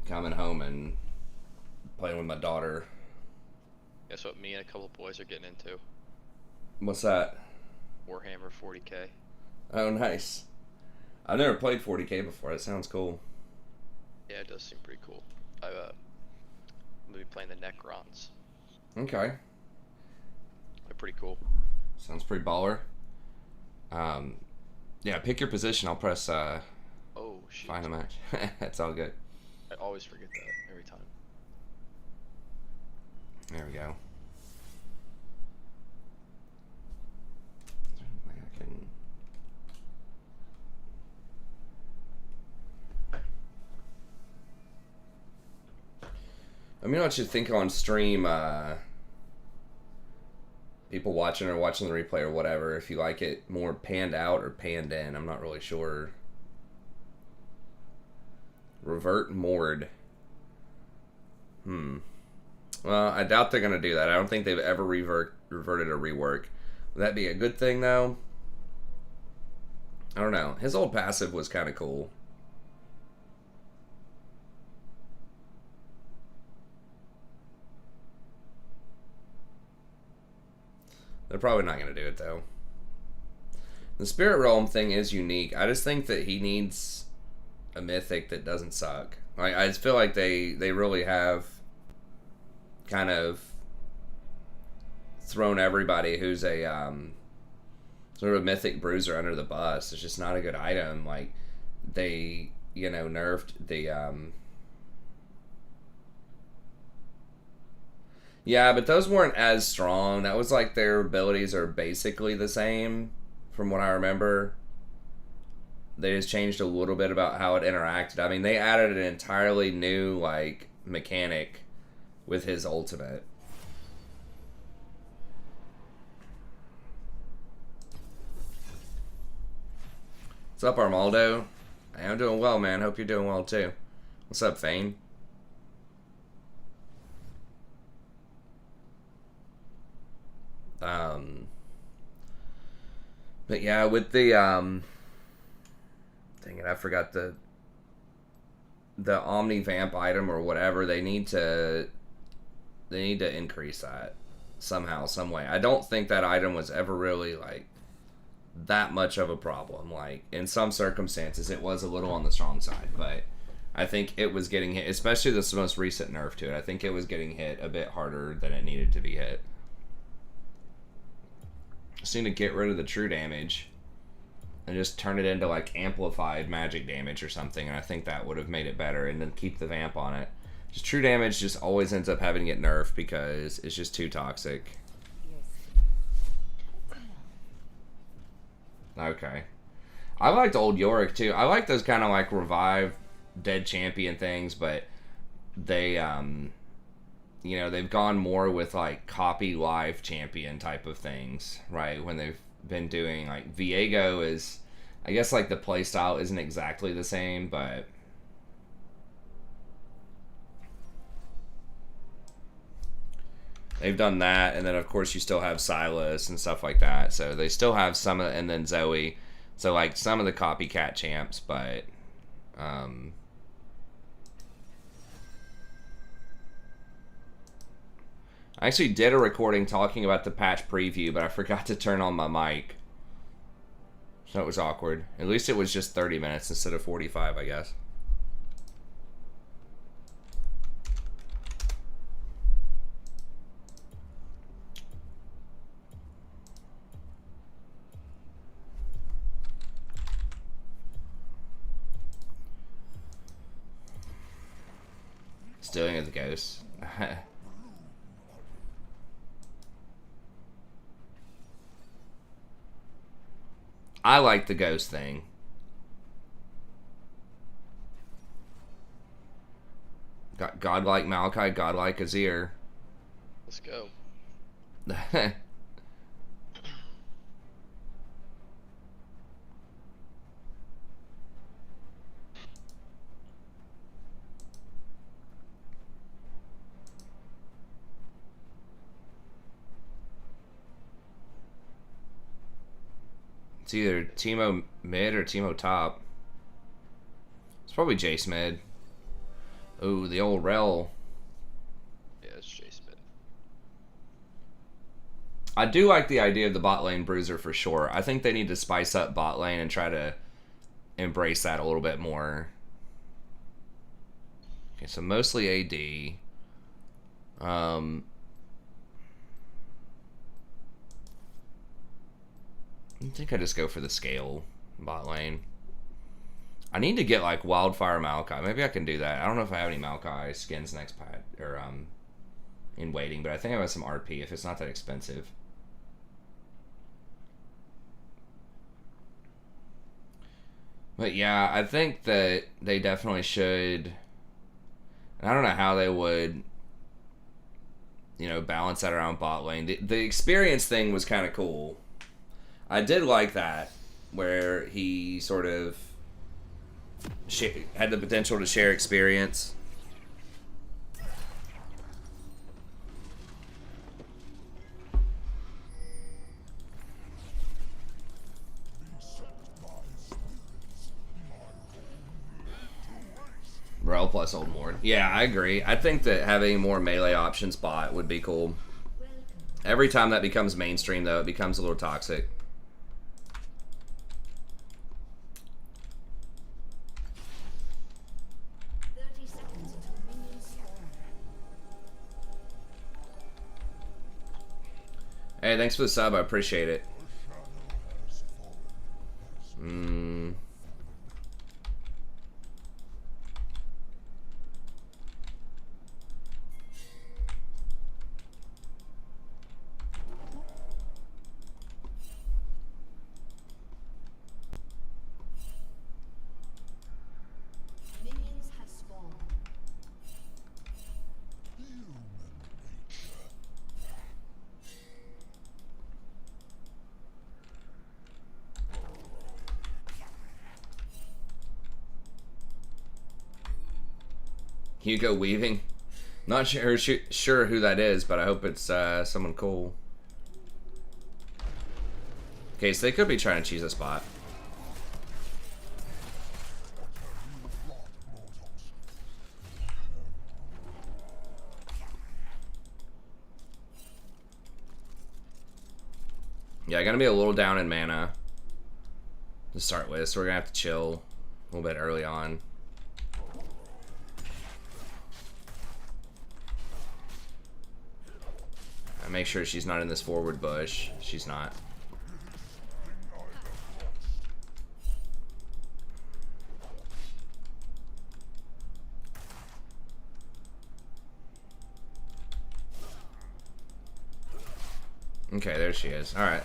coming home and playing with my daughter. Guess what me and a couple boys are getting into? What's that? Warhammer 40K. Oh, nice. I've never played 40K before. That sounds cool. Yeah, it does seem pretty cool. I'm gonna be playing the Necrons. Okay. They're pretty cool. Sounds pretty baller. Um, yeah, pick your position. I'll press Oh shoot! find a match. That's all good. I always forget that every time. There we go. Let me know what you think on stream. People watching or watching the replay or whatever. If you like it more panned out or panned in, I'm not really sure. Revert Mord. Well, I doubt they're gonna do that. I don't think they've ever reverted a rework. Would that be a good thing though? I don't know. His old passive was kind of cool. They're probably not going to do it, though. The Spirit Realm thing is unique. I just think that he needs a mythic that doesn't suck. Like, I just feel like they really have kind of thrown everybody who's a sort of mythic bruiser under the bus. It's just not a good item. Like, they, nerfed the... Yeah, but those weren't as strong. That was like their abilities are basically the same from what I remember. They just changed a little bit about how it interacted. I mean, they added an entirely new, like, mechanic with his ultimate. What's up, Armaldo? I'm doing well, man. Hope you're doing well, too. What's up, Fane? But yeah, with the dang it, I forgot the Omni Vamp item or whatever. They need to increase that somehow, some way. I don't think that item was ever really like that much of a problem. Like in some circumstances, it was a little on the strong side, but I think it was getting hit, especially this most recent nerf to it. I think it was getting hit a bit harder than it needed to be hit. Just need to get rid of the true damage and just turn it into like amplified magic damage or something, and I think that would have made it better, and then keep the vamp on it. Just true damage just always ends up having to get nerfed because it's just too toxic. Okay. I liked old Yorick too. I like those kind of like revive dead champion things, but they they've gone more with like copy live champion type of things, right? When they've been doing like Viego is, I guess like the playstyle isn't exactly the same, but they've done that, and then of course you still have Silas and stuff like that. So they still have some of, and then Zoe. So like some of the copycat champs, but I actually did a recording talking about the patch preview, but I forgot to turn on my mic. So it was awkward. At least it was just 30 minutes instead of 45, I guess. Stealing of the ghosts. I like the ghost thing. Got godlike Maokai, godlike Azir. Let's go. It's either Teemo mid or Teemo top. It's probably Jace mid. Ooh, the old rel. Yeah, it's chase mid. I do like the idea of the bot lane bruiser for sure. I think they need to spice up bot lane and try to embrace that a little bit more. Okay, so mostly AD. I think I just go for the scale bot lane. I need to get like Wildfire Maokai. Maybe I can do that. I don't know if I have any Maokai skins next patch or in waiting, but I think I have some RP if it's not that expensive. But yeah, I think that they definitely should. I don't know how they would, you know, balance that around bot lane. The experience thing was kind of cool. I did like that, where he sort of had the potential to share experience. Rel plus Old Mord. Yeah, I agree. I think that having more melee options bot would be cool. Every time that becomes mainstream, though, it becomes a little toxic. Hey, thanks for the sub. I appreciate it. Hugo Weaving. Not sure who that is, but I hope it's someone cool. Okay, so they could be trying to cheese a spot. Yeah, gonna be a little down in mana to start with, so we're gonna have to chill a little bit early on. I make sure she's not in this forward bush. She's not. Okay, there she is. Alright.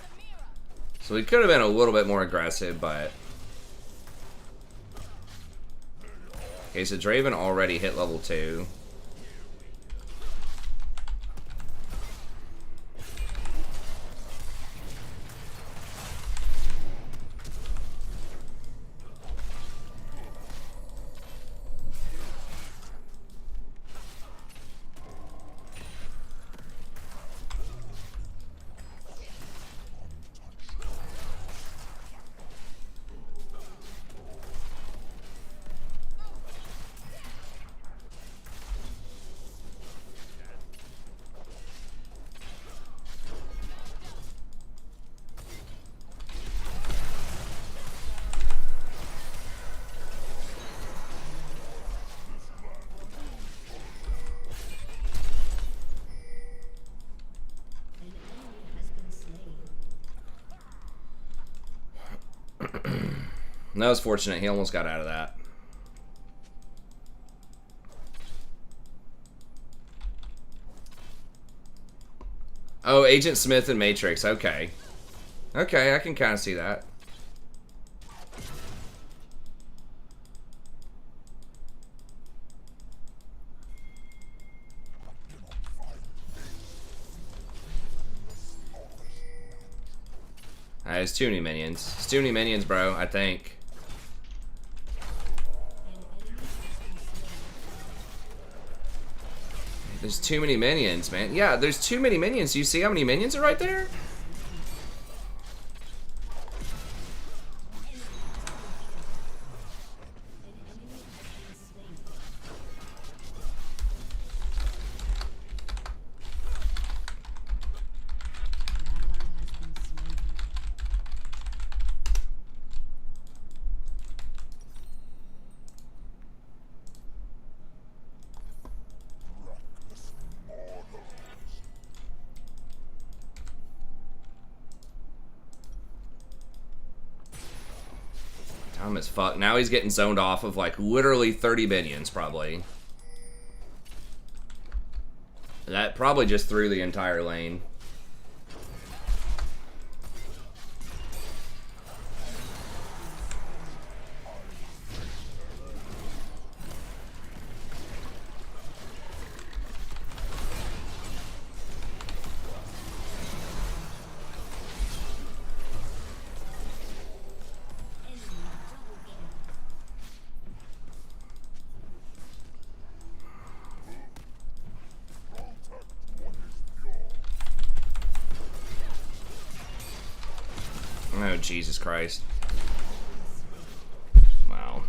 So we could have been a little bit more aggressive, but... Okay, so Draven already hit level 2. That was fortunate. He almost got out of that. Oh, Agent Smith and Matrix. Okay. Okay, I can kind of see that. There's too many minions. It's too many minions, bro, I think. There's too many minions, man. Yeah, there's too many minions. Do you see how many minions are right there? Dumb as fuck. Now he's getting zoned off of like literally 30 minions probably. That probably just threw the entire lane. Oh, Jesus Christ. Wow.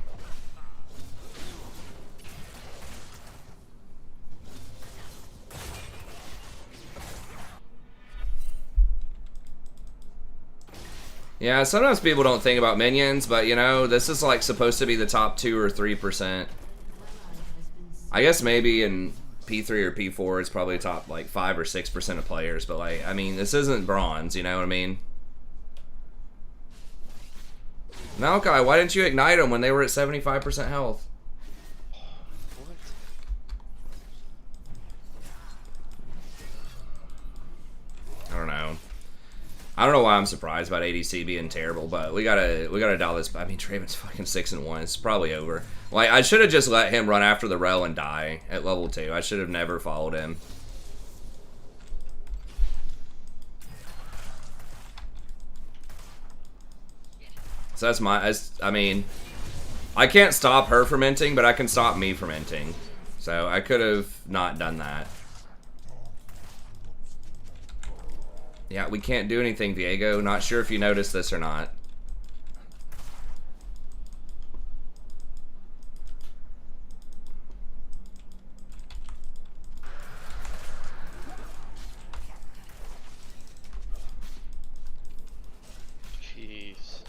Yeah, sometimes people don't think about minions, but you know, this is like supposed to be the top 2 or 3%. I guess maybe in P3 or P4 it's probably top like 5 or 6% of players, but like, I mean, this isn't bronze, you know what I mean? Maokai, why didn't you ignite them when they were at 75% health? What? I don't know. I don't know why I'm surprised about ADC being terrible, but we gotta dial this. I mean, Traven's fucking 6-1. It's probably over. Like, I should have just let him run after the rel and die at level 2. I should have never followed him. So that's my. I mean, I can't stop her from inting, but I can stop me from inting. So I could have not done that. Yeah, we can't do anything, Diego. Not sure if you noticed this or not. Jeez.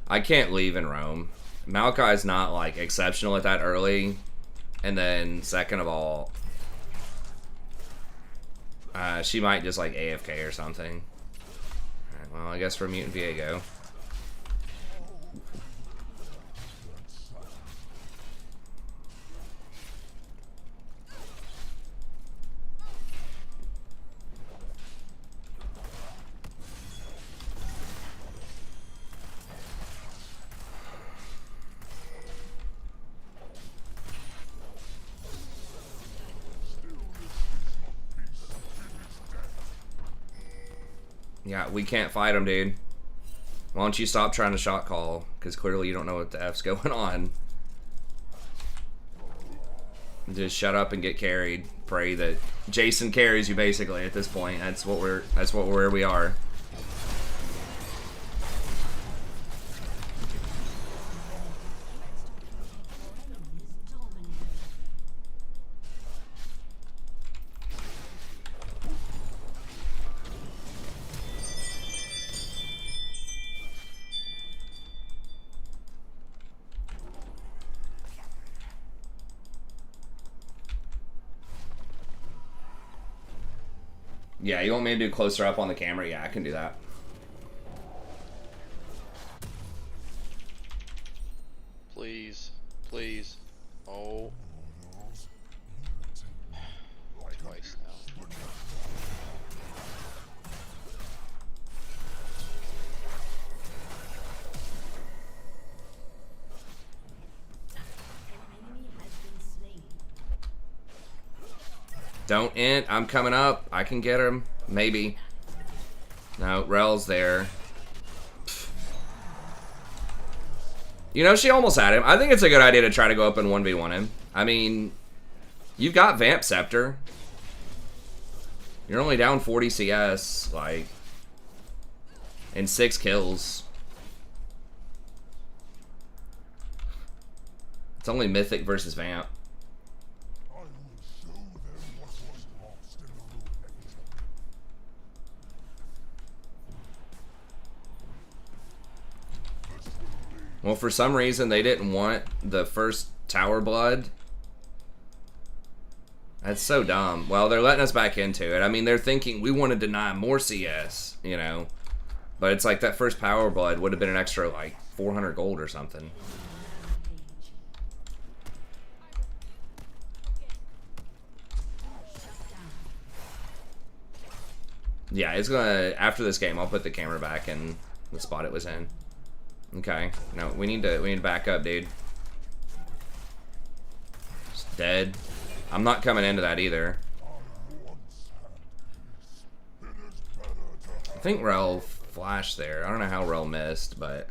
I can't leave in Rome. Maokai's not like exceptional at that early, and then second of all, she might just like AFK or something. Alright, well, I guess we're muting Viego. Yeah, we can't fight him, dude. Why don't you stop trying to shot call? Because clearly you don't know what the F's going on. Just shut up and get carried. Pray that Jason carries you. Basically, at this point, that's where we are. Yeah, you want me to do closer up on the camera? Yeah, I can do that. Please. Please. Oh. Twice now. Don't int. I'm coming up. I can get him. Maybe. No, Rel's there. You know, she almost had him. I think it's a good idea to try to go up and 1v1 him. I mean, you've got Vamp Scepter. You're only down 40 CS, like, and 6 kills. It's only Mythic versus Vamp. Well, for some reason, they didn't want the first Tower Blood. That's so dumb. Well, they're letting us back into it. I mean, they're thinking we want to deny more CS, you know. But it's like that first Power Blood would have been an extra, like, 400 gold or something. Yeah, it's gonna... After this game, I'll put the camera back in the spot it was in. Okay. No, we need to back up, dude. It's dead. I'm not coming into that either. I think Rel flashed there. I don't know how Rel missed, but...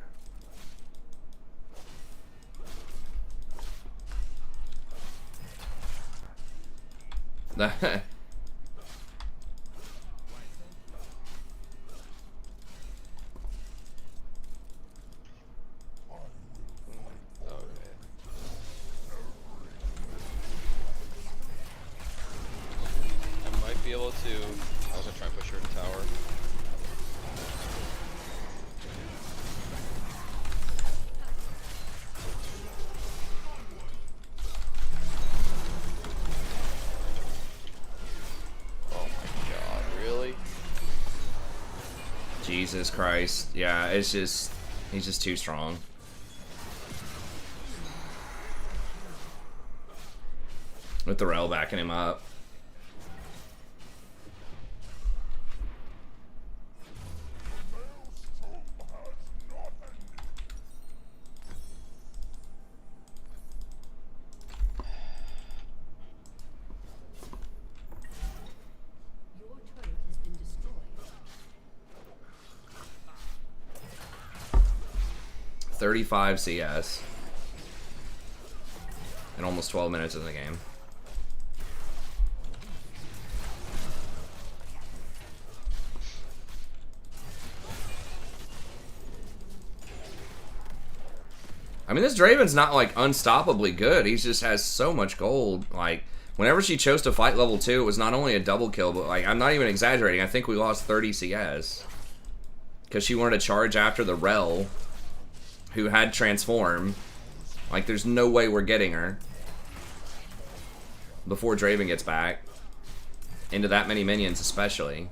Be able to. I was gonna try and push her to tower. Oh my god, really? Jesus Christ. Yeah, it's just... He's just too strong. With the Rel backing him up. Your turret has been destroyed. 35 CS. And almost 12 minutes in the game. I mean, this Draven's not, like, unstoppably good. He just has so much gold. Like, whenever she chose to fight level 2, it was not only a double kill, but, like, I'm not even exaggerating. I think we lost 30 CS. Because she wanted to charge after the Rel, who had Transform. Like, there's no way we're getting her. Before Draven gets back. Into that many minions, especially.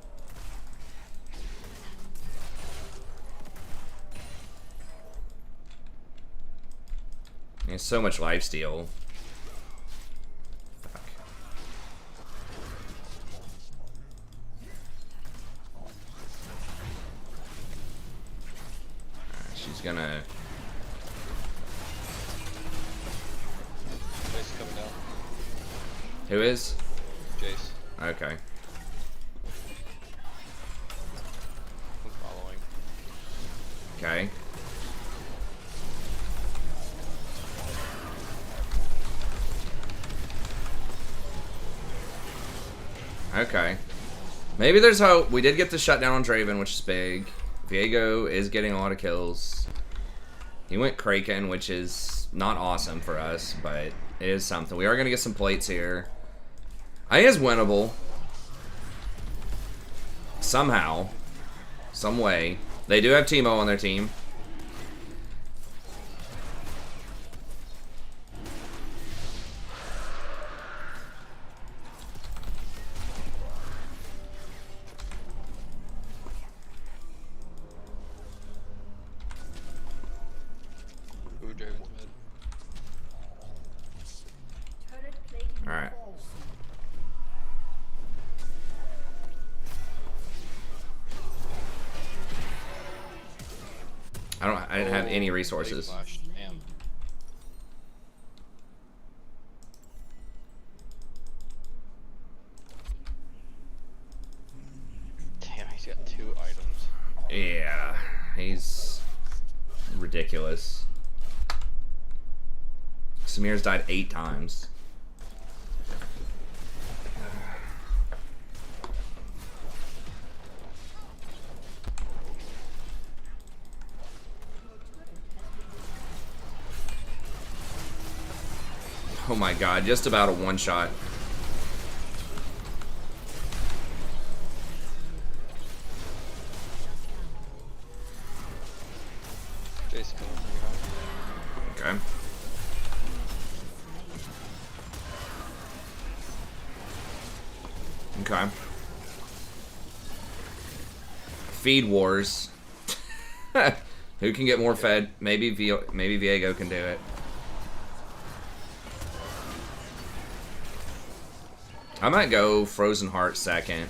There's so much lifesteal. Fuck. She's gonna... Jace coming down. Who is? Jace. Okay. I'm following. Okay. Okay. Maybe there's hope. We did get the shutdown on Draven, which is big. Viego is getting a lot of kills. He went Kraken, which is not awesome for us, but it is something. We are going to get some plates here. I think it's winnable. Somehow. Some way. They do have Teemo on their team. Alright. I didn't have any resources. Damn. Damn, he's got 2 items. Yeah, he's ridiculous. Samir's died 8 times. Oh my god, just about a one-shot. Jace coming from behind. Okay. Okay. Feed wars. Who can get more fed? Maybe Viego can do it. I might go Frozen Heart second.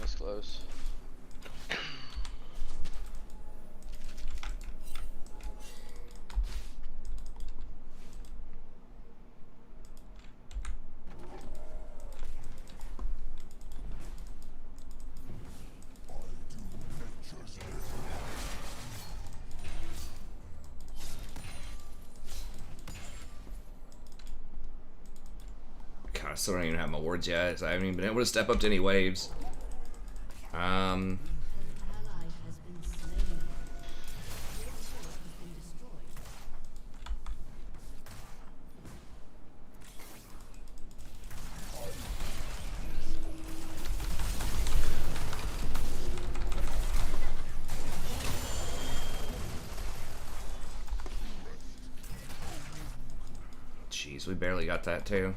That's close. God, I still don't even have my wards yet, so I haven't even been able to step up to any waves. Jeez, we barely got that too.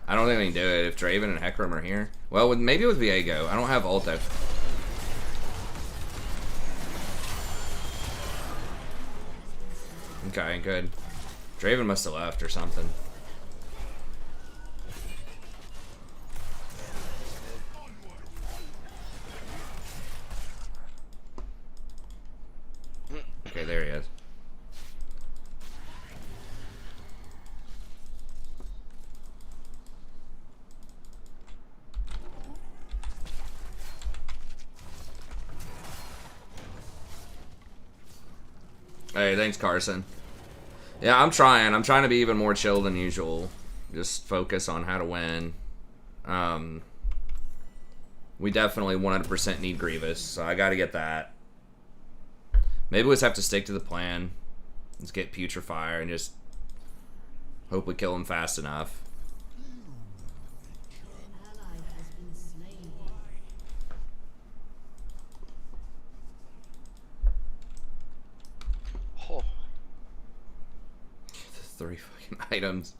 I don't think we can do it if Draven and Hecarim are here. Well, maybe with Viego. I don't have ult though. Okay, good. Draven must have left or something. Okay, there he is. Hey, thanks, Carson. Yeah, I'm trying. I'm trying to be even more chill than usual. Just focus on how to win. We definitely 100% need Grievous, so I gotta get that. Maybe we'll just have to stick to the plan. Let's get Putrefier and just hope we kill him fast enough. Oh. 3 fucking items.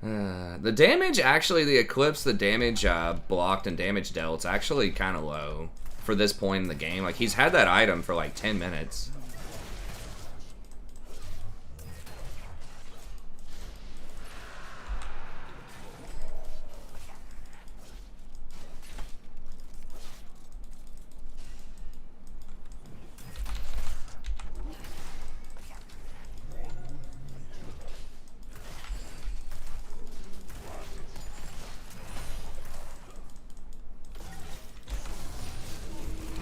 The damage, actually, the Eclipse, the damage blocked and damage dealt, it's actually kind of low for this point in the game. Like, he's had that item for like 10 minutes.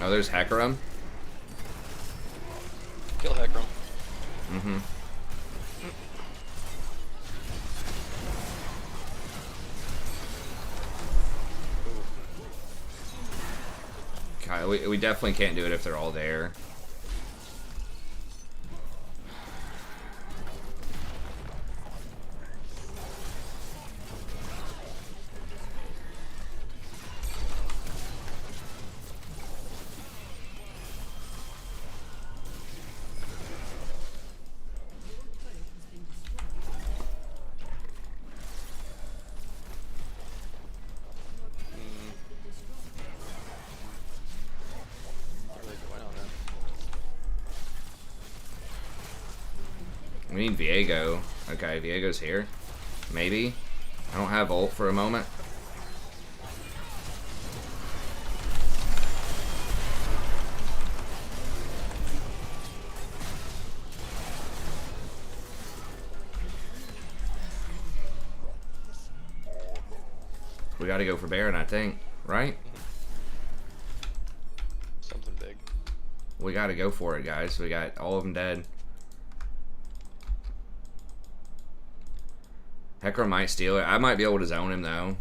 Oh, there's Hecarim. Kill Hecarim. Mm-hmm. Okay, we definitely can't do it if they're all there. We need Viego. Okay, Viego's here. Maybe. I don't have ult for a moment. We gotta go for Baron, I think. Right? Something big. We gotta go for it, guys. We got all of them dead. Hecarim might steal it. I might be able to zone him, though.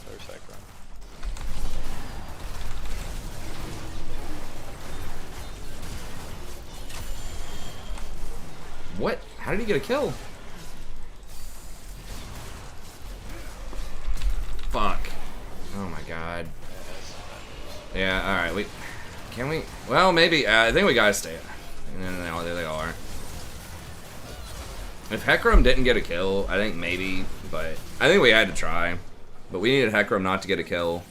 There's Hecarim. What? How did he get a kill? Fuck. Oh my god. Yeah, alright, we... Can we? Well, maybe. I think we gotta stay. No, there they are. If Hecarim didn't get a kill, I think maybe, but... I think we had to try. But we needed Hecarim not to get a kill.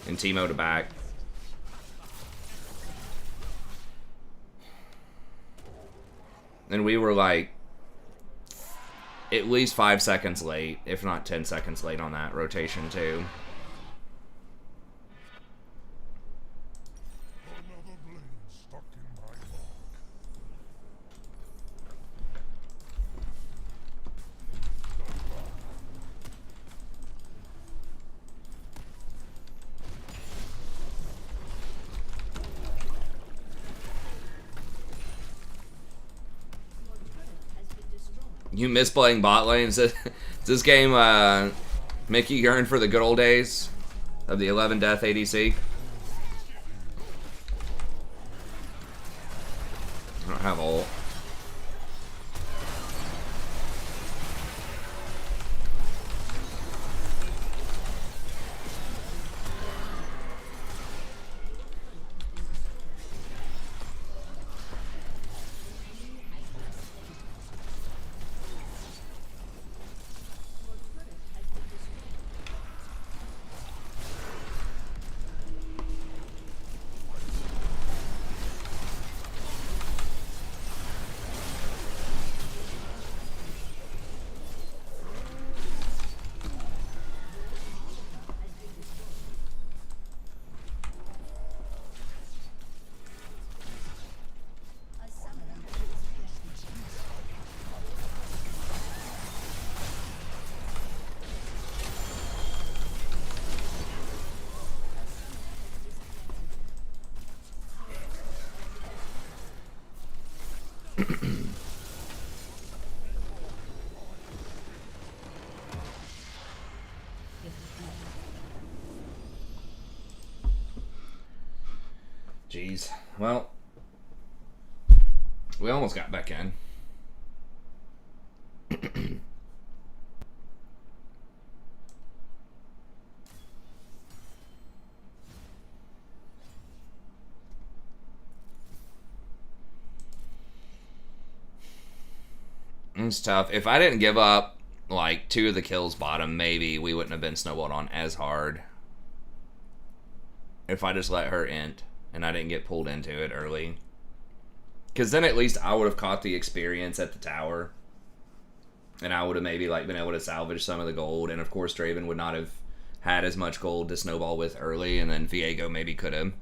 And Teemo to back. And we were like... at least 5 seconds late, if not 10 seconds late on that rotation too. Another blade stuck in my log. You miss playing bot lanes. Does this game make you yearn for the good old days of the 11 death ADC? I don't have ult. Jeez. Well, we almost got back in. It's tough. If I didn't give up like 2 of the kills bottom, maybe we wouldn't have been snowballed on as hard. If I just let her int and I didn't get pulled into it early. Because then at least I would have caught the experience at the tower. And I would have maybe like been able to salvage some of the gold. And of course Draven would not have had as much gold to snowball with early. And then Viego maybe could have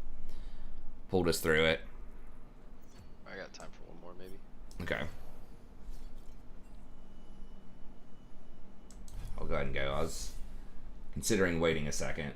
pulled us through it. I got time for one more, maybe. Okay. I'll go ahead and go. I was considering waiting a second.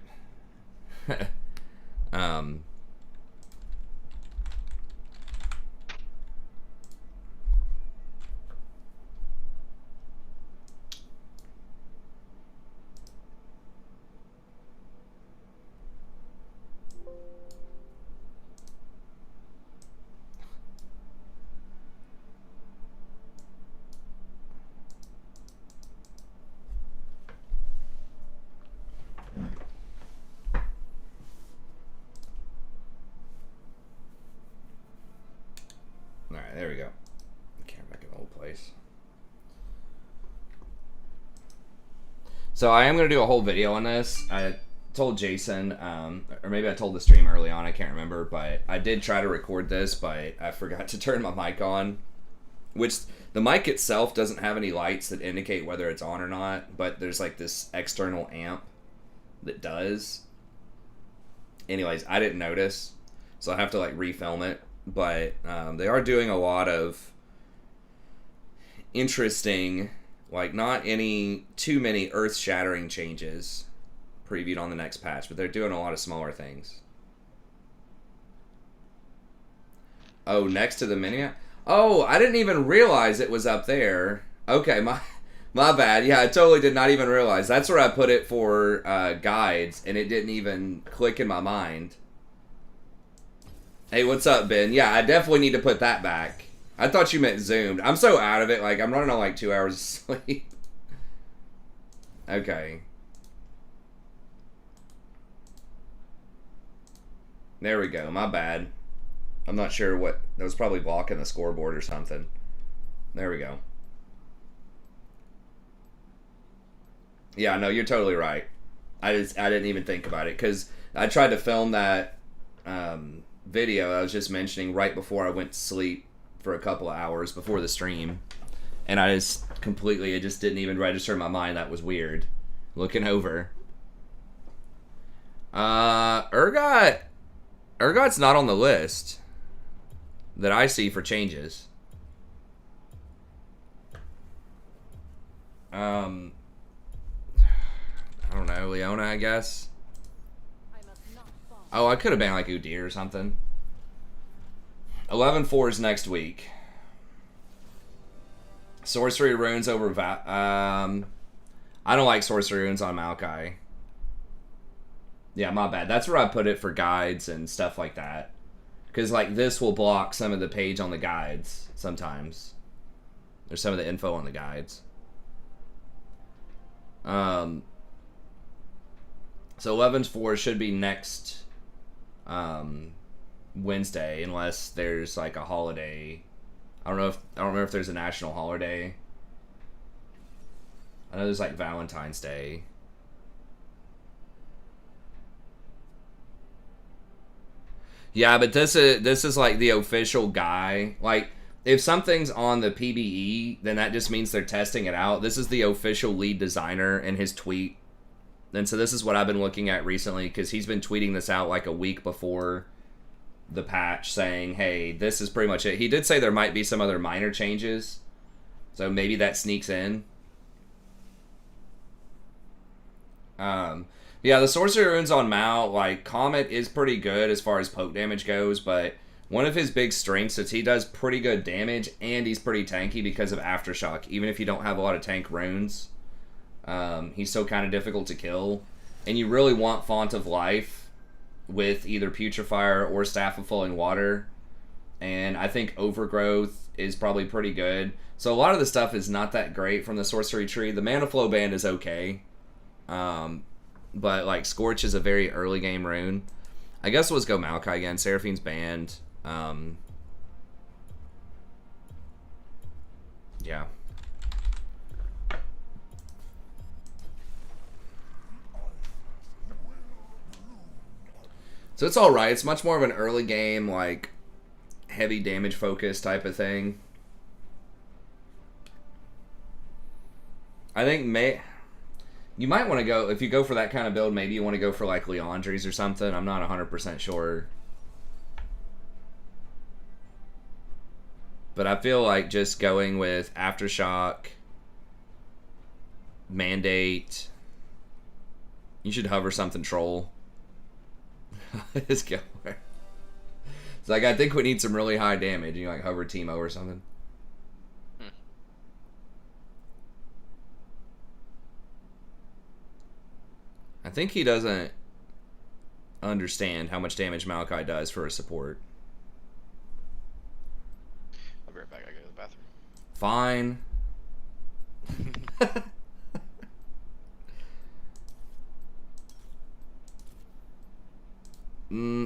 Alright, there we go. Camera back in the old place. So I am going to do a whole video on this. I told Jason, or maybe I told the stream early on, I can't remember, but I did try to record this, but I forgot to turn my mic on. Which, the mic itself doesn't have any lights that indicate whether it's on or not, but there's like this external amp that does. Anyways, I didn't notice, so I have to like refilm it. But they are doing a lot of interesting, like not any too many earth-shattering changes previewed on the next patch, but they're doing a lot of smaller things. Oh, next to the mini. Oh, I didn't even realize it was up there. Okay, my bad. Yeah, I totally did not even realize. That's where I put it for guides, and it didn't even click in my mind. Hey, what's up, Ben? Yeah, I definitely need to put that back. I thought you meant zoomed. I'm so out of it. Like, I'm running on like 2 hours of sleep. Okay. There we go. My bad. I'm not sure what... That was probably blocking the scoreboard or something. There we go. Yeah, no, you're totally right. I didn't even think about it, because I tried to film that video I was just mentioning right before I went to sleep for a couple of hours before the stream. And I just completely... It just didn't even register in my mind. That was weird. Looking over. Urgot's not on the list that I see for changes. I don't know, Leona, I guess. Oh, I could have been like Udyr or something. 11-4 is next week. Sorcery runes over I don't like sorcery runes on Maokai. Yeah, my bad. That's where I put it for guides and stuff like that. Because, like, this will block some of the page on the guides sometimes. Or some of the info on the guides. So 11-4 should be next Wednesday, unless there's, like, a holiday. I don't remember if there's a national holiday. I know there's, like, Valentine's Day. Yeah, but this is like the official guy. Like, if something's on the PBE, then that just means they're testing it out. This is the official lead designer and his tweet. And so this is what I've been looking at recently, because he's been tweeting this out like a week before the patch, saying, hey, this is pretty much it. He did say there might be some other minor changes, so maybe that sneaks in. Yeah, the sorcery runes on Mao, like, Comet is pretty good as far as poke damage goes, but one of his big strengths is he does pretty good damage, and he's pretty tanky because of Aftershock. Even if you don't have a lot of tank runes, he's still kind of difficult to kill. And you really want Font of Life with either Putrefier or Staff of Flowing Water. And I think Overgrowth is probably pretty good. So a lot of the stuff is not that great from the sorcery tree. The Mana Flow band is okay. But, like, Scorch is a very early game rune. I guess let's go Maokai again. Seraphine's banned. Yeah. So it's alright. It's much more of an early game, like, heavy damage focus type of thing. I think you might want to go, if you go for that kind of build, maybe you want to go for like Leandries or something. I'm not 100% sure. But I feel like just going with Aftershock, Mandate. You should hover something troll. This killer. It's like, I think we need some really high damage. You like hover Teemo or something. I think he doesn't understand how much damage Maokai does for a support. I'll be right back. I gotta go to the bathroom. Fine.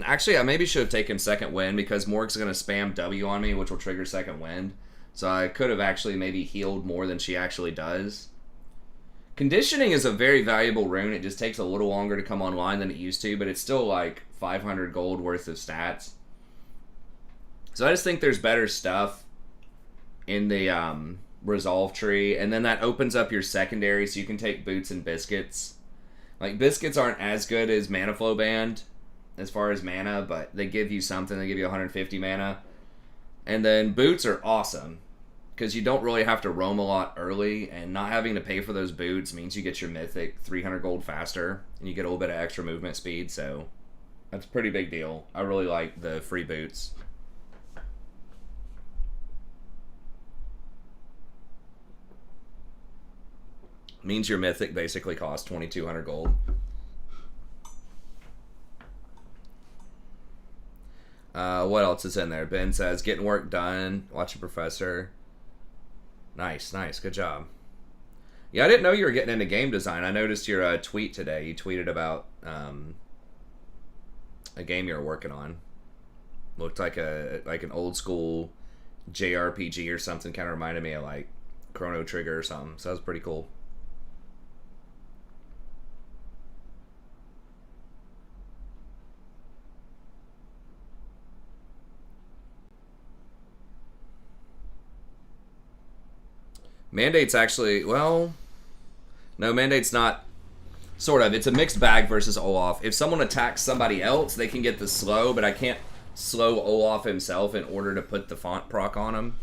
Actually, I maybe should have taken second wind, because Morg's going to spam W on me, which will trigger second wind. So I could have actually maybe healed more than she actually does. Conditioning is a very valuable rune. It just takes a little longer to come online than it used to, but it's still like 500 gold worth of stats. So I just think there's better stuff in the resolve tree, and then that opens up your secondary, so you can take boots and biscuits. Like, biscuits aren't as good as Mana Flow Band as far as mana, but they give you something. They give you 150 mana. And then boots are awesome, because you don't really have to roam a lot early, and not having to pay for those boots means you get your mythic 300 gold faster, and you get a little bit of extra movement speed, so that's a pretty big deal. I really like the free boots. Means your mythic basically costs 2,200 gold. What else is in there? Ben says, getting work done. Watch a professor. Nice, nice. Good job. Yeah, I didn't know you were getting into game design. I noticed your tweet today. You tweeted about a game you were working on. Looked like an old school JRPG or something. Kind of reminded me of like Chrono Trigger or something. So that was pretty cool. Mandate's actually, well, no, Mandate's not, sort of. It's a mixed bag versus Olaf. If someone attacks somebody else, they can get the slow, but I can't slow Olaf himself in order to put the font proc on him.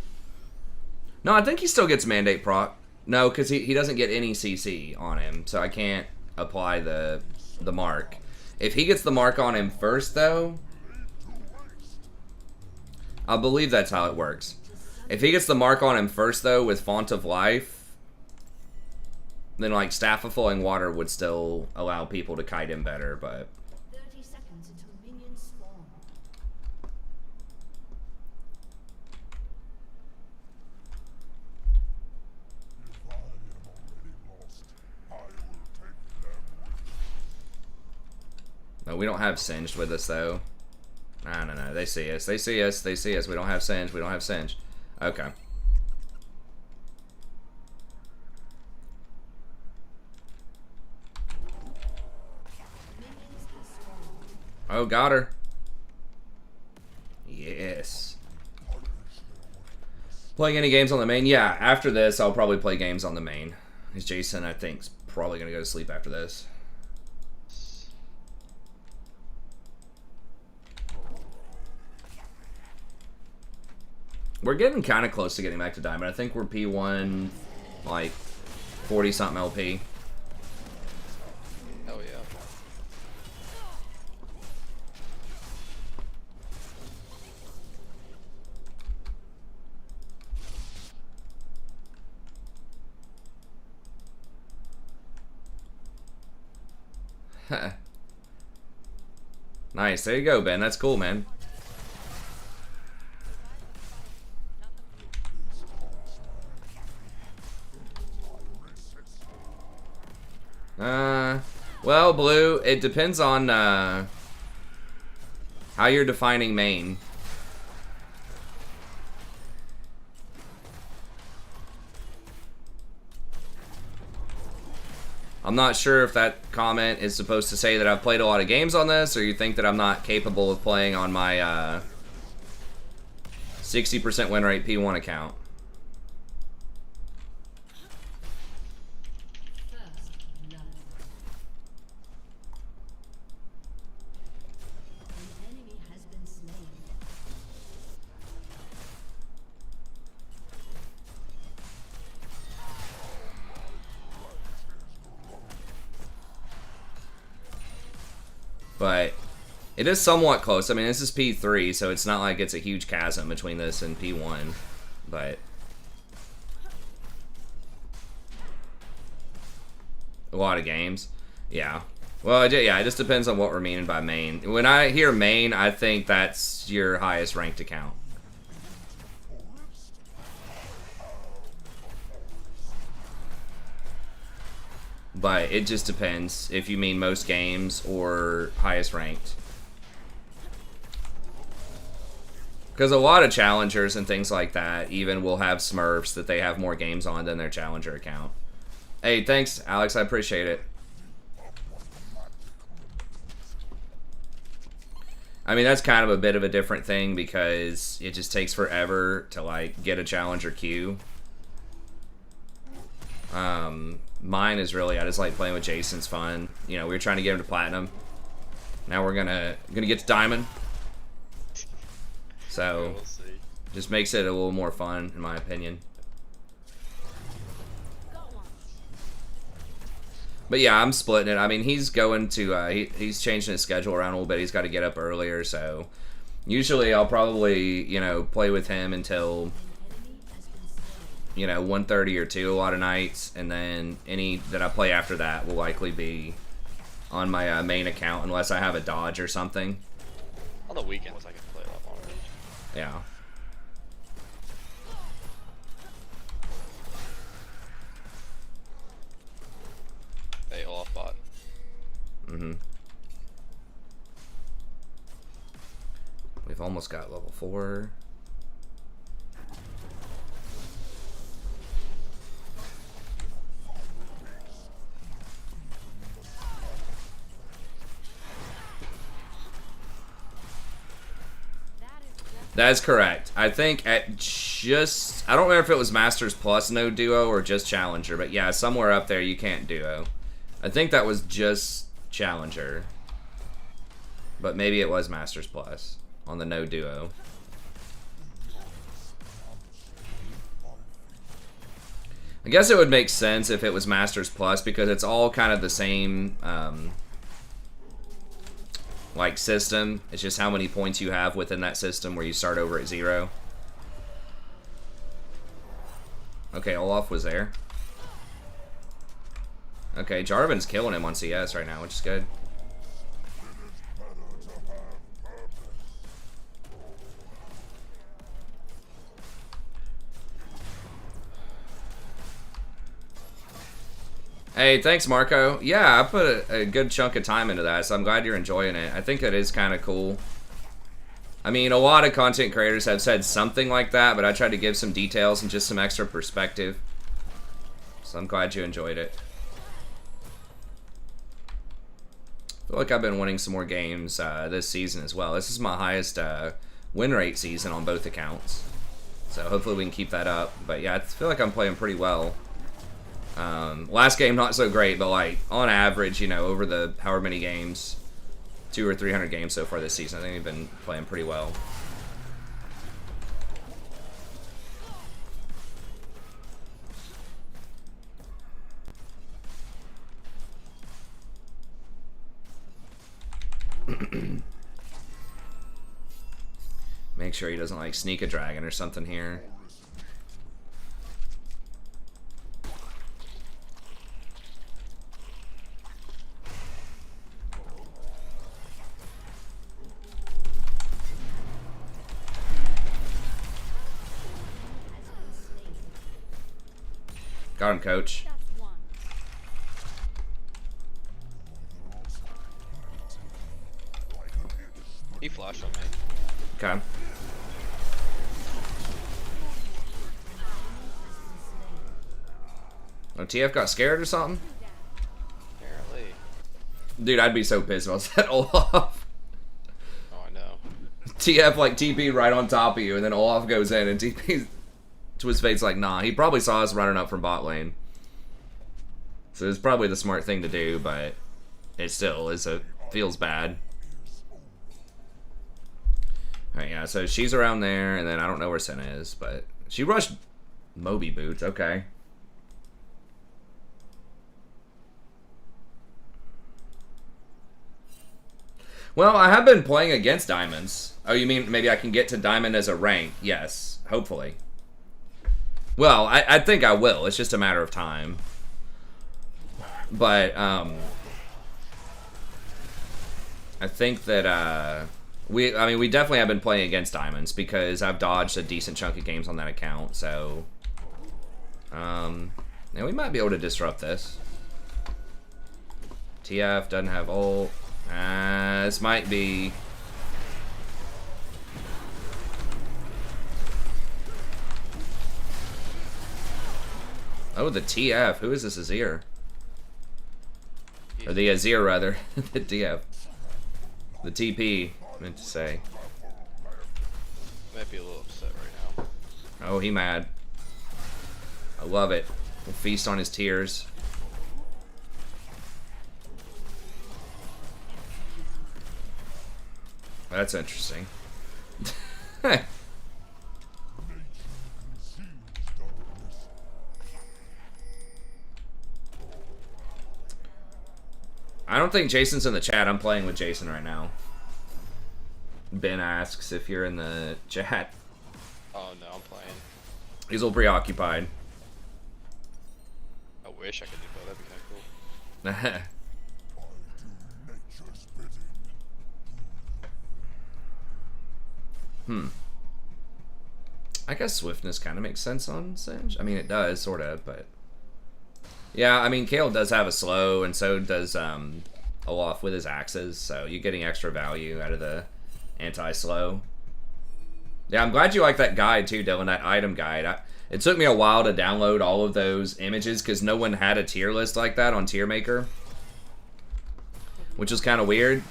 No, I think he still gets Mandate proc. No, because he doesn't get any CC on him, so I can't apply the mark. If he gets the mark on him first, though, I believe that's how it works. If he gets the mark on him first, though, with Font of Life, then, like, Staff of Flowing Water would still allow people to kite him better, but... 30 seconds until minions spawn. If I am already lost, I will take them with me. No, we don't have Singed with us, though. No. They see us. They see us. They see us. We don't have Singed. We don't have Singed. Okay. Oh, got her. Yes. Playing any games on the main? Yeah, after this, I'll probably play games on the main. Because Jason, I think, is probably going to go to sleep after this. We're getting kind of close to getting back to Diamond. I think we're P1, like, 40-something LP. Hell yeah. Nice. There you go, Ben. That's cool, man. Well, Blue, it depends on how you're defining main. I'm not sure if that comment is supposed to say that I've played a lot of games on this, or you think that I'm not capable of playing on my 60% win rate P1 account. But it is somewhat close. I mean, this is P3, so it's not like it's a huge chasm between this and P1. But a lot of games. Yeah. Well, yeah, it just depends on what we're meaning by main. When I hear main, I think that's your highest ranked account. But it just depends if you mean most games or highest ranked. Because a lot of challengers and things like that even will have Smurfs that they have more games on than their challenger account. Hey, thanks, Alex. I appreciate it. I mean, that's kind of a bit of a different thing because it just takes forever to, like, get a challenger queue. Mine is really, I just like playing with Jason's fun. You know, we were trying to get him to platinum. Now we're gonna get to diamond. So, We'll see. just makes it a little more fun, in my opinion. But yeah, I'm splitting it. I mean, he's going to, he's changing his schedule around a little bit. He's got to get up earlier, so usually I'll probably, you know, play with him until, you know, 1:30 or 2 a lot of nights, and then any that I play after that will likely be on my main account unless I have a dodge or something. On the weekends, I can play a lot longer. Yeah. Hey, Olaf bot. Mm-hmm. We've almost got level 4. That is correct. I think at just... I don't remember if it was Masters Plus no duo or just Challenger, but yeah, somewhere up there you can't duo. I think that was just Challenger. But maybe it was Masters Plus on the no duo. I guess it would make sense if it was Masters Plus because it's all kind of the same... like system. It's just how many points you have within that system where you start over at 0. Okay, Olaf was there. Okay, Jarvan's killing him on CS right now, which is good. Hey, thanks, Marco. Yeah, I put a good chunk of time into that, so I'm glad you're enjoying it. I think it is kind of cool. I mean, a lot of content creators have said something like that, but I tried to give some details and just some extra perspective. So I'm glad you enjoyed it. I feel like I've been winning some more games this season as well. This is my highest win rate season on both accounts. So hopefully we can keep that up. But yeah, I feel like I'm playing pretty well. Last game not so great, but like on average, you know, over the however many games, 200 or 300 games so far this season, I think we've been playing pretty well. Make sure he doesn't like sneak a dragon or something here. Got him, coach. He flashed on me. Okay. Oh, TF got scared or something? Apparently. Dude, I'd be so pissed if I set Olaf. Oh, I know. TF like TP right on top of you, and then Olaf goes in and TP to his face like, nah. He probably saw us running up from bot lane. So it's probably the smart thing to do, but it still is feels bad. Alright, yeah, so she's around there, and then I don't know where Senna is, but she rushed Moby Boots, okay. Well, I have been playing against diamonds. Oh, you mean maybe I can get to diamond as a rank? Yes, hopefully. Well, I think I will. It's just a matter of time. But, I think that, we definitely have been playing against diamonds because I've dodged a decent chunk of games on that account, so, yeah, we might be able to disrupt this. TF doesn't have ult. This might be... Oh, the TF. Who is this Azir? Or the Azir, rather. The TF. The TP, I meant to say. Might be a little upset right now. Oh, he mad. I love it. We'll feast on his tears. That's interesting. I don't think Jason's in the chat. I'm playing with Jason right now. Ben asks if you're in the chat. Oh no, I'm playing. He's a little preoccupied. I wish I could do both. That'd be kind of cool. Nature's bidding. I guess swiftness kind of makes sense on Singe. I mean, it does, sort of, but... Yeah, I mean, Kale does have a slow, and so does Olaf with his axes, so you're getting extra value out of the anti-slow. Yeah, I'm glad you like that guide, too, Dylan, that item guide. It took me a while to download all of those images, because no one had a tier list like that on Tier Maker. Which was kind of weird.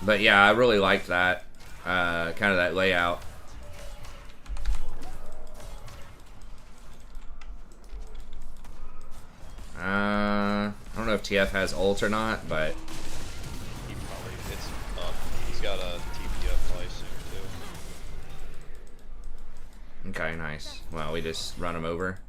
But yeah, I really liked that. Kind of that layout. I don't know if TF has ult or not, but He probably it's up. He's got a TP up play soon too. okay, nice. Well, we just run him over.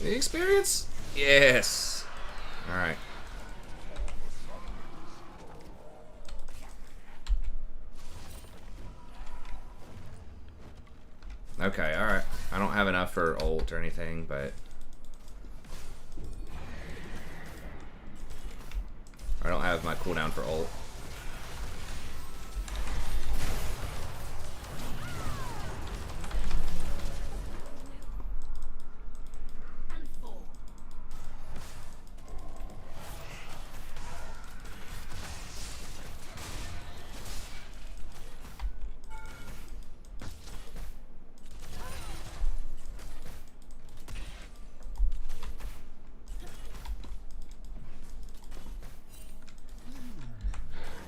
The experience? Yes. Alright. Okay, alright. I don't have enough for ult or anything, but... I don't have my cooldown for ult.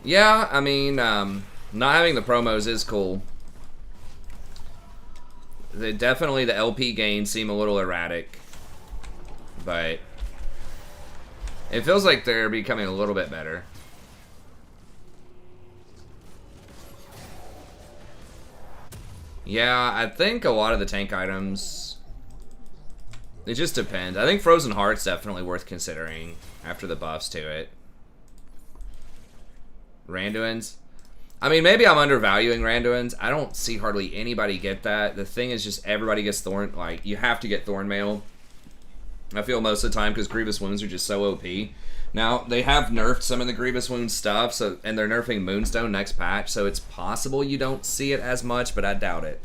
Yeah, I mean, not having the promos is cool. Definitely the LP gains seem a little erratic. But it feels like they're becoming a little bit better. Yeah, I think a lot of the tank items... It just depends. I think Frozen Heart's definitely worth considering after the buffs to it. Randuin's. I mean, maybe I'm undervaluing Randuin's. I don't see hardly anybody get that. The thing is just everybody gets Thorn. Like, you have to get Thornmail. I feel most of the time because Grievous Wounds are just so OP. Now, they have nerfed some of the Grievous Wounds stuff, so and they're nerfing Moonstone next patch, so it's possible you don't see it as much, but I doubt it.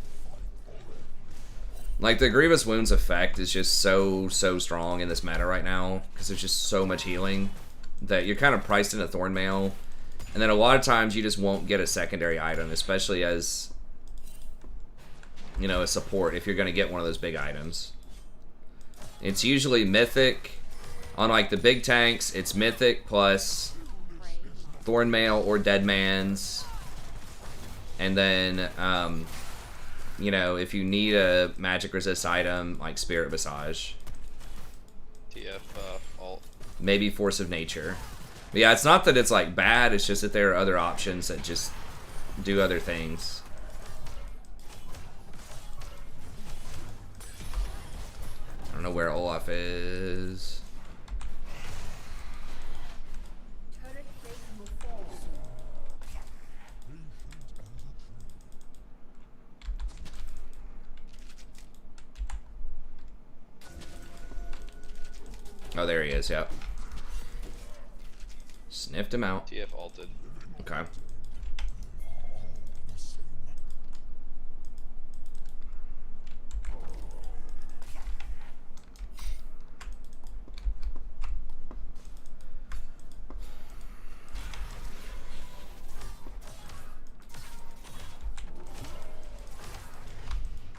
Like, the Grievous Wounds effect is just so strong in this meta right now because there's just so much healing that you're kind of priced into Thornmail. And then a lot of times you just won't get a secondary item, especially as, you know, a support if you're going to get one of those big items. It's usually Mythic. On like the big tanks, it's Mythic plus Thornmail or Deadman's. And then, you know, if you need a magic resist item, like Spirit Visage. TF alt. Maybe Force of Nature. But yeah, it's not that it's like bad, it's just that there are other options that just do other things. I don't know where Olaf is. Oh, there he is. Yep. Sniffed him out. TF ulted. Okay.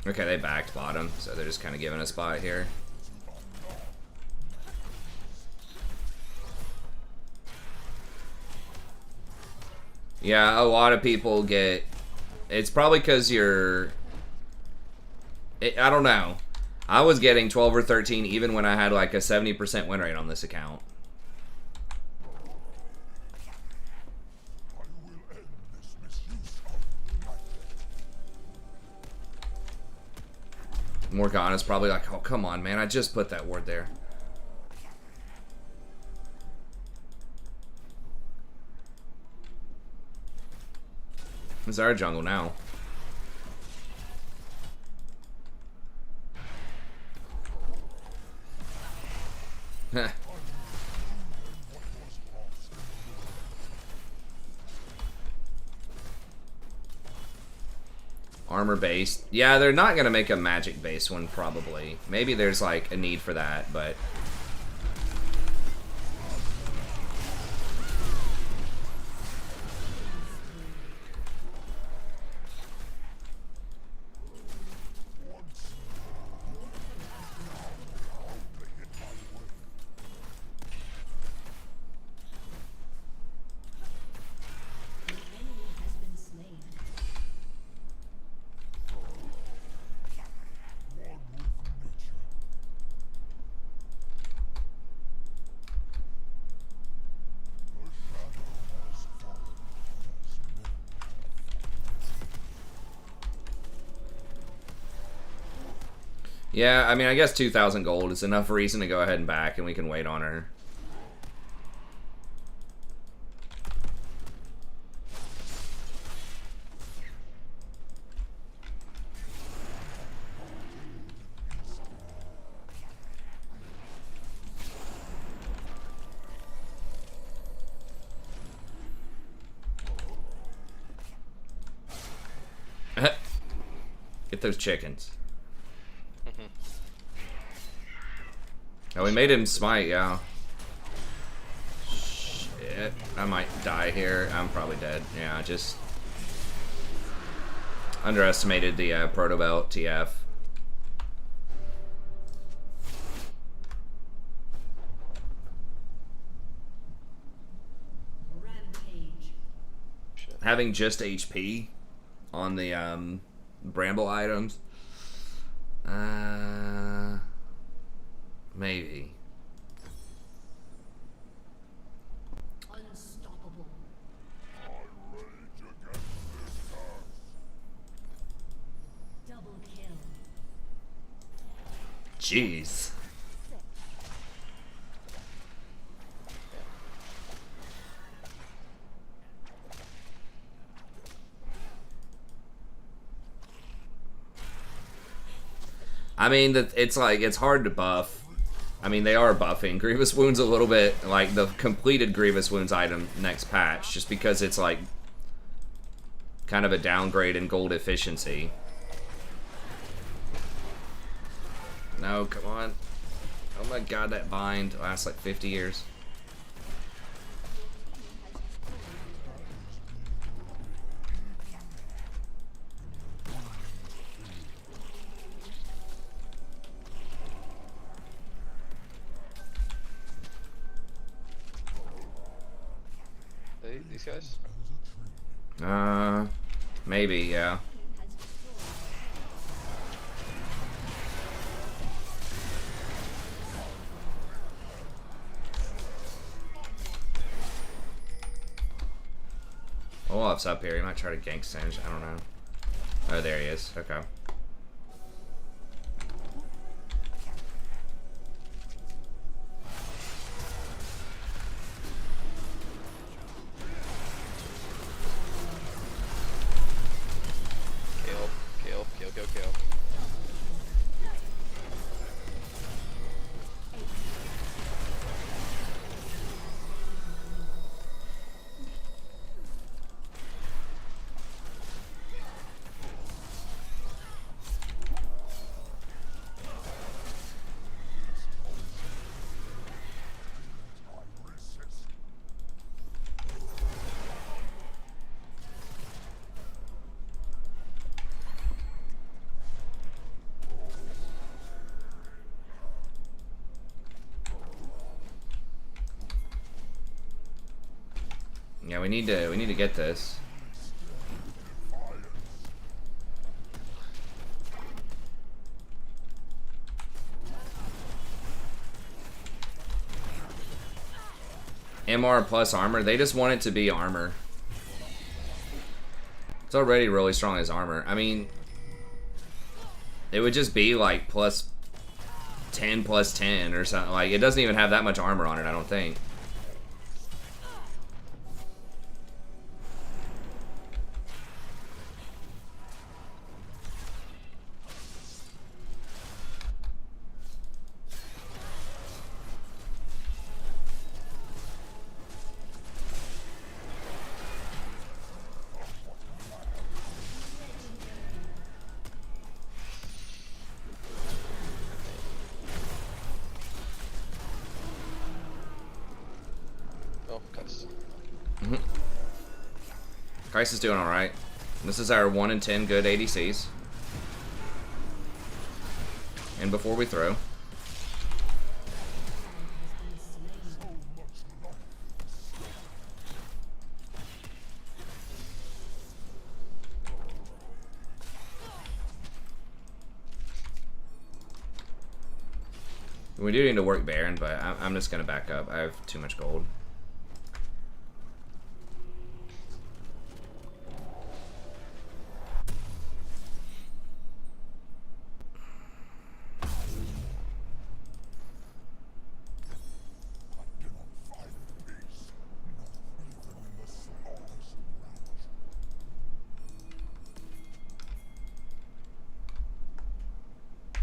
Okay, they backed bottom, so they're just kind of giving a spot here. Yeah, a lot of people get... It's probably because you're... I don't know. I was getting 12 or 13 even when I had like a 70% win rate on this account. Morgana's probably like, oh, come on, man. I just put that ward there. It's our jungle now. Armor based. Yeah, they're not gonna make a magic based one probably. Maybe there's like a need for that, but yeah, I mean, I guess 2,000 gold is enough reason to go ahead and back, and we can wait on her. Get those chickens. Oh, we made him smite, yeah. Shit. I might die here. I'm probably dead. Yeah, I just underestimated the proto belt TF. Rampage. Having just HP on the bramble items. Maybe. Unstoppable. Double kill. Jeez. I mean, it's like, it's hard to buff. I mean, they are buffing Grievous Wounds a little bit, like the completed Grievous Wounds item next patch, just because it's like kind of a downgrade in gold efficiency. No, come on. Oh my god, that bind lasts like 50 years. These guys? Maybe, yeah. Olaf's up here. He might try to gank Singe. I don't know. Oh, there he is. Okay. Kill. Yeah, we need to get this. MR plus armor. They just want it to be armor. It's already really strong as armor. I mean, it would just be like plus 10 plus 10 or something. Like, it doesn't even have that much armor on it, I don't think. Oh, cuss. Kais is doing alright. This is our 1 in 10 good ADCs. And before we throw. We do need to work Baron, but I'm just going to back up. I have too much gold.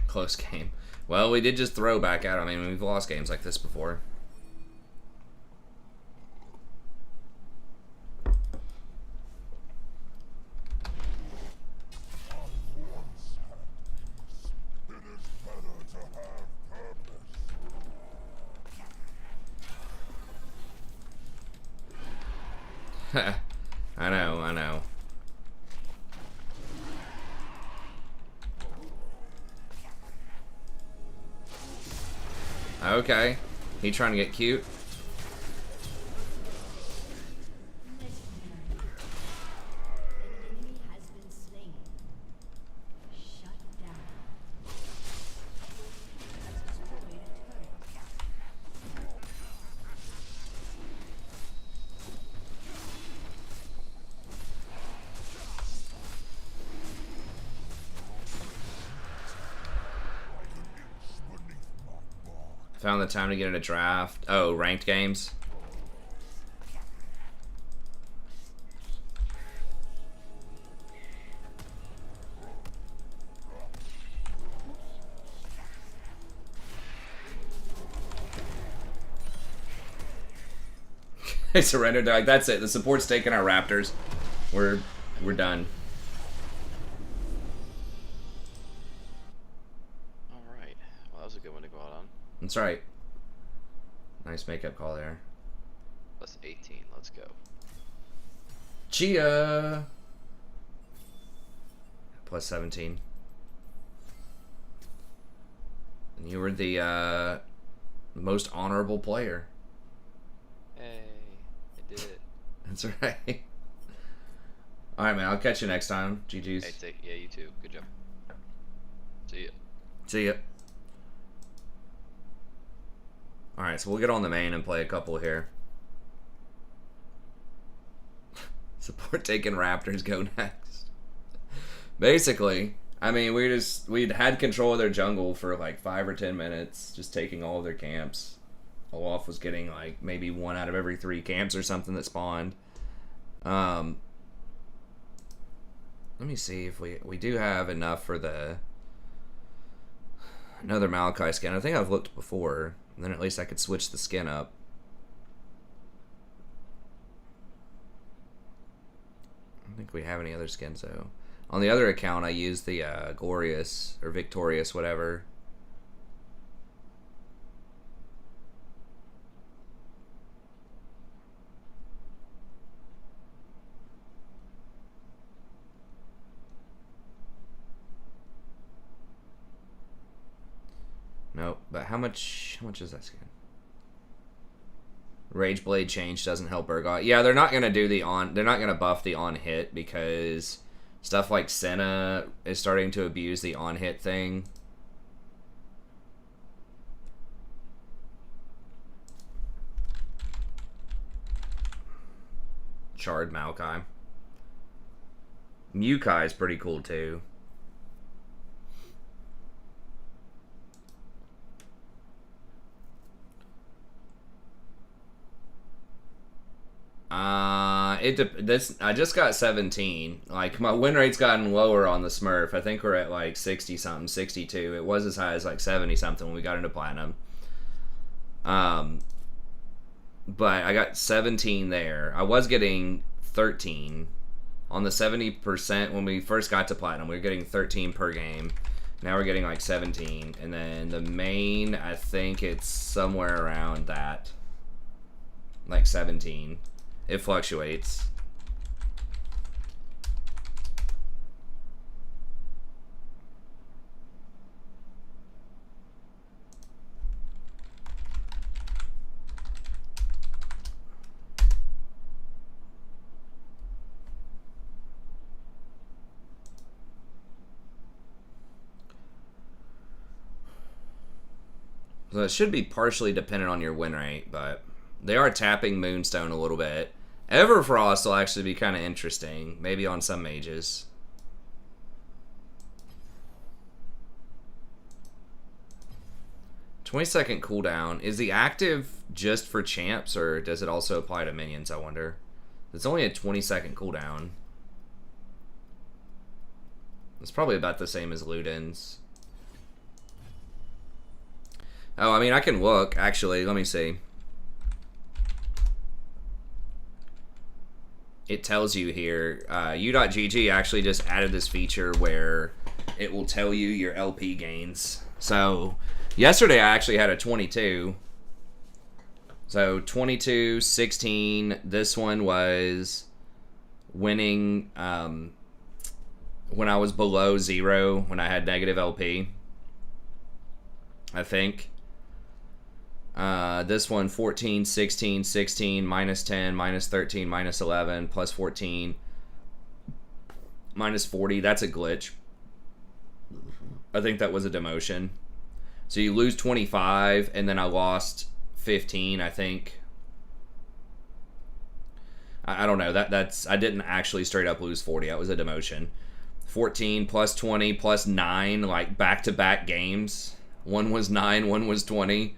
Close game. Well, we did just throw back out. I mean, we've lost games like this before. I know, I know. Okay. He trying to get cute. An enemy has been slain. Shut down. Has destroyed a turret. Found the time to get in a draft. Oh, ranked games. They surrendered. They're like, that's it. The support's taking our Raptors. We're done. Alright. Well, that was a good one to go out on. That's right. Nice makeup call there. Plus 18. Let's go. Chia. Plus 17. And you were the most honorable player. Hey, I did it. That's right. Alright, man. I'll catch you next time. GG's. Hey, yeah, you too. Good job. See ya. See ya. Alright, so we'll get on the main and play a couple here. Support taking Raptors, go next. Basically, I mean, we'd had control of their jungle for like 5 or 10 minutes, just taking all of their camps. Olaf was getting like maybe 1 out of every 3 camps or something that spawned. Let me see if we do have enough for the another Maokai skin. I think I've looked before. And then at least I could switch the skin up. I don't think we have any other skins though. On the other account, I used the Glorious or Victorious, whatever. Nope. But how much is that skin? Rage Blade change doesn't help Urgot. Yeah, they're not gonna do the on. They're not gonna buff the on hit because stuff like Senna is starting to abuse the on hit thing. Shard Maokai. Maokai is pretty cool too. I just got 17. Like, my win rate's gotten lower on the Smurf. I think we're at like 60 something, 62. It was as high as like 70 something when we got into platinum. But I got 17 there. I was getting 13 on the 70% when we first got to platinum. We were getting 13 per game. Now we're getting like 17, and then the main, I think it's somewhere around that, like 17. It fluctuates. So it should be partially dependent on your win rate, but they are tapping Moonstone a little bit. Everfrost will actually be kind of interesting, maybe on some mages. "20-second cooldown. Is the active just for champs, or does it also apply to minions, I wonder? It's only a 20-second cooldown. It's probably about the same as Luden's. Oh, I mean, I can look, actually. Let me see. It tells you here. U.GG actually just added this feature where it will tell you your LP gains. So, yesterday I actually had a 22. So, 22, 16. This one was winning when I was below 0, when I had negative LP, I think. This one, 14, 16, 16, minus 10, minus 13, minus 11, plus 14, minus 40. That's a glitch. I think that was a demotion. So you lose 25, and then I lost 15, I think. I don't know. I didn't actually straight up lose 40. That was a demotion. 14 plus 20 plus 9, like back-to-back games. One was 9, one was 20.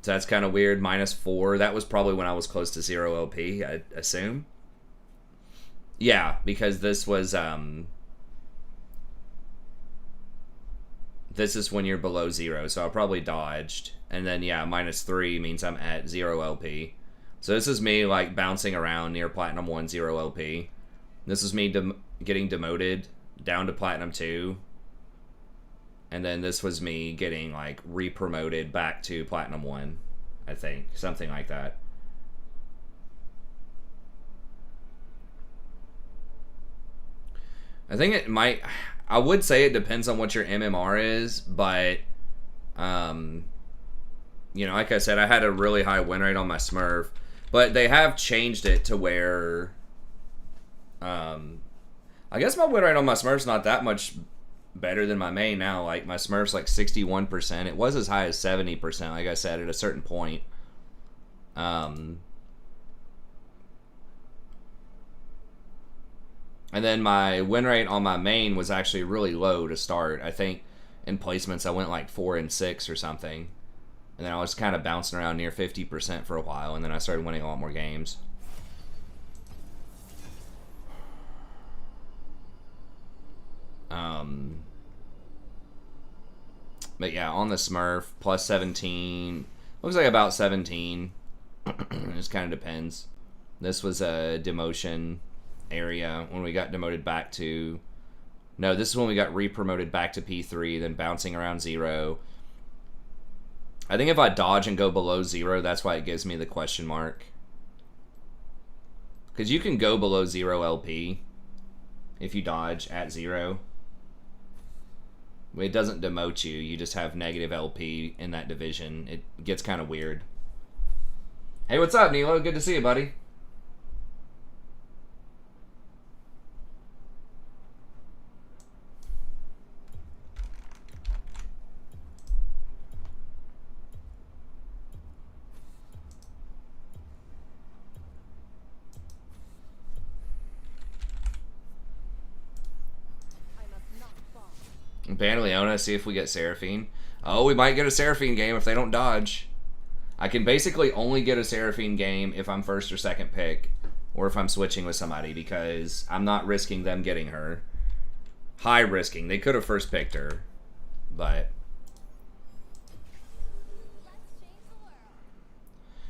So that's kind of weird. Minus 4. That was probably when I was close to 0 LP, I assume. Yeah, because this was, this is when you're below 0, so I probably dodged. And then, yeah, minus 3 means I'm at 0 LP. So this is me, like, bouncing around near Platinum 1, 0 LP. This is me getting demoted down to Platinum 2. And then this was me getting, like, re-promoted back to Platinum 1, I think. Something like that. I think it might... I would say it depends on what your MMR is, but... you know, like I said, I had a really high win rate on my Smurf. But they have changed it to where... I guess my win rate on my Smurf's not that much better than my main now. Like, my Smurf's like 61%. It was as high as 70%, like I said, at a certain point. And then my win rate on my main was actually really low to start. I think in placements I went like 4 and 6 or something. And then I was kind of bouncing around near 50% for a while, and then I started winning a lot more games. But yeah, on the Smurf, plus 17. Looks like about 17. It just kind of depends. This was a demotion area when we got demoted back to... No, this is when we got re-promoted back to P3, then bouncing around 0. I think if I dodge and go below 0, that's why it gives me the question mark. Because you can go below 0 LP if you dodge at 0. It doesn't demote you. You just have negative LP in that division. It gets kind of weird. Hey, what's up, Nilo? Good to see you, buddy. Ban Leona, see if we get Seraphine. Oh, we might get a Seraphine game if they don't dodge. I can basically only get a Seraphine game if I'm first or second pick, or if I'm switching with somebody, because I'm not risking them getting her. High risking. They could have first picked her, but...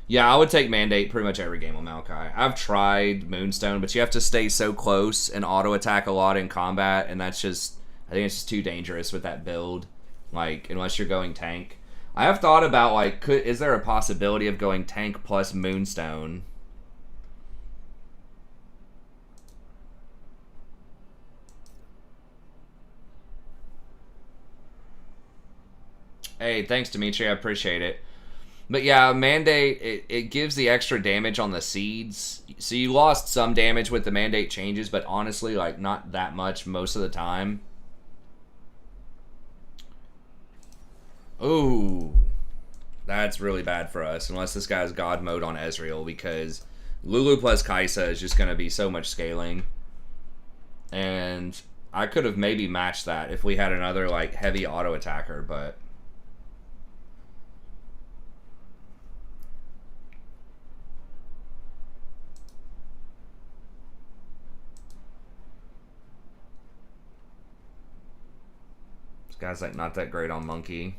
Yeah, I would take Mandate pretty much every game on Maokai. I've tried Moonstone, but you have to stay so close and auto-attack a lot in combat, and that's just... I think it's just too dangerous with that build, like, unless you're going tank. I have thought about, like, is there a possibility of going tank plus Moonstone? Hey, thanks, Dimitri. I appreciate it. But yeah, Mandate, it gives the extra damage on the seeds. So you lost some damage with the Mandate changes, but honestly, like, not that much most of the time. Ooh, that's really bad for us, unless this guy's God mode on Ezreal, because Lulu plus Kaisa is just going to be so much scaling. And I could have maybe matched that if we had another, like, heavy auto attacker, but... This guy's, like, not that great on Monkey.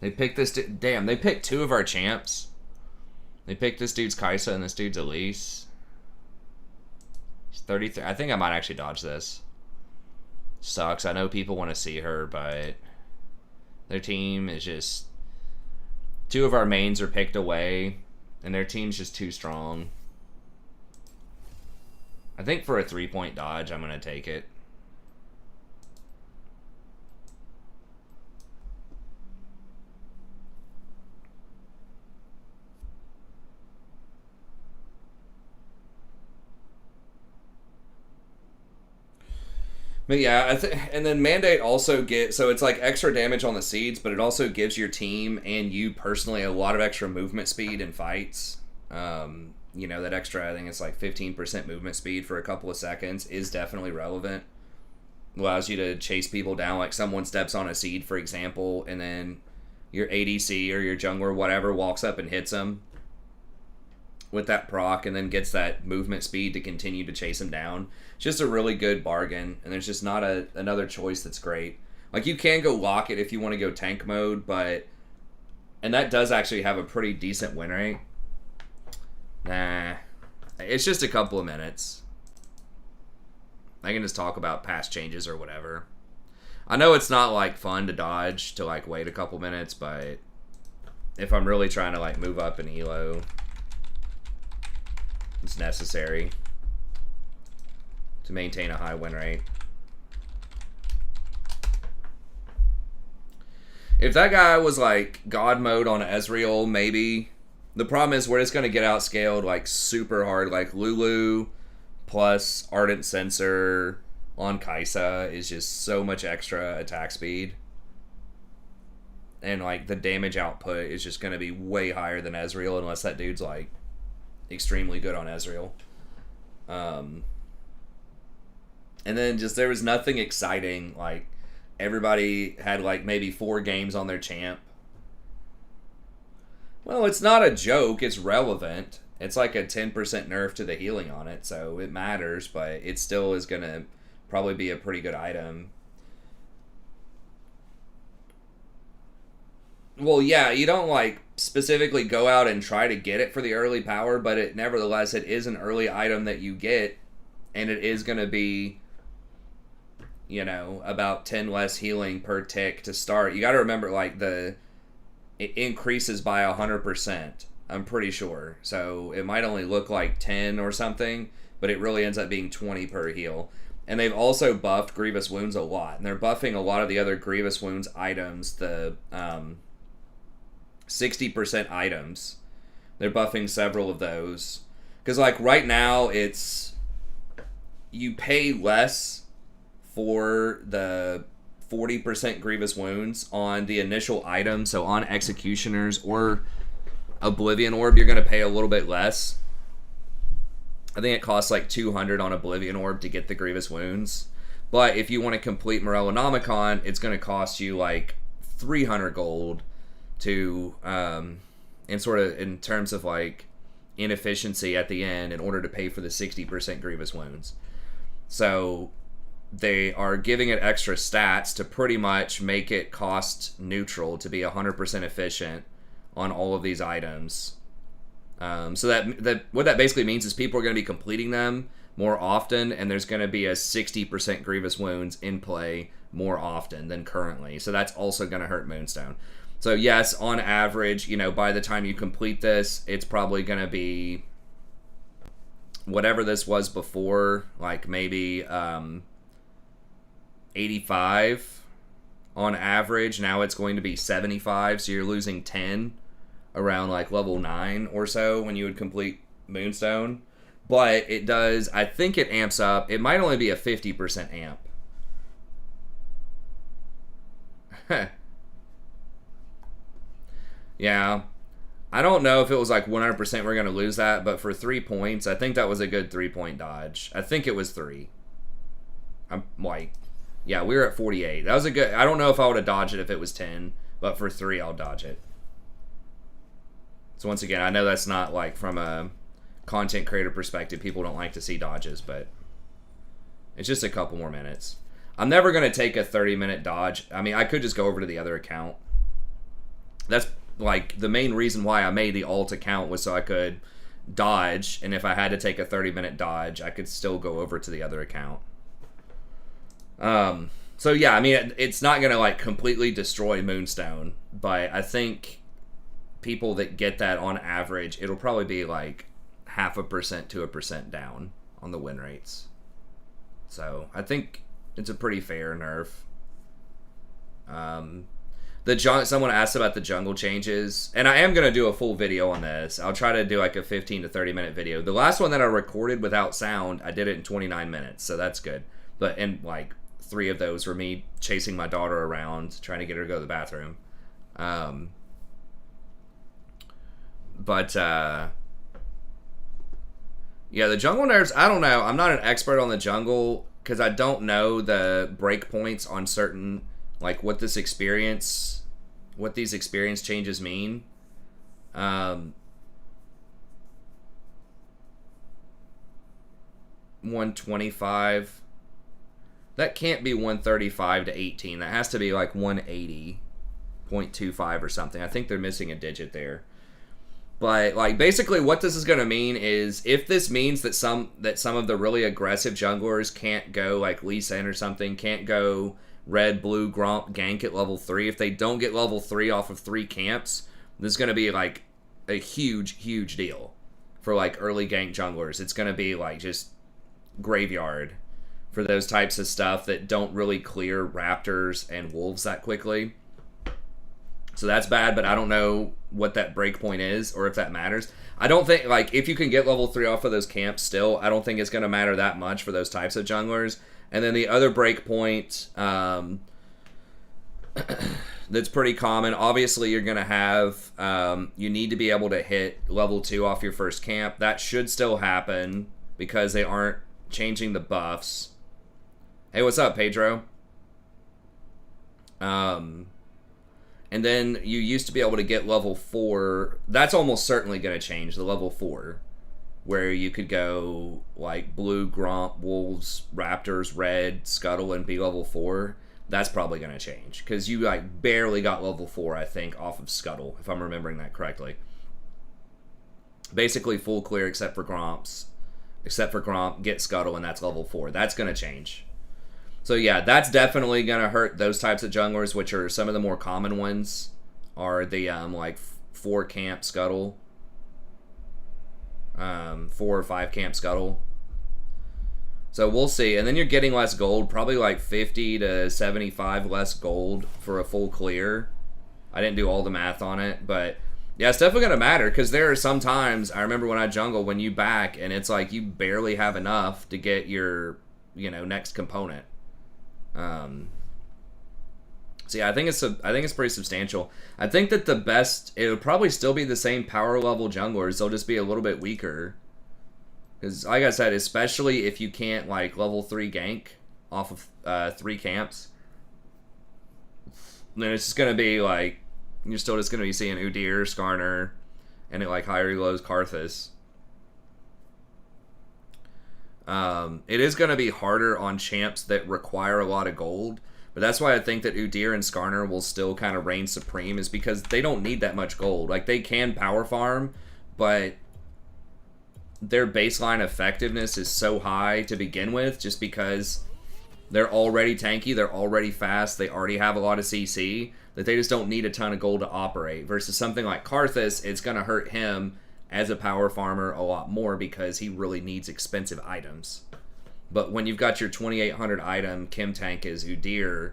They picked this dude. Damn, they picked two of our champs. They picked this dude's Kaisa and this dude's Elise. He's 33. I think I might actually dodge this. Sucks. I know people want to see her, but their team is just... Two of our mains are picked away, and their team's just too strong. I think for a 3-point dodge, I'm going to take it. But yeah, and then Mandate also so it's like extra damage on the seeds, but it also gives your team and you personally a lot of extra movement speed in fights. You know, that extra, I think it's like 15% movement speed for a couple of seconds is definitely relevant. Allows you to chase people down, like someone steps on a seed, for example, and then your ADC or your jungler, whatever, walks up and hits them with that proc and then gets that movement speed to continue to chase him down. It's just a really good bargain, and there's just not another choice that's great. Like, you can go lock it if you want to go tank mode, but... And that does actually have a pretty decent win rate. Nah. It's just a couple of minutes. I can just talk about past changes or whatever. I know it's not, like, fun to dodge to, like, wait a couple minutes, but... If I'm really trying to, like, move up in elo... It's necessary to maintain a high win rate. If that guy was like God mode on Ezreal, maybe. The problem is we're just going to get outscaled like super hard. Like Lulu plus Ardent Sensor on Kaisa is just so much extra attack speed. And like the damage output is just going to be way higher than Ezreal unless that dude's like extremely good on Ezreal. And then just there was nothing exciting. Like everybody had like maybe 4 games on their champ. Well, it's not a joke. It's relevant. It's like a 10% nerf to the healing on it, so it matters, but it still is going to probably be a pretty good item. Well, yeah, you don't like specifically go out and try to get it for the early power, but it nevertheless, it is an early item that you get, and it is going to be, you know, about 10 less healing per tick to start. You got to remember, like, it increases by 100%, I'm pretty sure. So it might only look like 10 or something, but it really ends up being 20 per heal. And they've also buffed Grievous Wounds a lot. And they're buffing a lot of the other Grievous Wounds items, the 60% items. They're buffing several of those. Because, like, right now, it's... You pay less for the 40% Grievous Wounds on the initial item. So on Executioners or Oblivion Orb, you're going to pay a little bit less. I think it costs like 200 on Oblivion Orb to get the Grievous Wounds. But if you want to complete Morellonomicon, it's going to cost you like 300 gold to, in terms of like inefficiency at the end in order to pay for the 60% Grievous Wounds. So they are giving it extra stats to pretty much make it cost neutral to be 100% efficient on all of these items. So that what that basically means is people are going to be completing them more often, and there's going to be a 60% Grievous Wounds in play more often than currently. So that's also going to hurt Moonstone. So yes, on average, you know, by the time you complete this, it's probably going to be whatever this was before, like maybe 85 on average. Now it's going to be 75, so you're losing 10 around like level 9 or so when you would complete Moonstone. But it does, I think it amps up. It might only be a 50% amp. Yeah. I don't know if it was like 100% we're going to lose that, but for 3 points, I think that was a good 3-point dodge. I think it was 3. I'm like, yeah, we were at 48. That was a good, I don't know if I would have dodged it if it was 10, but for 3, I'll dodge it. So once again, I know that's not like from a content creator perspective. People don't like to see dodges, but it's just a couple more minutes. I'm never going to take a 30-minute dodge. I mean, I could just go over to the other account. That's like the main reason why I made the alt account was so I could dodge, and if I had to take a 30-minute dodge, I could still go over to the other account. So yeah, I mean, it's not going to like completely destroy Moonstone, but I think people that get that on average, it'll probably be like 0.5% to 1% down on the win rates. So I think it's a pretty fair nerf. Someone asked about the jungle changes, and I am going to do a full video on this. I'll try to do like a 15 to 30 minute video. The last one that I recorded without sound, I did it in 29 minutes, so that's good. But in like 3 of those were me chasing my daughter around, trying to get her to go to the bathroom. Yeah, the jungle nerfs, I don't know. I'm not an expert on the jungle because I don't know the breakpoints on certain, like what these experience changes mean. 125. That can't be 135 to 18. That has to be like 180.25 or something. I think they're missing a digit there. But like basically what this is going to mean is if this means that some of the really aggressive junglers can't go like Lee Sin or something, can't go red, blue, Gromp, gank at level 3. If they don't get level 3 off of 3 camps, this is going to be like a huge deal for like early gank junglers. It's going to be like just graveyard for those types of stuff that don't really clear raptors and wolves that quickly. So that's bad, but I don't know what that breakpoint is or if that matters. I don't think, like, if you can get level 3 off of those camps still, I don't think it's going to matter that much for those types of junglers. And then the other breakpoint that's pretty common, obviously you're going to have, you need to be able to hit level 2 off your first camp. That should still happen because they aren't changing the buffs. Hey, what's up, Pedro? And then you used to be able to get level 4. That's almost certainly going to change, the level 4. Where you could go like blue, Gromp, wolves, raptors, red, scuttle, and be level 4. That's probably going to change. Because you like barely got level 4, I think, off of scuttle, if I'm remembering that correctly. Basically full clear except for Gromps. Except for Gromp, get scuttle, and that's level 4. That's going to change. So yeah, that's definitely going to hurt those types of junglers, which are some of the more common ones, are the like 4 camp scuttle, 4 or 5 camp scuttle. So we'll see. And then you're getting less gold, probably like 50 to 75 less gold for a full clear. I didn't do all the math on it, but yeah, it's definitely going to matter because there are some times, I remember when I jungle, when you back and it's like you barely have enough to get your, you know, next component. So yeah, I think it's pretty substantial. I think that the best, it would probably still be the same power level junglers. They'll just be a little bit weaker. Because, like I said, especially if you can't, like, level 3 gank off of 3 camps, then it's just going to be, like, you're still just going to be seeing Udyr, Skarner, and at, like, higher lows, Karthus. It is going to be harder on champs that require a lot of gold, but that's why I think that Udyr and Skarner will still kind of reign supreme, is because they don't need that much gold. Like, they can power farm, but their baseline effectiveness is so high to begin with just because they're already tanky, they're already fast, they already have a lot of CC, that they just don't need a ton of gold to operate. Versus something like Karthus, it's going to hurt him as a power farmer a lot more because he really needs expensive items. But when you've got your 2800 item Chem tank as Udyr,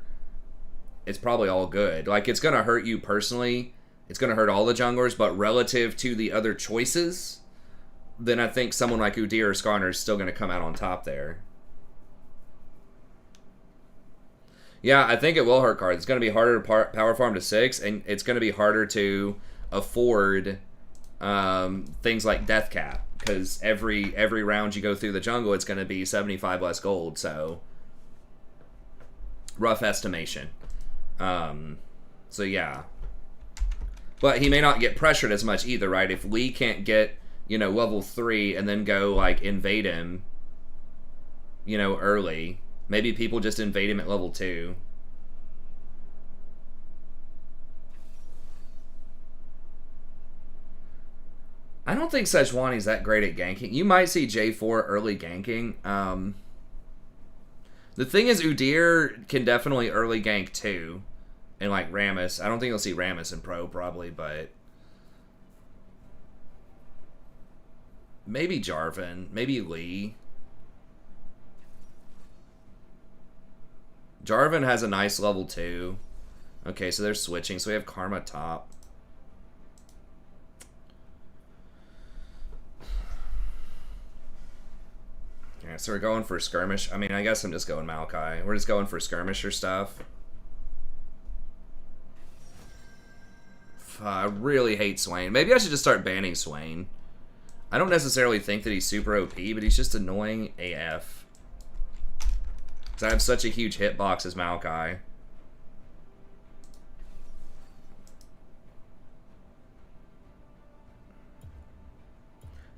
it's probably all good. Like, it's going to hurt you personally, it's going to hurt all the junglers, but relative to the other choices, then I think someone like Udyr or Skarner is still going to come out on top there. Yeah, I think it will hurt cards. It's going to be harder to power farm to 6, and it's going to be harder to afford things like Death Cap, because every round you go through the jungle, it's going to be 75 less gold, so rough estimation. So yeah. But he may not get pressured as much either, right? If Lee can't get, you know, level 3 and then go, like, invade him, you know, early. Maybe people just invade him at level 2. I don't think Sejuani's that great at ganking. You might see J4 early ganking. The thing is, Udyr can definitely early gank too. And, like, Rammus. I don't think you'll see Rammus in Pro, probably, but maybe Jarvan. Maybe Lee. Jarvan has a nice level 2. Okay, so they're switching. So we have Karma top. Yeah, so we're going for skirmish. I mean, I guess I'm just going Maokai. We're just going for skirmisher stuff. I really hate Swain. Maybe I should just start banning Swain. I don't necessarily think that he's super OP, but he's just annoying AF. Because I have such a huge hitbox as Maokai.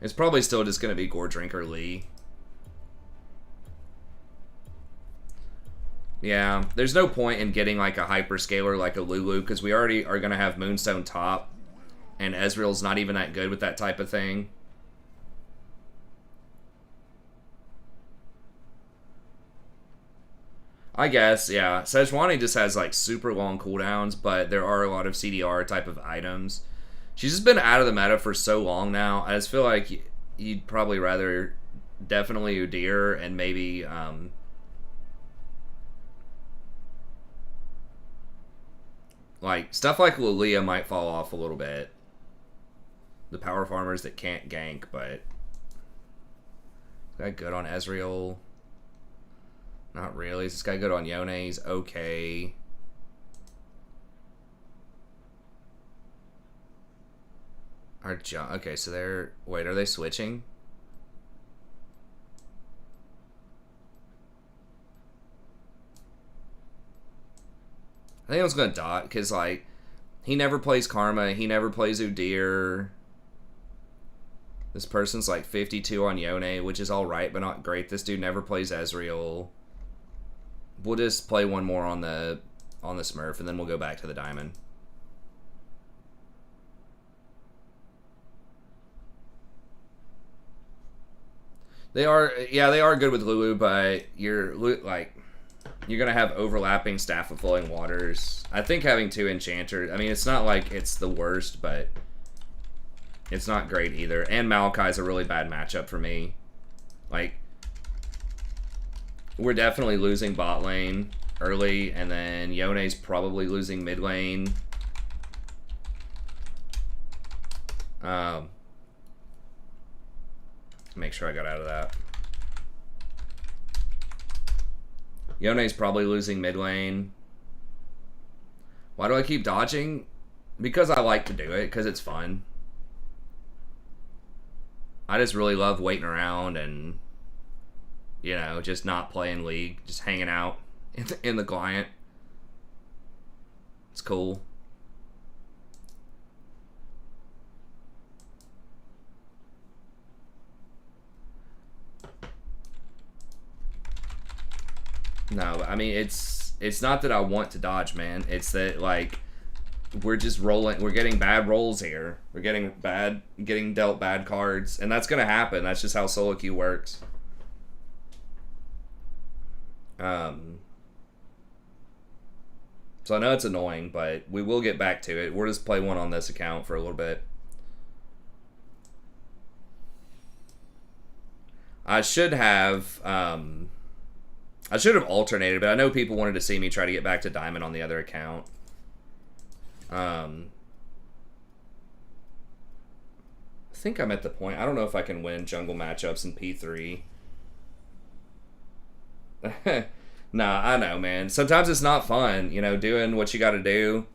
It's probably still just going to be Gore Drinker Lee. Yeah, there's no point in getting like a hyperscaler like a Lulu, because we already are going to have Moonstone top, and Ezreal's not even that good with that type of thing. I guess, yeah. Sejuani just has like super long cooldowns, but there are a lot of CDR type of items. She's just been out of the meta for so long now. I just feel like you'd probably rather definitely Udyr and maybe like stuff like Lilia might fall off a little bit. The power farmers that can't gank, but is that good on Ezreal? Not really. Is this guy good on Yone? He's okay. Okay, so they're... Wait, are they switching? I think I was going to dot, because, like, he never plays Karma. He never plays Udyr. This person's, like, 52 on Yone, which is alright, but not great. This dude never plays Ezreal. We'll just play one more on the Smurf, and then we'll go back to the Diamond. They are, yeah, they are good with Lulu, but you're gonna have overlapping Staff of Flowing Waters. I think having 2 enchanters, I mean, it's not like it's the worst, but it's not great either. And Maokai's a really bad matchup for me. Like, we're definitely losing bot lane early, and then Yone's probably losing mid lane. Make sure I got out of that. Yone's probably losing mid lane. Why do I keep dodging? Because I like to do it, because it's fun. I just really love waiting around and, you know, just not playing League, just hanging out in the client. It's cool. No, I mean, it's not that I want to dodge, man. It's that, like, we're just rolling. We're getting bad rolls here. We're getting dealt bad cards, and that's gonna happen. That's just how solo queue works. So I know it's annoying, but we will get back to it. We'll just play one on this account for a little bit. I should have alternated, but I know people wanted to see me try to get back to Diamond on the other account. I think I'm at the point. I don't know if I can win jungle matchups in P3. Nah, I know, man. Sometimes it's not fun, you know, doing what you got to do.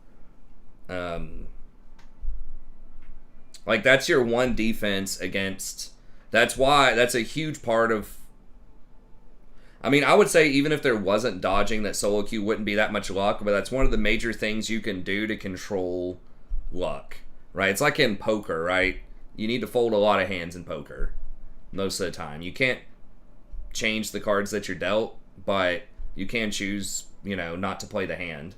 Like, that's your one defense against... That's a huge part of... I mean, I would say even if there wasn't dodging, that solo queue wouldn't be that much luck, but that's one of the major things you can do to control luck, right? It's like in poker, right? You need to fold a lot of hands in poker most of the time. You can't change the cards that you're dealt, but you can choose, you know, not to play the hand.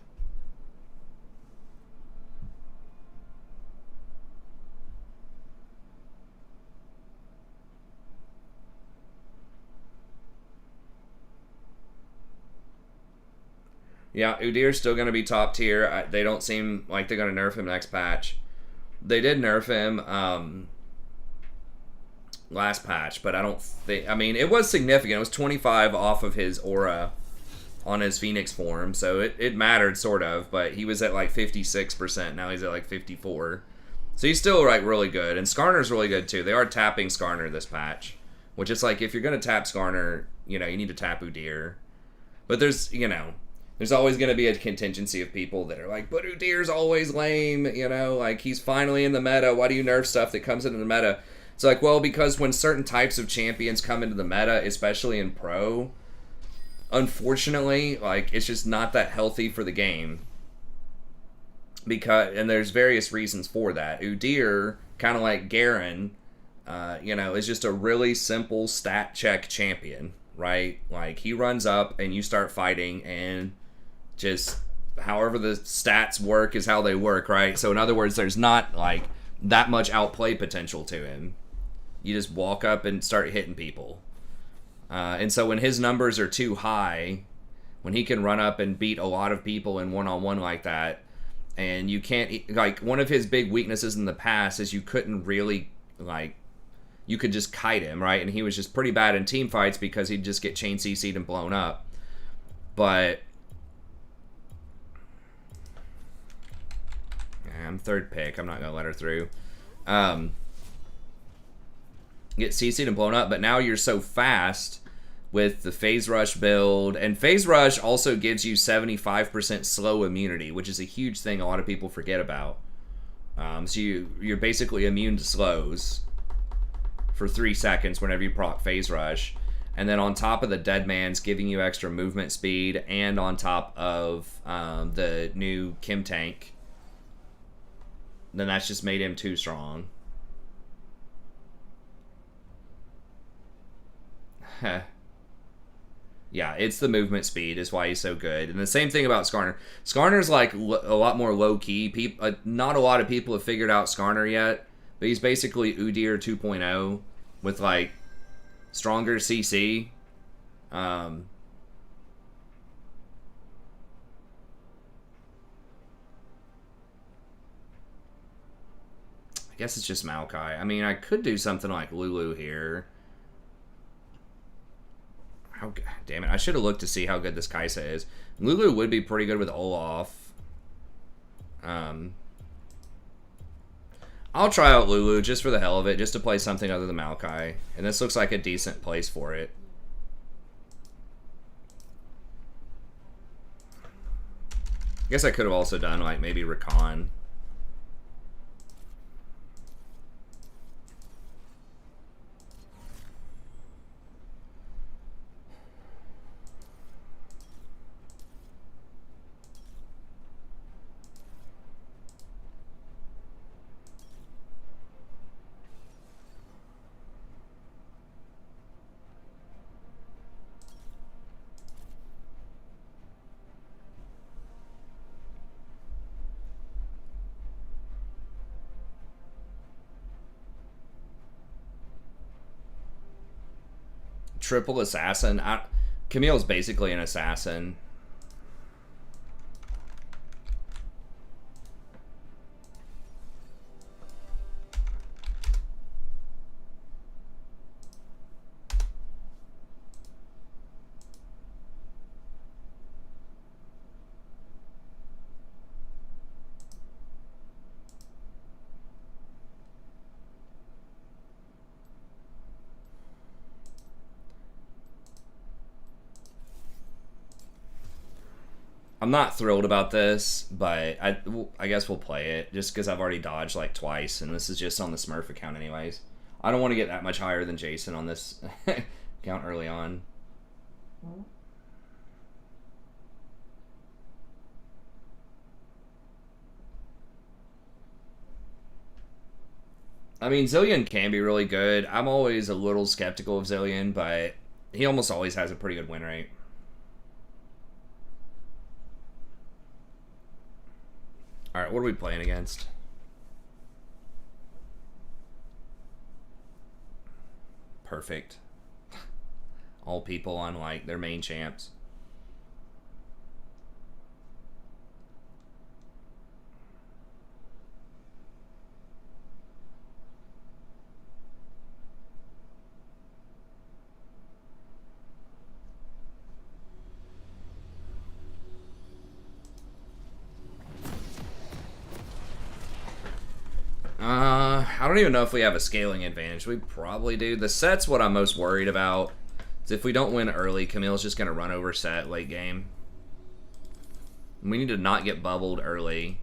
Yeah, Udyr's still going to be top tier. They don't seem like they're going to nerf him next patch. They did nerf him last patch, but I don't think... I mean, it was significant. It was 25 off of his aura on his Phoenix form, so it mattered, sort of, but he was at like 56%. Now he's at like 54. So he's still like really good, and Skarner's really good too. They are tapping Skarner this patch, which is like, if you're going to tap Skarner, you know, you need to tap Udyr. But there's, you know... There's always going to be a contingency of people that are like, but Udyr's always lame, you know, like, he's finally in the meta. Why do you nerf stuff that comes into the meta? It's like, well, because when certain types of champions come into the meta, especially in pro, unfortunately, like, it's just not that healthy for the game. And there's various reasons for that. Udyr, kind of like Garen, you know, is just a really simple stat check champion, right? Like, he runs up and you start fighting, and just however the stats work is how they work, right? So in other words, there's not like that much outplay potential to him. You just walk up and start hitting people. And so when his numbers are too high, when he can run up and beat a lot of people in one-on-one like that, and you can't, like, one of his big weaknesses in the past is you couldn't really, like, you could just kite him, right? And he was just pretty bad in team fights because he'd just get chain CC'd and blown up. But I'm third pick. I'm not going to let her through. Get CC'd and blown up, but now you're so fast with the Phase Rush build. And Phase Rush also gives you 75% slow immunity, which is a huge thing a lot of people forget about. So you're basically immune to slows for 3 seconds whenever you proc Phase Rush. And then on top of the Dead Man's giving you extra movement speed, and on top of the new Kim Tank, then that's just made him too strong. Yeah, it's the movement speed is why he's so good. And the same thing about Skarner. Skarner's like a lot more low-key. Not a lot of people have figured out Skarner yet, but he's basically Udyr 2.0 with like stronger CC. I guess it's just Maokai. I mean, I could do something like Lulu here. I Oh, God damn it. I should have looked to see how good this Kaisa is. Lulu would be pretty good with Olaf. I'll try out Lulu just for the hell of it, just to play something other than Maokai. And this looks like a decent place for it. I guess I could have also done, like, maybe Rakan. Triple assassin. Camille's basically an assassin. I'm not thrilled about this, but I guess we'll play it just because I've already dodged like twice, and this is just on the Smurf account anyways. I don't want to get that much higher than Jason on this account early on. I mean, Zillion can be really good. I'm always a little skeptical of Zillion, but he almost always has a pretty good win rate. Alright, what are we playing against? Perfect. All people on, like, their main champs. I don't even know if we have a scaling advantage. We probably do. The set's what I'm most worried about. Is if we don't win early, Camille's just going to run over set late game. We need to not get bubbled early.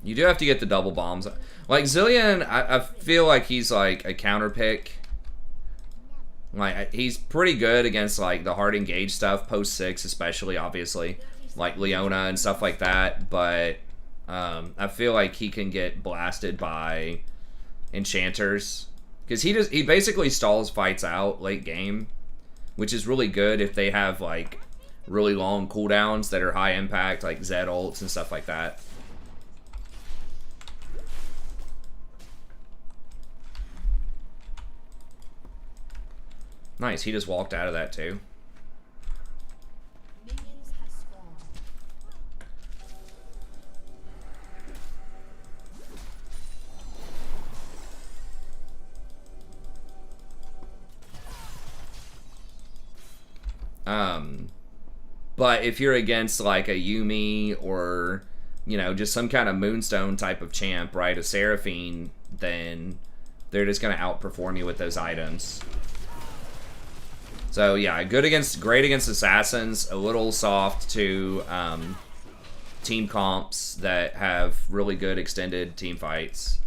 You do have to get the double bombs. Like, Zillion, I feel like he's like a counter pick. Like, he's pretty good against like the hard engage stuff, post 6 especially, obviously. Like Leona and stuff like that, but... I feel like he can get blasted by enchanters because he basically stalls fights out late game, which is really good if they have like really long cooldowns that are high impact, like Zed ults and stuff like that. Nice, he just walked out of that too. But if you're against like a Yuumi or, you know, just some kind of Moonstone type of champ, right, a Seraphine, then they're just going to outperform you with those items. So yeah, great against assassins, a little soft to team comps that have really good extended team fights.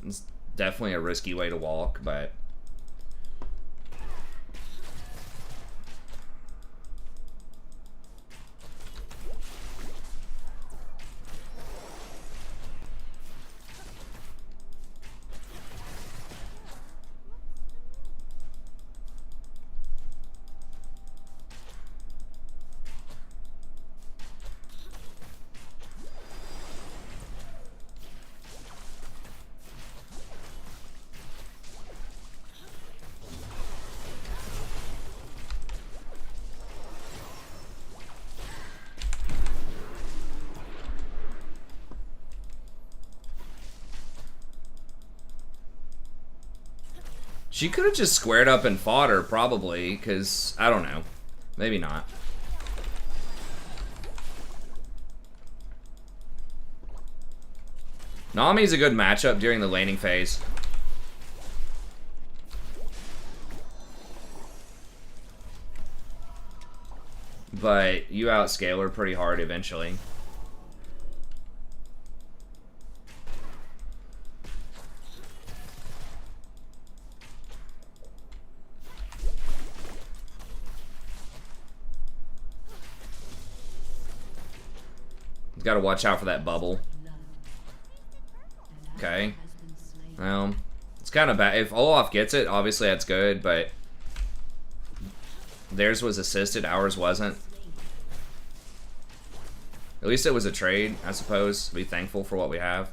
It's definitely a risky way to walk, but... She could have just squared up and fought her, probably, because, I don't know. Maybe not. Nami's a good matchup during the laning phase. But you outscale her pretty hard eventually. He's got to watch out for that bubble. Okay. Well, it's kind of bad. If Olaf gets it, obviously that's good, but theirs was assisted, ours wasn't. At least it was a trade, I suppose. Be thankful for what we have.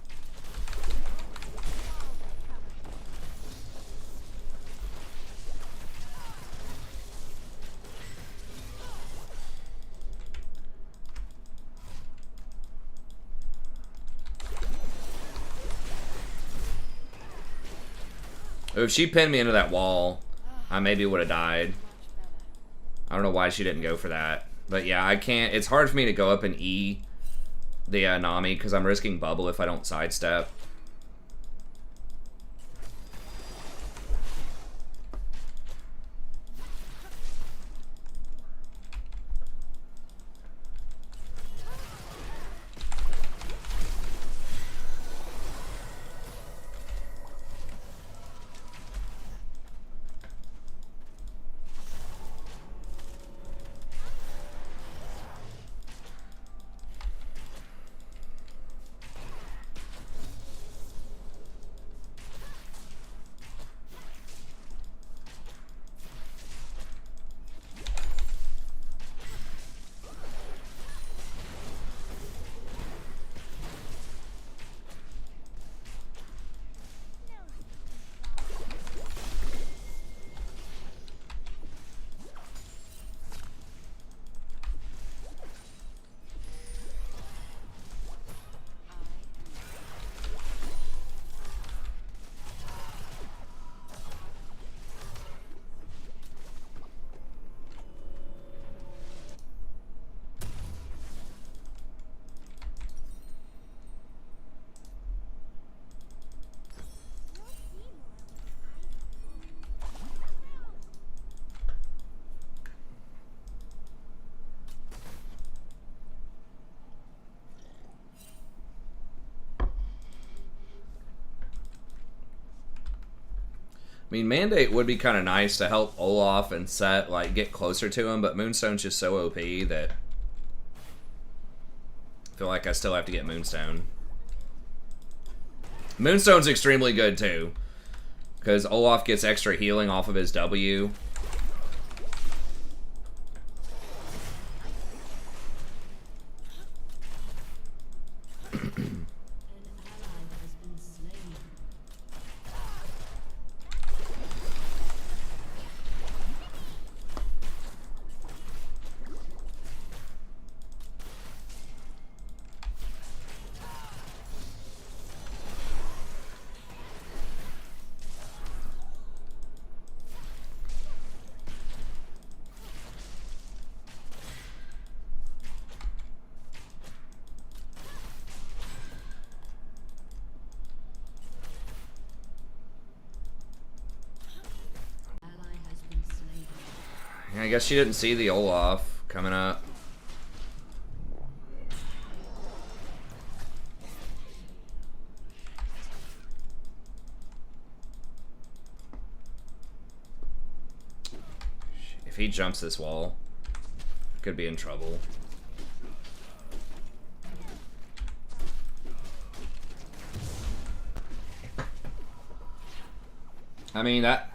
If she pinned me into that wall, I maybe would have died. I don't know why she didn't go for that. But yeah, I can't. It's hard for me to go up and E the Nami because I'm risking bubble if I don't sidestep. I mean, Mandate would be kind of nice to help Olaf and Set, like, get closer to him, but Moonstone's just so OP that I feel like I still have to get Moonstone. Moonstone's extremely good, too, because Olaf gets extra healing off of his W. I guess she didn't see the Olaf coming up. If he jumps this wall, could be in trouble. I mean, that...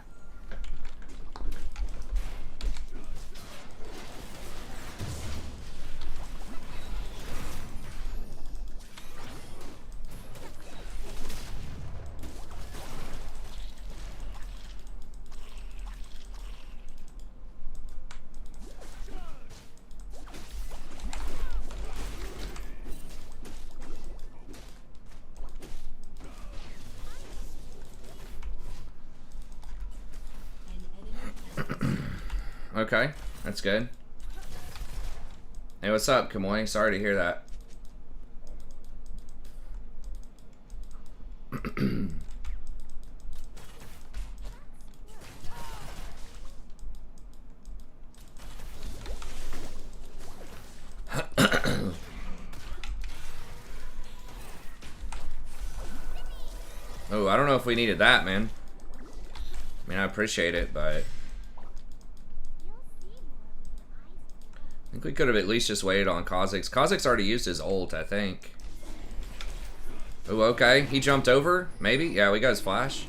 Okay, that's good. Hey, what's up, Kamoy? Sorry to hear that. Oh, I don't know if we needed that, man. I mean, I appreciate it, but I think we could have at least just waited on Kha'Zix. Kha'Zix already used his ult, I think. Oh, okay. He jumped over? Maybe? Yeah, we got his flash.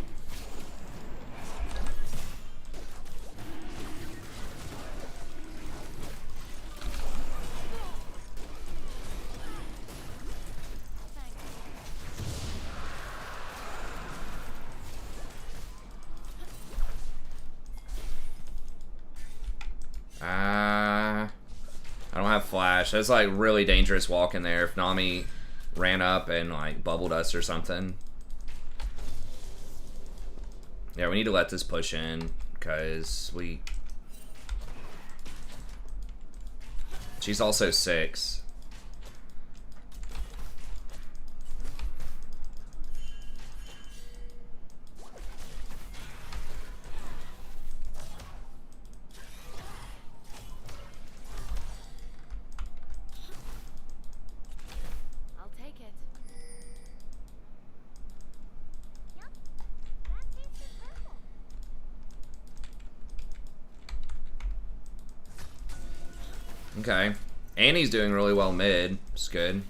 I don't have flash. That's like really dangerous walking there if Nami ran up and like bubbled us or something. Yeah, we need to let this push in because she's also 6. Okay. Annie's doing really well mid. It's good.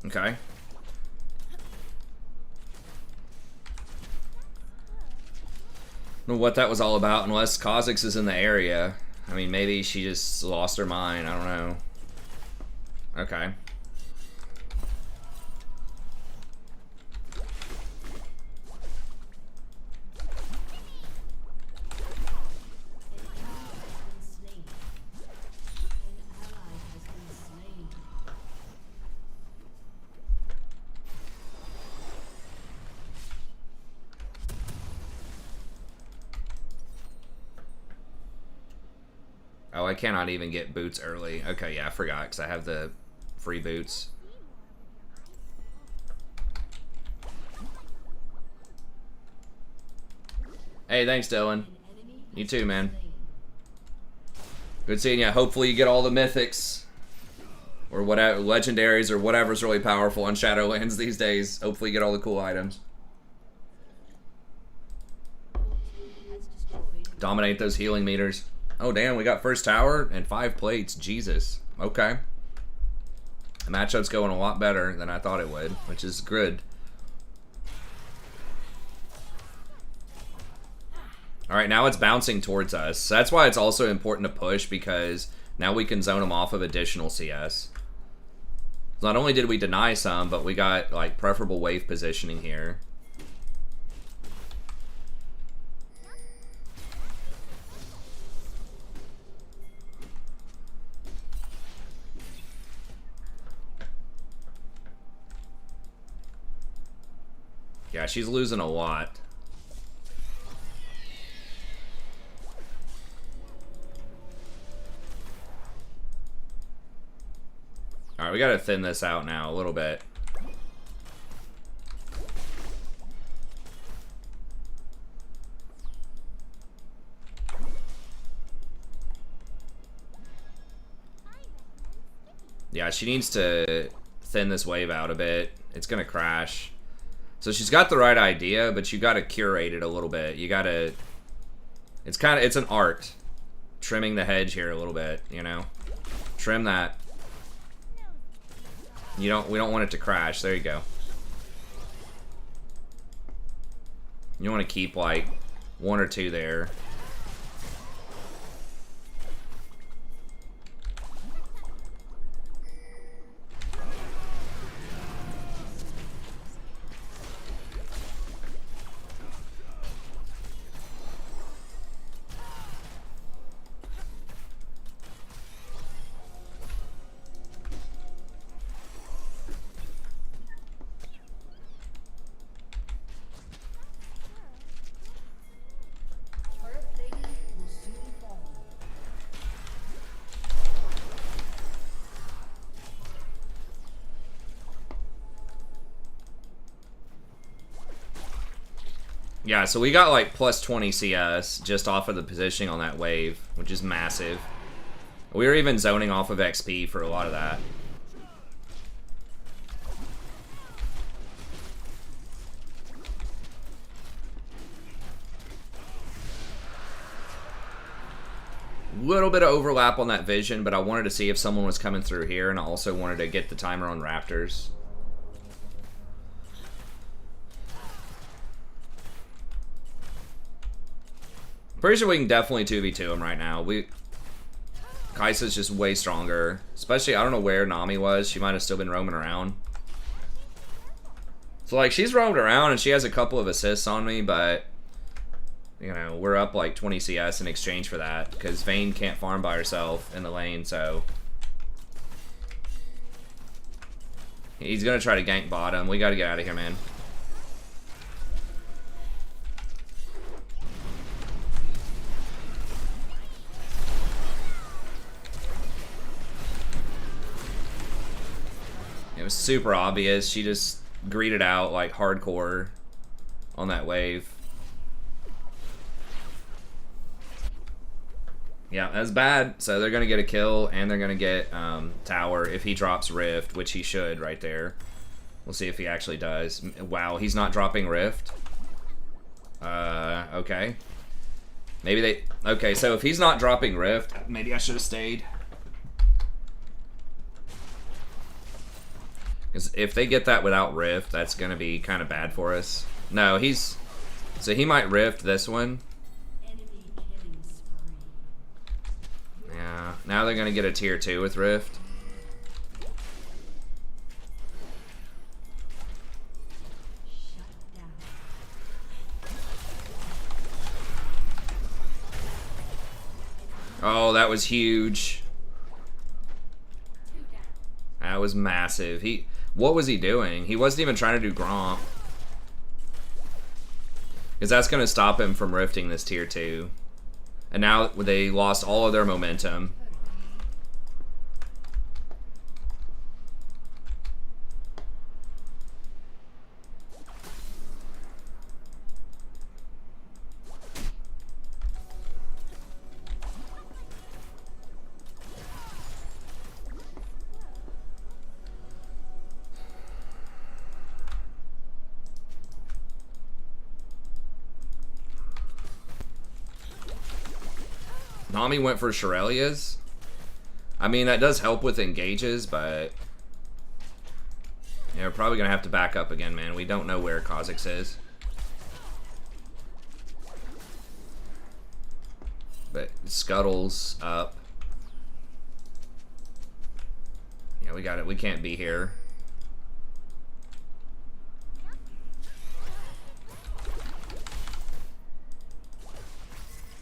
Okay. I don't know what that was all about unless Kha'Zix is in the area. I mean, maybe she just lost her mind. I don't know. Okay. Oh, I cannot even get boots early. Okay, yeah, I forgot because I have the free boots. Hey, thanks, Dylan. You too, man. Good seeing you. Hopefully you get all the mythics. Or whatever, legendaries or whatever's really powerful on Shadowlands these days. Hopefully you get all the cool items. Dominate those healing meters. Oh, damn, we got first tower and 5 plates. Jesus. Okay. The matchup's going a lot better than I thought it would, which is good. Alright, now it's bouncing towards us. So that's why it's also important to push, because now we can zone them off of additional CS. Not only did we deny some, but we got, like, preferable wave positioning here. Yeah, she's losing a lot. Alright, we gotta thin this out now a little bit. Yeah, she needs to thin this wave out a bit. It's gonna crash. So she's got the right idea, but you gotta curate it a little bit. You gotta... It's an art. Trimming the hedge here a little bit, you know? Trim that. We don't want it to crash. There you go. You want to keep like 1 or 2 there. Turret plating will soon fall. Yeah, so we got like plus 20 CS just off of the positioning on that wave, which is massive. We were even zoning off of XP for a lot of that. Little bit of overlap on that vision, but I wanted to see if someone was coming through here, and I also wanted to get the timer on Raptors. Pretty sure we can definitely 2v2 him right now. Kai'Sa's just way stronger. Especially, I don't know where Nami was. She might have still been roaming around. So, like, she's roamed around, and she has a couple of assists on me, but... You know, we're up like 20 CS in exchange for that, because Vayne can't farm by herself in the lane, so... He's gonna try to gank bottom. We gotta get out of here, man. It was super obvious. She just greeted out like hardcore on that wave. Yeah, that's bad. So they're gonna get a kill, and they're gonna get tower if he drops Rift, which he should right there. We'll see if he actually does. Wow, he's not dropping Rift. Okay. Maybe they... Okay, so if he's not dropping Rift, maybe I should have stayed. Because if they get that without Rift, that's gonna be kind of bad for us. No, he's... So he might Rift this one. Enemy killing spree. Yeah, now they're gonna get a tier 2 with Rift. Shut down. Oh, that was huge. That was massive. What was he doing? He wasn't even trying to do Gromp. Because that's going to stop him from rifting this tier 2. And now they lost all of their momentum. Nami went for Shirelia's. I mean, that does help with engages, but... Yeah, we're probably going to have to back up again, man. We don't know where Kha'Zix is. But Scuttle's up. Yeah, we got it. We can't be here.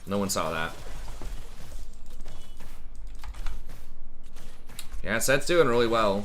No one saw that. Yeah, Set's doing really well.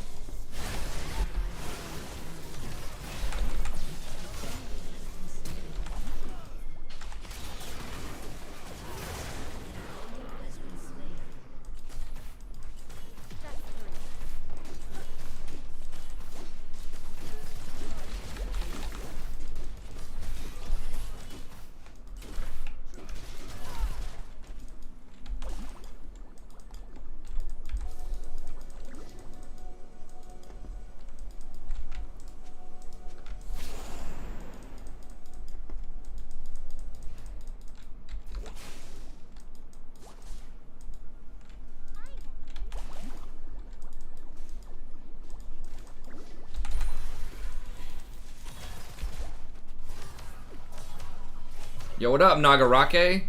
Yo, what up, Nagarake?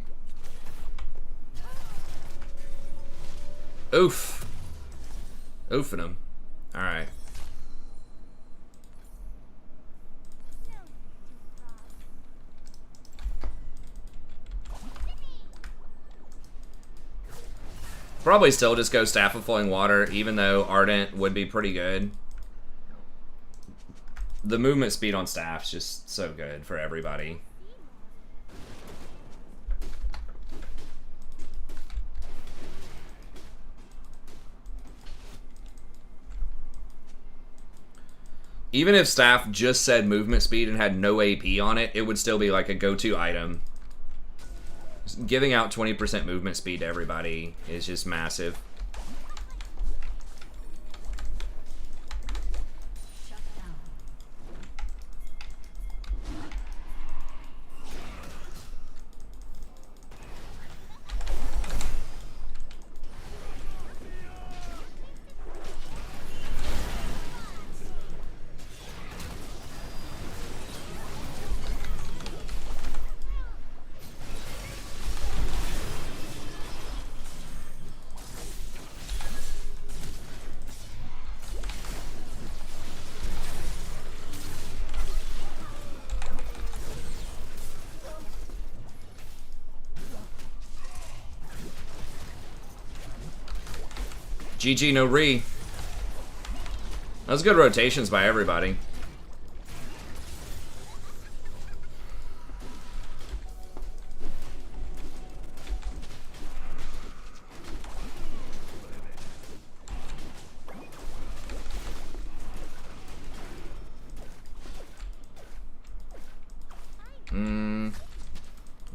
Oof. Oofing him. Alright. Probably still just go Staff of Flowing Water, even though Ardent would be pretty good. The movement speed on Staff's just so good for everybody. Even if Staff just said movement speed and had no AP on it, it would still be like a go-to item. Giving out 20% movement speed to everybody is just massive. GG, no re. That was good rotations by everybody.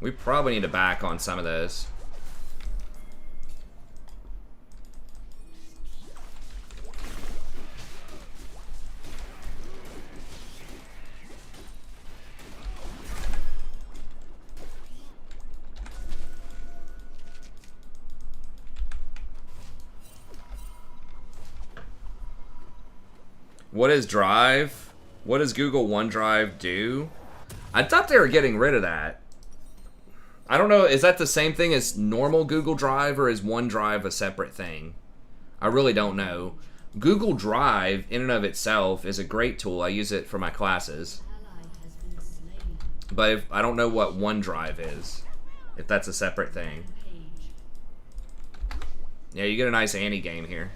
We probably need to back on some of those. What is Drive? What does Google OneDrive do? I thought they were getting rid of that. I don't know, is that the same thing as normal Google Drive, or is OneDrive a separate thing? I really don't know. Google Drive, in and of itself, is a great tool. I use it for my classes. But I don't know what OneDrive is, if that's a separate thing. Yeah, you get a nice Annie game here.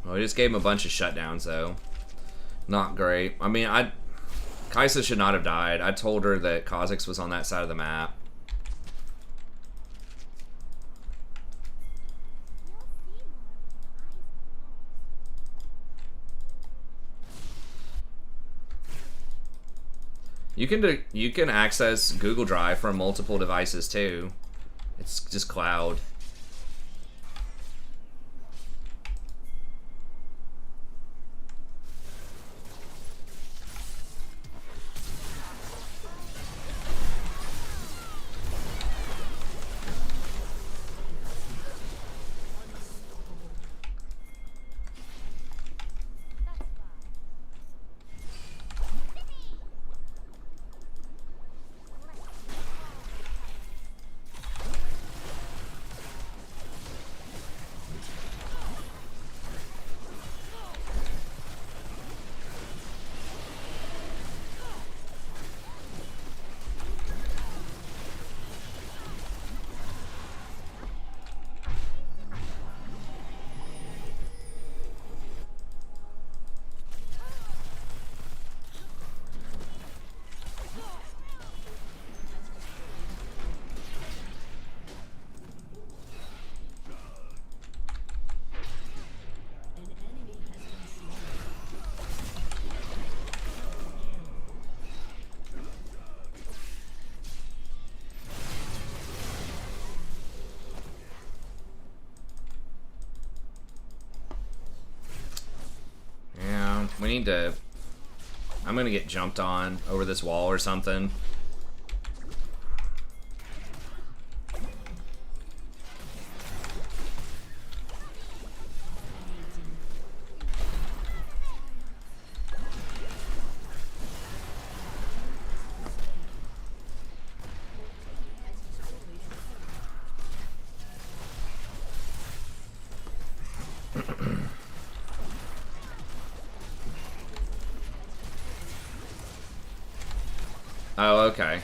Well, we just gave him a bunch of shutdowns, though. Not great. I mean, Kaisa should not have died. I told her that Kha'Zix was on that side of the map. You can access Google Drive from multiple devices, too. It's just cloud. We need to... I'm gonna get jumped on over this wall or something. Oh, okay.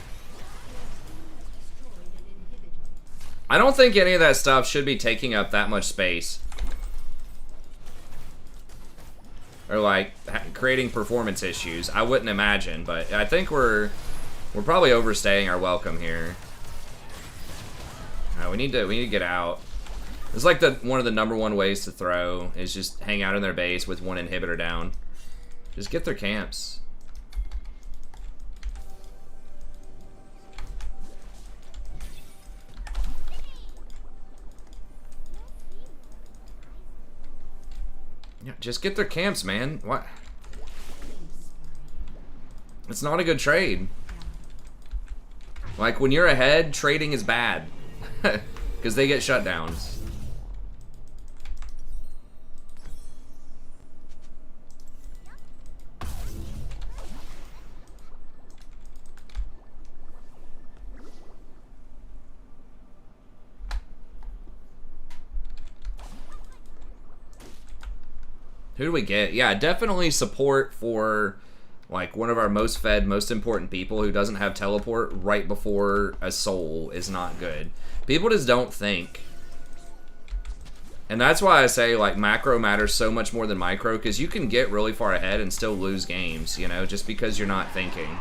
I don't think any of that stuff should be taking up that much space. Or like creating performance issues. I wouldn't imagine, but I think we're probably overstaying our welcome here. We need to get out. It's like one of the #1 ways to throw is just hang out in their base with 1 inhibitor down. Just get their camps. Yeah, just get their camps, man. What? It's not a good trade. Like, when you're ahead, trading is bad. Because they get shutdowns. Who do we get? Yeah, definitely support for like one of our most fed, most important people who doesn't have teleport right before a soul is not good. People just don't think. And that's why I say like macro matters so much more than micro, because you can get really far ahead and still lose games, you know, just because you're not thinking.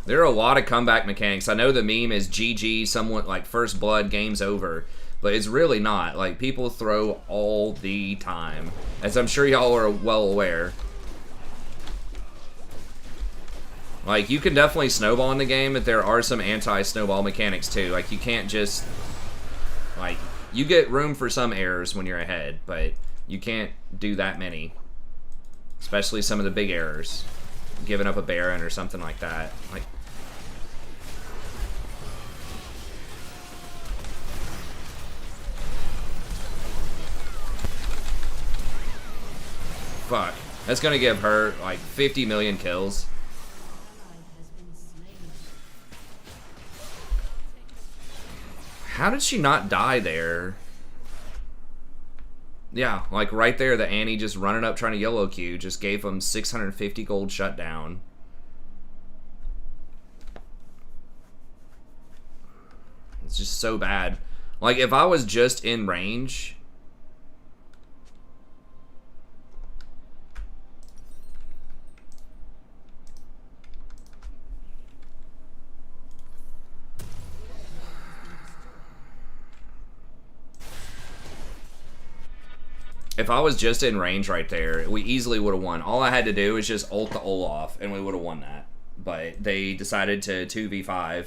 There are a lot of comeback mechanics. I know the meme is GG, somewhat like first blood, game's over. But it's really not. Like, people throw all the time. As I'm sure y'all are well aware. Like, you can definitely snowball in the game, but there are some anti-snowball mechanics too. Like, you can't just... Like, you get room for some errors when you're ahead, but you can't do that many. Especially some of the big errors. Giving up a Baron or something like that. Like... Fuck. That's gonna give her like 50 million kills. How did she not die there? Yeah, like right there, the Annie just running up trying to yellow Q just gave him 650 gold shutdown. It's just so bad. Like, if I was just in range... If I was just in range right there, we easily would have won. All I had to do was just ult the Olaf, and we would have won that. But they decided to 2v5.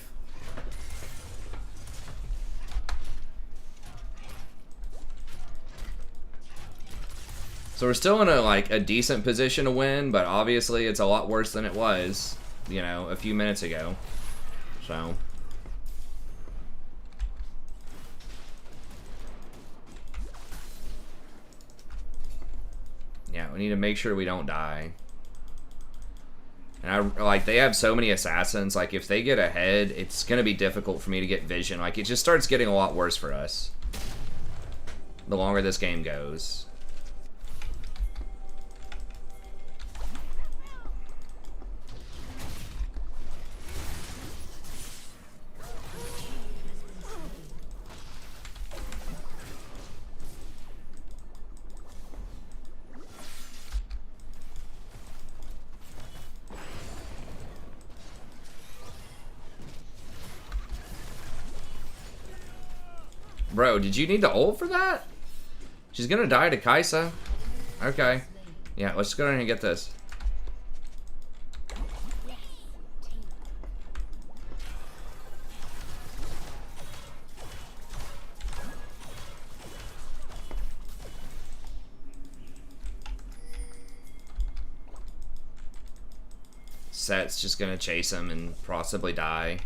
So we're still in a decent position to win, but obviously it's a lot worse than it was, you know, a few minutes ago. So... Yeah, we need to make sure we don't die. And they have so many assassins, like if they get ahead, it's gonna be difficult for me to get vision. Like, it just starts getting a lot worse for us the longer this game goes. Bro, did you need to ult for that? She's gonna die to Kaisa. Okay. Yeah, let's go ahead and get this. Set's just gonna chase him and possibly die.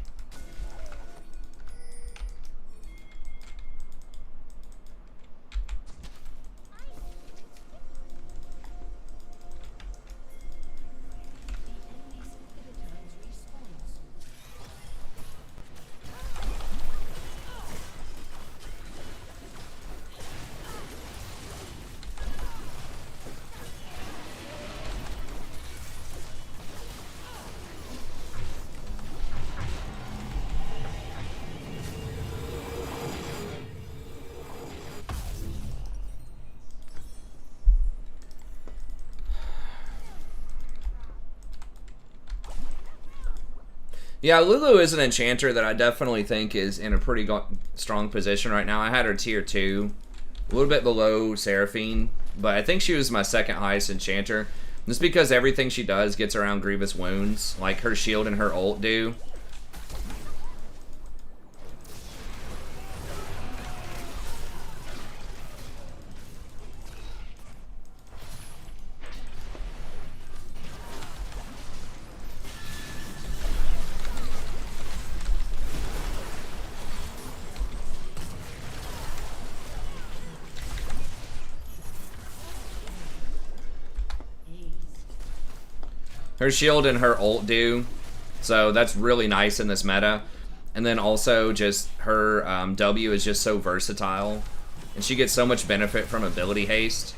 Yeah, Lulu is an enchanter that I definitely think is in a pretty strong position right now. I had her tier 2, a little bit below Seraphine, but I think she was my second highest enchanter. Just because everything she does gets around grievous wounds, like her shield and her ult do. Her shield and her ult do, so that's really nice in this meta. And then also just her W is just so versatile, and she gets so much benefit from ability haste.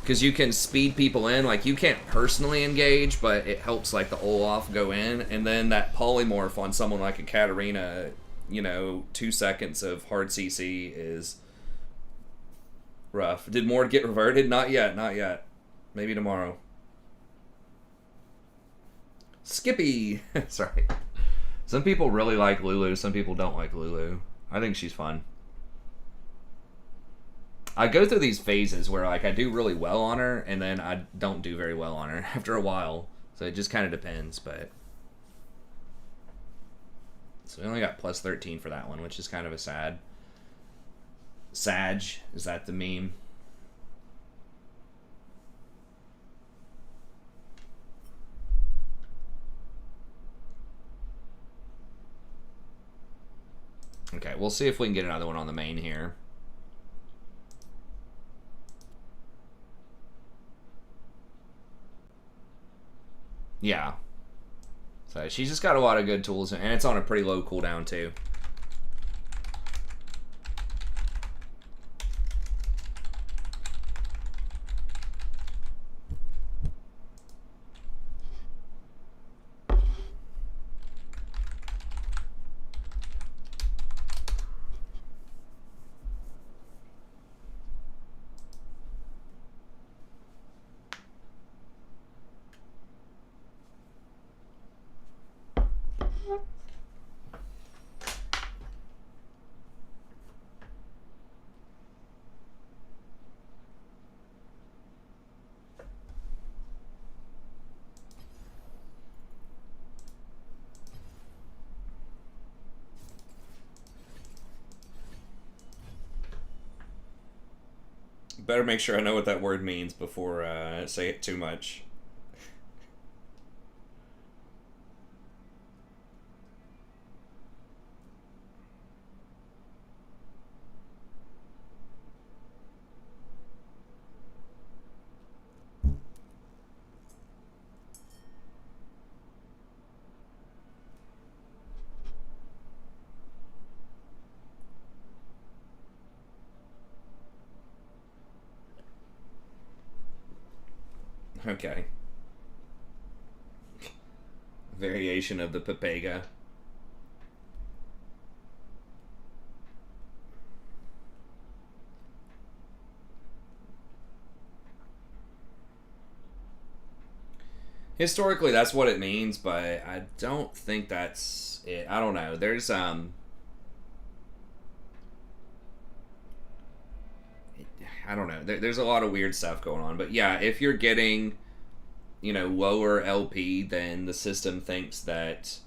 Because you can speed people in, like you can't personally engage, but it helps like the Olaf go in, and then that polymorph on someone like a Katarina, you know, 2 seconds of hard CC is rough. Did Mord get reverted? Not yet, not yet. Maybe tomorrow. Skippy! Sorry. Some people really like Lulu, some people don't like Lulu. I think she's fun. I go through these phases where like I do really well on her, and then I don't do very well on her after a while. So it just kind of depends, but... So we only got plus 13 for that one, which is kind of a sad... Sag, is that the meme? Okay, we'll see if we can get another one on the main here. Yeah. So she's just got a lot of good tools, and it's on a pretty low cooldown too. Better make sure I know what that word means before I say it too much. Okay. Variation of the Pepega. Historically, that's what it means, but I don't think that's it. I don't know. There's I don't know. There's a lot of weird stuff going on. But yeah, if you're getting, you know, lower LP, then the system thinks that,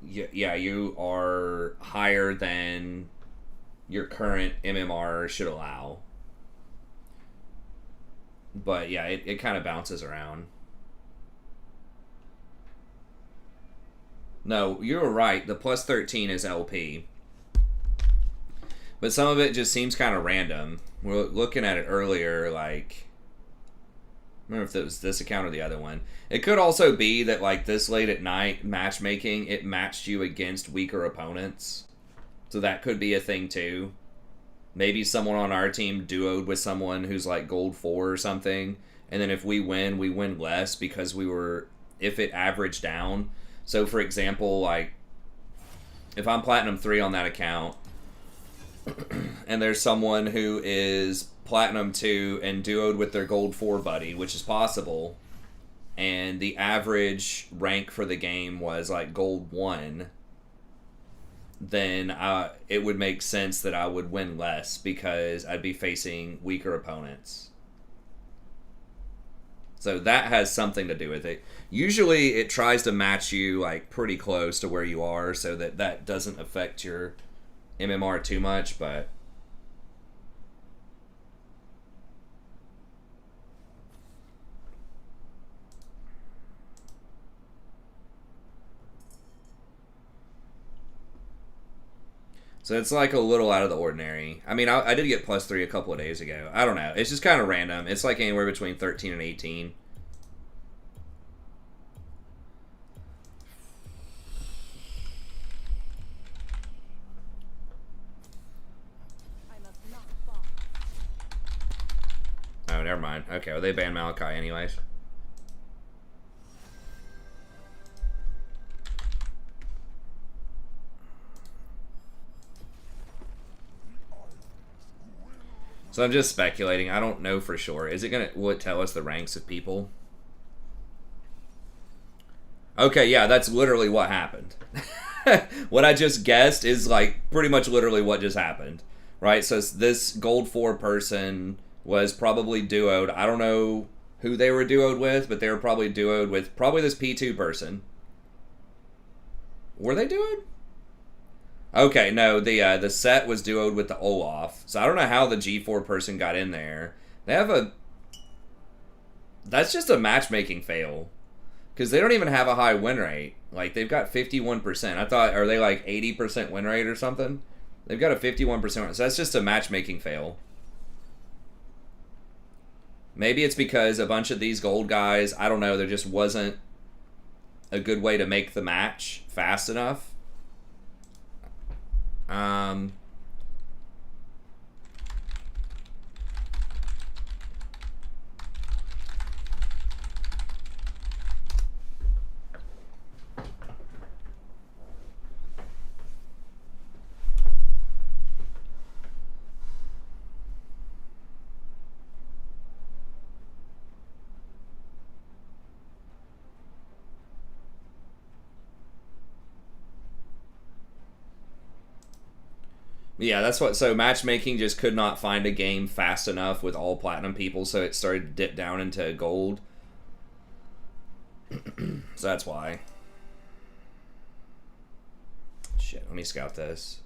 yeah, you are higher than your current MMR should allow. But yeah, it kind of bounces around. No, you're right. The plus 13 is LP. But some of it just seems kind of random. We're looking at it earlier, like... I don't remember if it was this account or the other one. It could also be that, like, this late at night, matchmaking, it matched you against weaker opponents. So that could be a thing, too. Maybe someone on our team duoed with someone who's, like, gold 4 or something. And then if we win less because we were... If it averaged down. So, for example, like... If I'm Platinum 3 on that account... and there's someone who is Platinum 2 and duoed with their Gold 4 buddy, which is possible, and the average rank for the game was like Gold 1, then it would make sense that I would win less because I'd be facing weaker opponents. So that has something to do with it. Usually it tries to match you like pretty close to where you are so that doesn't affect your MMR too much, but so it's like a little out of the ordinary. I mean, I did get +3 a couple of days ago. I don't know. It's just kind of random. It's like anywhere between 13 and 18. I must not fall. Oh, never mind. Okay, well, they banned Maokai anyways. So I'm just speculating. I don't know for sure. Is it will it tell us the ranks of people? Okay, yeah, that's literally what happened. What I just guessed is like pretty much literally what just happened, right? So this Gold 4 person was probably duoed. I don't know who they were duoed with, but they were probably duoed with probably this P2 person. Were they duoed? Okay, no, the set was duoed with the Olaf. So I don't know how the G4 person got in there. They have a... That's just a matchmaking fail. Because they don't even have a high win rate. Like, they've got 51%. I thought, are they like 80% win rate or something? They've got a 51%. So that's just a matchmaking fail. Maybe it's because a bunch of these gold guys, I don't know, there just wasn't a good way to make the match fast enough. Yeah, that's what. So matchmaking just could not find a game fast enough with all platinum people, so it started to dip down into gold. So that's why. Shit, let me scout this.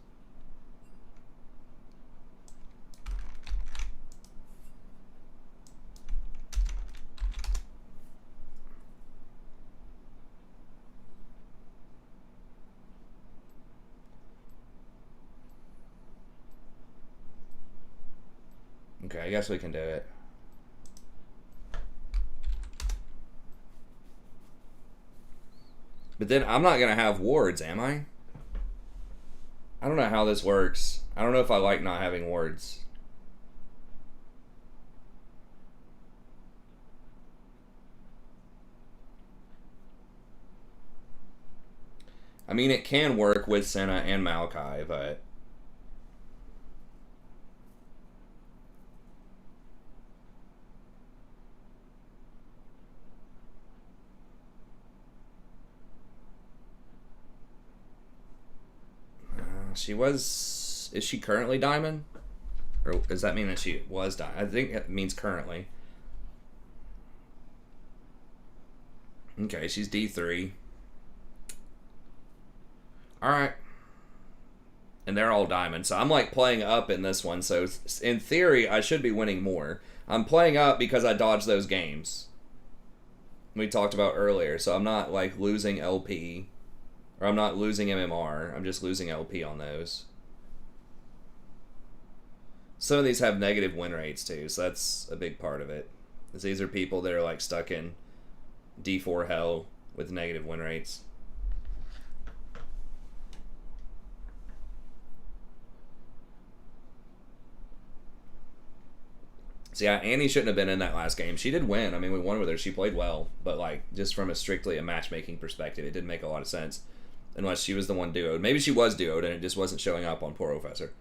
Okay, I guess we can do it. But then I'm not going to have wards, am I? I don't know how this works. I don't know if I like not having wards. I mean, it can work with Senna and Maokai, but... she was... Is she currently diamond? Or does that mean that she was diamond? I think it means currently. Okay, she's D3. Alright. And they're all diamond. So I'm like playing up in this one. So in theory, I should be winning more. I'm playing up because I dodged those games we talked about earlier. So I'm not like losing LP. Or I'm not losing MMR. I'm just losing LP on those. Some of these have negative win rates too. So that's a big part of it. Because these are people that are like stuck in D4 hell with negative win rates. So yeah, Annie shouldn't have been in that last game. She did win. I mean, we won with her. She played well. But like, just from strictly a matchmaking perspective, it didn't make a lot of sense. Unless she was the one duoed. Maybe she was duoed and it just wasn't showing up on Poor Professor.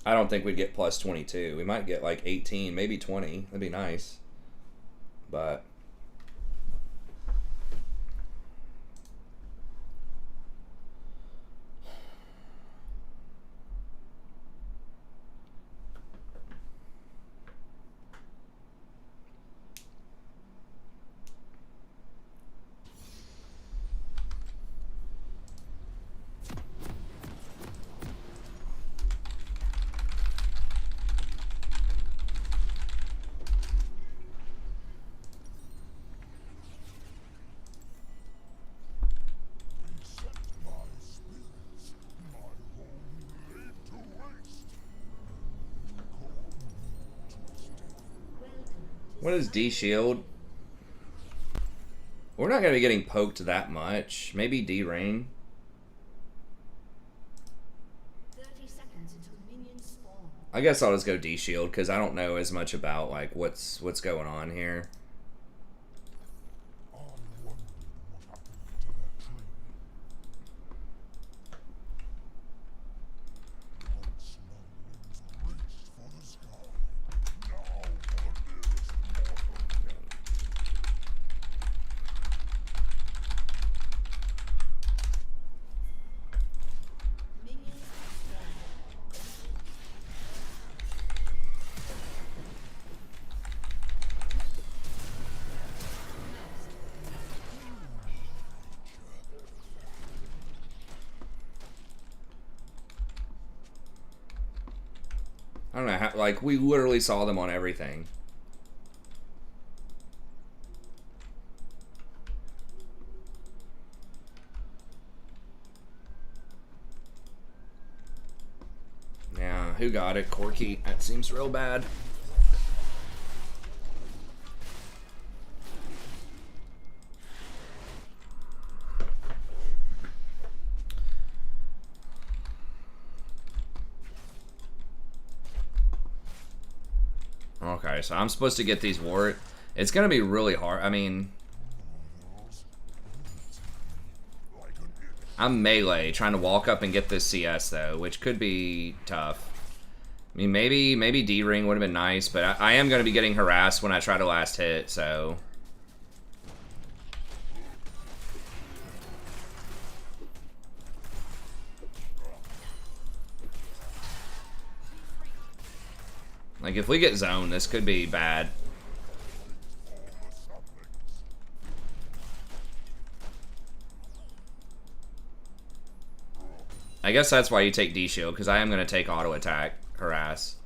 I don't think we'd get plus 22. We might get like 18, maybe 20. That'd be nice. But Reset my spirits. My home laid to waste. what is D shield? We're not gonna be getting poked that much. Maybe D ring. 30 seconds until minions spawn. I guess I'll just go D shield because I don't know as much about like what's going on here. I wondered what happened to that tree. Once my wings reached for the sky. Now for the nearest mortal. Minions spawn. I don't know how, like we literally saw them on everything. Yeah, who got it? Corky. That seems real bad. Okay, so I'm supposed to get these wart. It's gonna be really hard. I mean, I'm melee trying to walk up and get this CS though, which could be tough. I mean, maybe D ring would have been nice, but I am gonna be getting harassed when I try to last hit. So. Like, if we get zoned, this could be bad. I guess that's why you take D shield, because I am going to take auto attack, harass.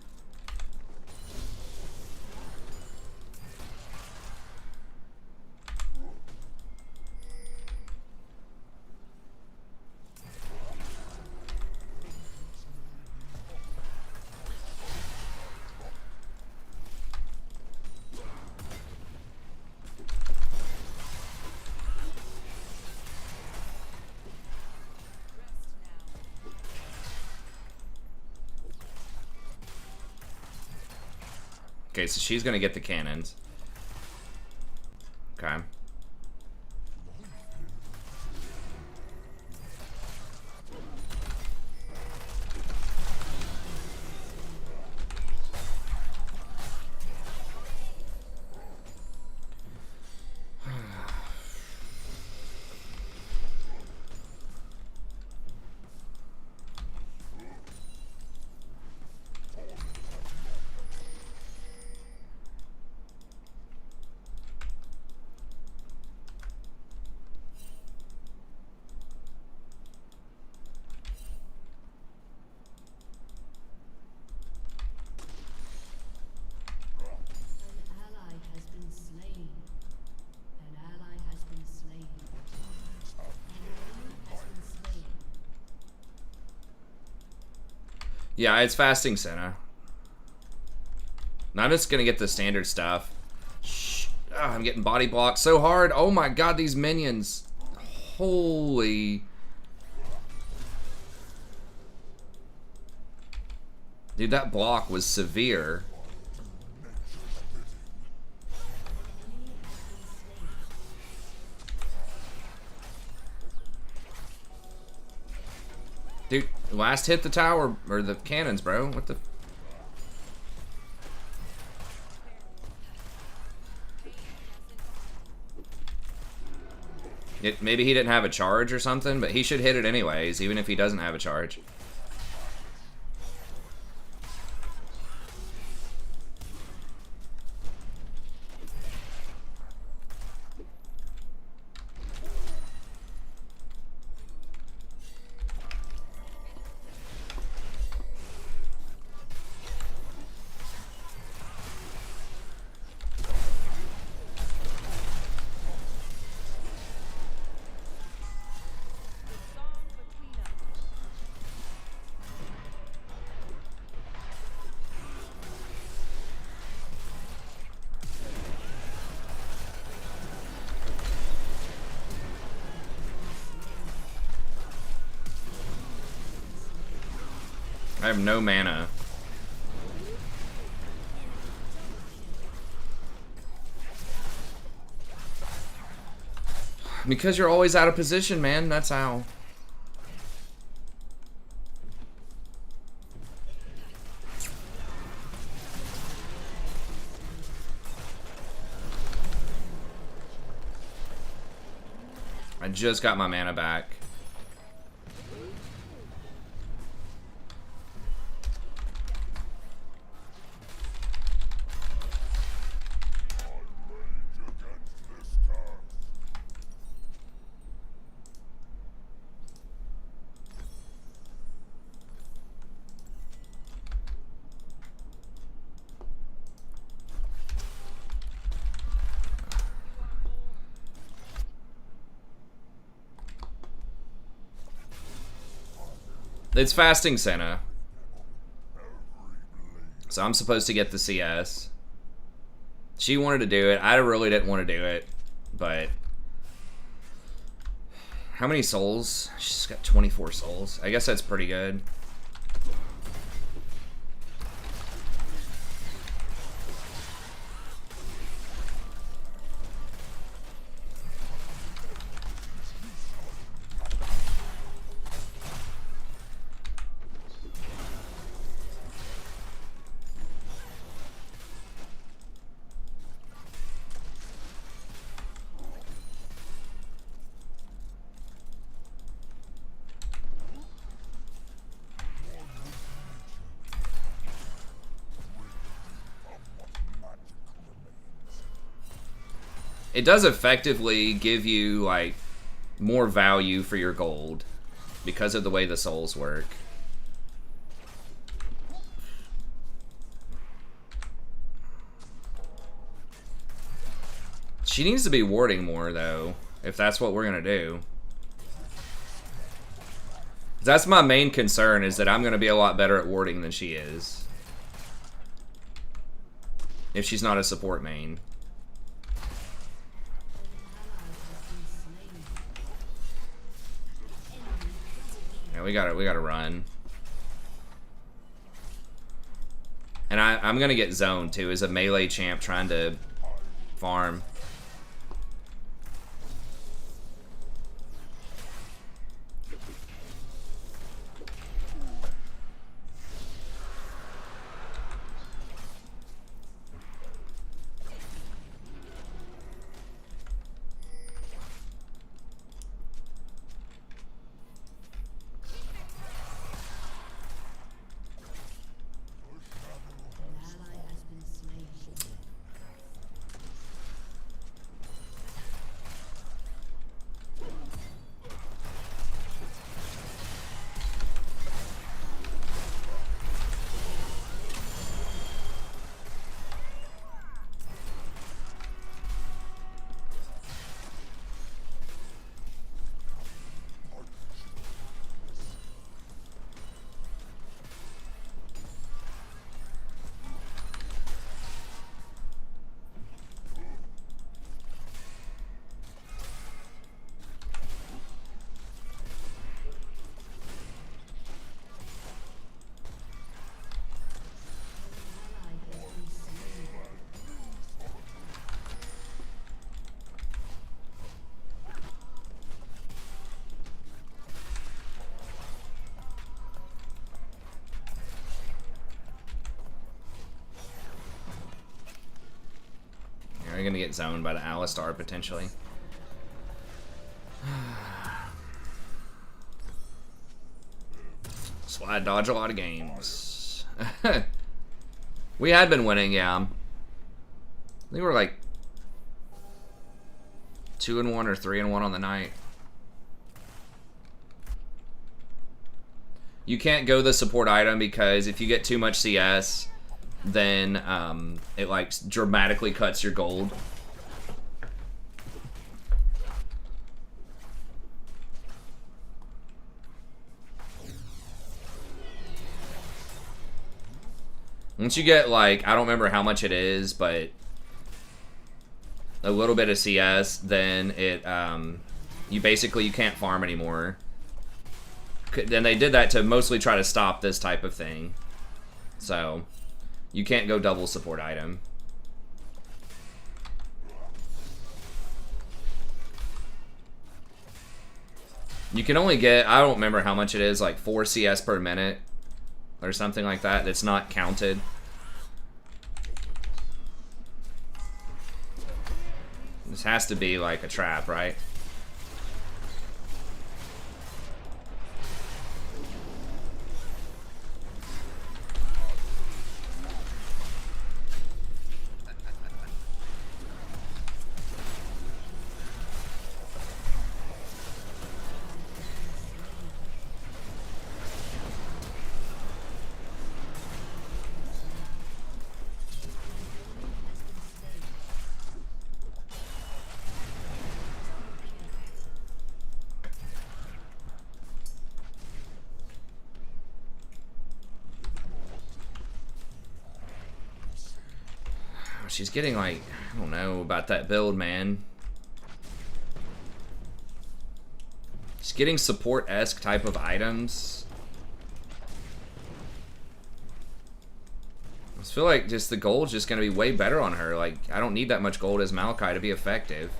Okay, so she's gonna get the cannons. Okay. An ally has been slain. An ally has been slain. An enemy has been slain. Yeah, it's fasting Senna. Now I'm just gonna get the standard stuff. Shh. Ah, I'm getting body blocked so hard. Oh my god, these minions. Holy. Dude, that block was severe. Dude, last hit the tower, or the cannons, bro. What the... Maybe he didn't have a charge or something, but he should hit it anyways, even if he doesn't have a charge. I have no mana. Because you're always out of position, man. That's how. I just got my mana back. It's fasting Senna. So I'm supposed to get the CS. She wanted to do it. I really didn't want to do it. But... how many souls? She's got 24 souls. I guess that's pretty good. It does effectively give you, like, more value for your gold because of the way the souls work. She needs to be warding more, though, if that's what we're going to do. That's my main concern, is that I'm going to be a lot better at warding than she is. If she's not a support main. Yeah, we gotta run. And I'm gonna get zoned too as a melee champ trying to farm. gonna get zoned by the Alistar potentially. So I dodge a lot of games. We had been winning, yeah. I think we were like 2-1 or 3-1 on the night. You can't go the support item because if you get too much CS, then it like dramatically cuts your gold. Once you get like, I don't remember how much it is, but a little bit of CS, then it you basically you can't farm anymore. And they did that to mostly try to stop this type of thing. So you can't go double support item. You can only get, I don't remember how much it is, like 4 CS per minute or something like that. That's not counted. This has to be like a trap, right? She's getting like, I don't know about that build, man. She's getting support-esque type of items. I just feel like just the gold's just gonna be way better on her. Like, I don't need that much gold as Maokai to be effective.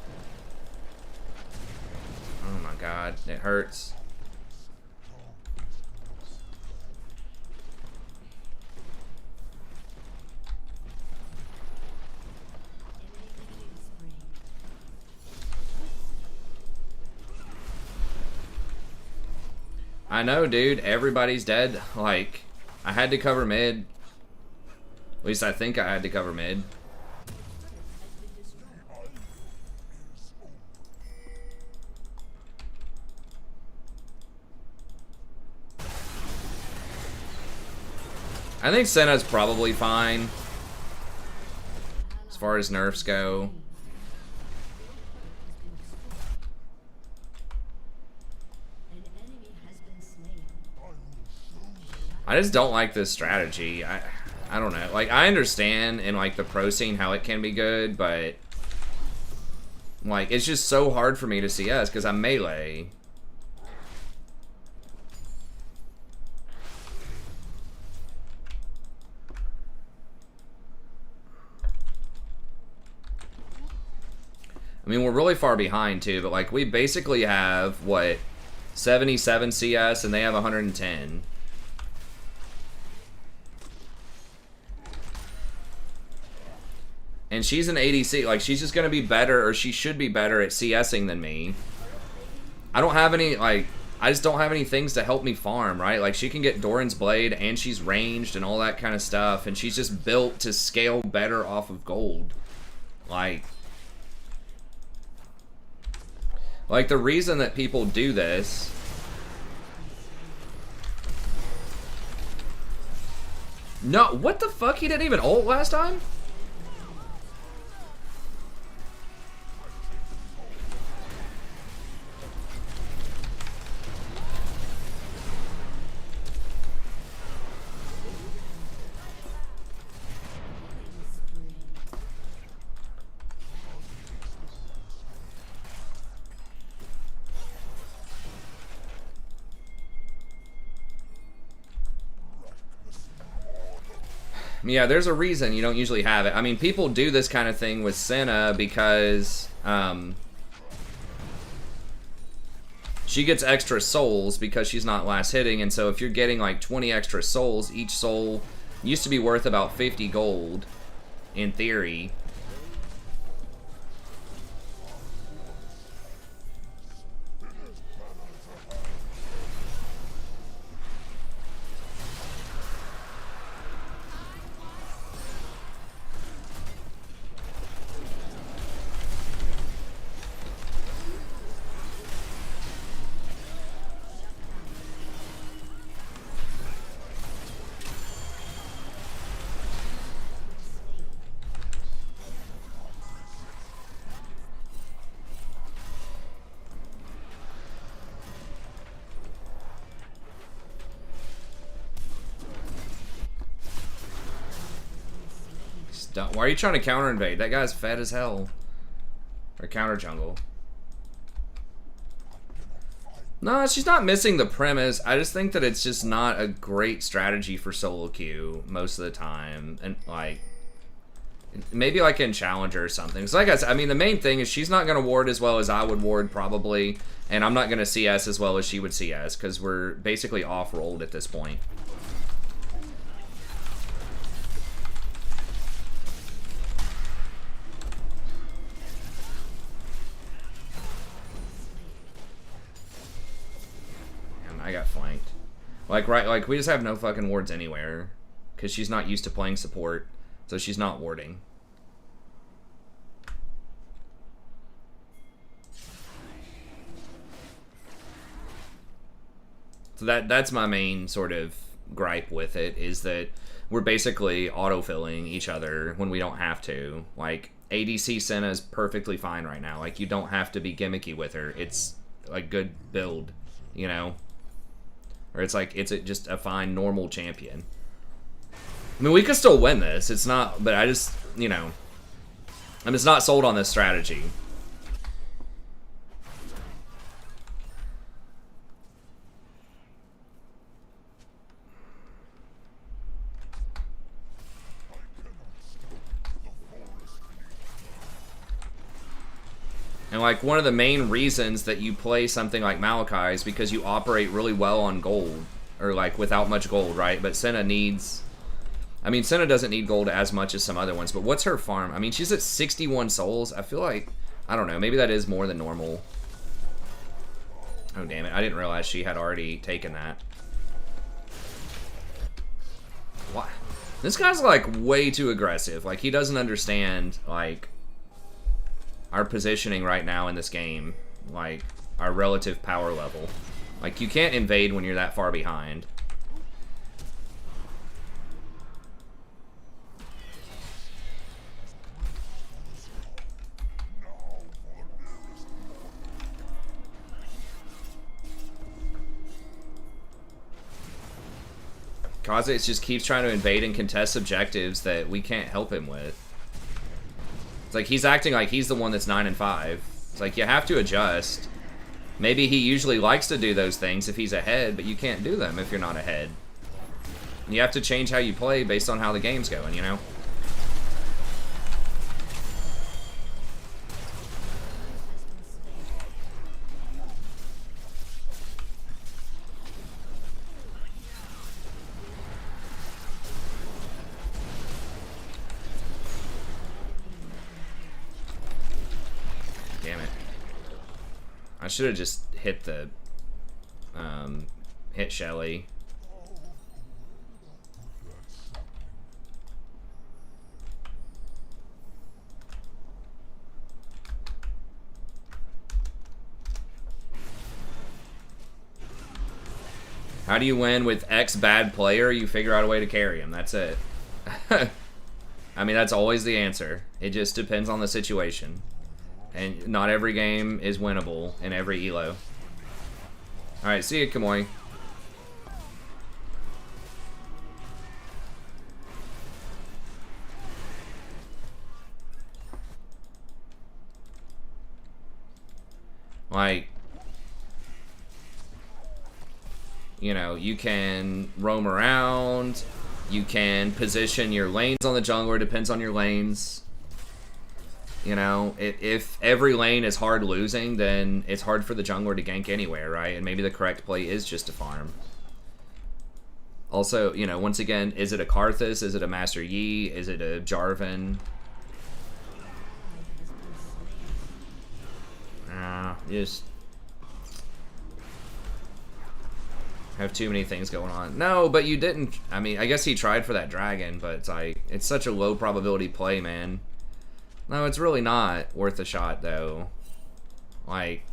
Oh my god, it hurts. I know, dude. Everybody's dead. Like, I had to cover mid. At least I think I had to cover mid. I think Senna's probably fine as far as nerfs go. I just don't like this strategy. I don't know. Like, I understand in like the pro scene how it can be good, but like it's just so hard for me to CS because I'm melee. I mean, we're really far behind too, but like we basically have what 77 CS and they have 110. And she's an ADC, like she's just gonna be better, or she should be better at CSing than me. I don't have any, like, I just don't have any things to help me farm, right? Like she can get Doran's Blade and she's ranged and all that kind of stuff, and she's just built to scale better off of gold. Like the reason that people do this No, what the fuck? He didn't even ult last time? Yeah, there's a reason you don't usually have it. I mean, people do this kind of thing with Senna because she gets extra souls because she's not last hitting, and so if you're getting like 20 extra souls, each soul used to be worth about 50 gold, in theory. Don't. Why are you trying to counter invade? That guy's fed as hell. Or counter jungle. No, she's not missing the premise. I just think that it's just not a great strategy for solo queue most of the time. And, like, maybe like in Challenger or something. Because like I said, I mean, the main thing is she's not going to ward as well as I would ward probably. And I'm not going to CS as well as she would CS. Because we're basically off-rolled at this point. I got flanked. Like, right, like, we just have no fucking wards anywhere. Because she's not used to playing support. So she's not warding. So that's my main sort of gripe with it. Is that we're basically autofilling each other when we don't have to. Like, ADC Senna is perfectly fine right now. Like, you don't have to be gimmicky with her. It's a good build, you know? Or it's like, it's just a fine, normal champion. I mean, we could still win this. It's not, but I just, you know, I'm just not sold on this strategy. And like one of the main reasons that you play something like Maokai is because you operate really well on gold. Or like without much gold, right? But Senna needs... I mean, Senna doesn't need gold as much as some other ones. But what's her farm? I mean, she's at 61 souls. I feel like... I don't know. Maybe that is more than normal. Oh, damn it. I didn't realize she had already taken that. What? This guy's like way too aggressive. Like he doesn't understand like... our positioning right now in this game, like, our relative power level. Like, you can't invade when you're that far behind. Kha'Zix just keeps trying to invade and contest objectives that we can't help him with. It's like he's acting like he's the one that's 9 and 5. It's like you have to adjust. Maybe he usually likes to do those things if he's ahead, but you can't do them if you're not ahead. You have to change how you play based on how the game's going, you know? I should have just hit the, hit Shelly. How do you win with X bad player? You figure out a way to carry him. That's it. I mean, that's always the answer. It just depends on the situation. And not every game is winnable in every elo. Alright, see you, Kamoi. Like, you know, you can roam around, you can position your lanes on the jungler, depends on your lanes. You know, if every lane is hard losing, then it's hard for the jungler to gank anywhere, right? And maybe the correct play is just to farm. Also, you know, once again, is it a Karthus? Is it a Master Yi? Is it a Jarvan? Just have too many things going on. No, but you didn't. I mean, I guess he tried for that dragon, but it's like, it's such a low probability play, man. No, it's really not worth a shot, though. Like,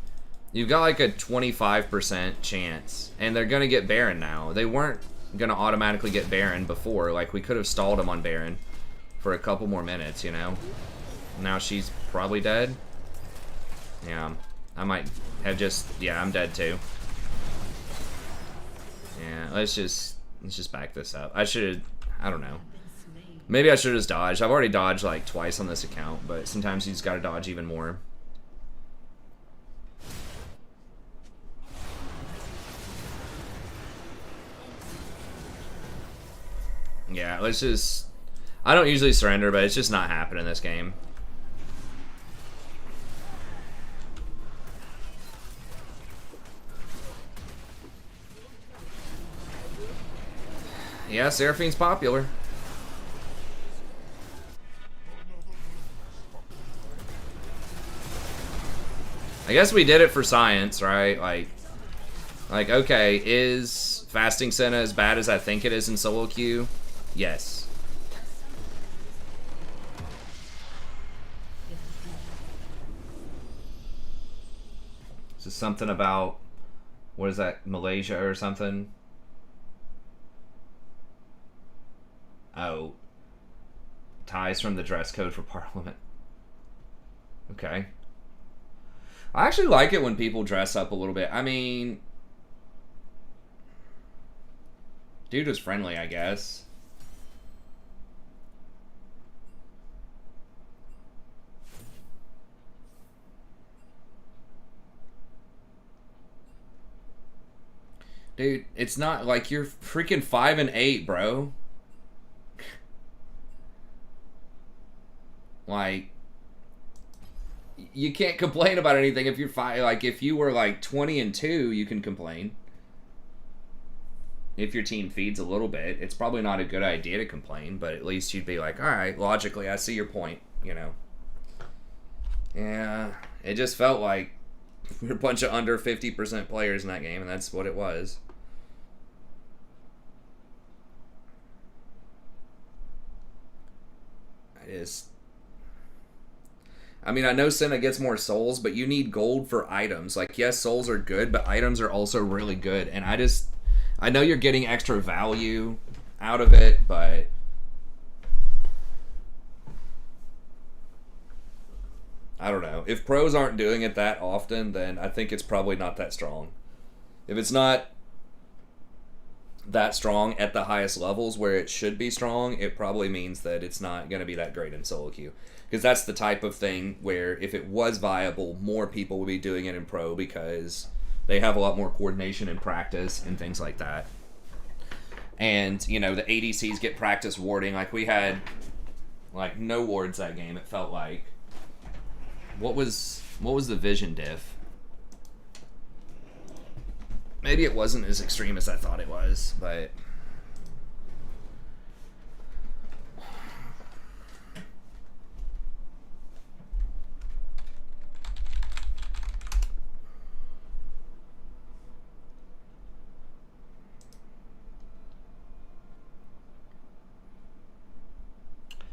you've got like a 25% chance, and they're gonna get Baron now. They weren't gonna automatically get Baron before. Like, we could have stalled them on Baron for a couple more minutes, you know? Now she's probably dead. Yeah, I might have just... Yeah, I'm dead too. Yeah, let's just back this up. I should... I don't know. Maybe I should have just dodged. I've already dodged like twice on this account, but sometimes you just gotta dodge even more. Yeah, let's just... I don't usually surrender, but it's just not happening this game. Yeah, Seraphine's popular. I guess we did it for science, right? Like, okay, is Fasting Senna as bad as I think it is in solo queue? Yes. Is this something about, what is that, Malaysia or something? Oh. Ties from the dress code for Parliament. Okay. I actually like it when people dress up a little bit. I mean, dude was friendly, I guess. Dude, it's not like you're freaking 5 and 8, bro. Like, you can't complain about anything if you're 5. Like, if you were like 20 and 2, you can complain. If your team feeds a little bit, it's probably not a good idea to complain, but at least you'd be like, all right, logically, I see your point, you know. Yeah, it just felt like we're a bunch of under 50% players in that game, and that's what it was. I mean, I know Senna gets more souls, but you need gold for items. Like, yes, souls are good, but items are also really good. And I know you're getting extra value out of it, but I don't know. If pros aren't doing it that often, then I think it's probably not that strong. If it's not that strong at the highest levels where it should be strong, it probably means that it's not going to be that great in solo queue. Because that's the type of thing where if it was viable, more people would be doing it in pro because they have a lot more coordination and practice and things like that. And, you know, the ADCs get practice warding. Like, we had, like, no wards that game, it felt like. What was the vision diff? Maybe it wasn't as extreme as I thought it was, but...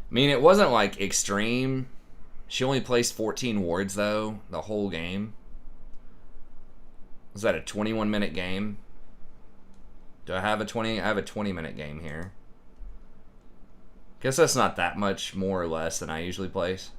I mean, it wasn't, like, extreme. She only placed 14 wards, though, the whole game. Was that a 21-minute game? Do I have a 20? I have a 20-minute game here. Guess that's not that much more or less than I usually place.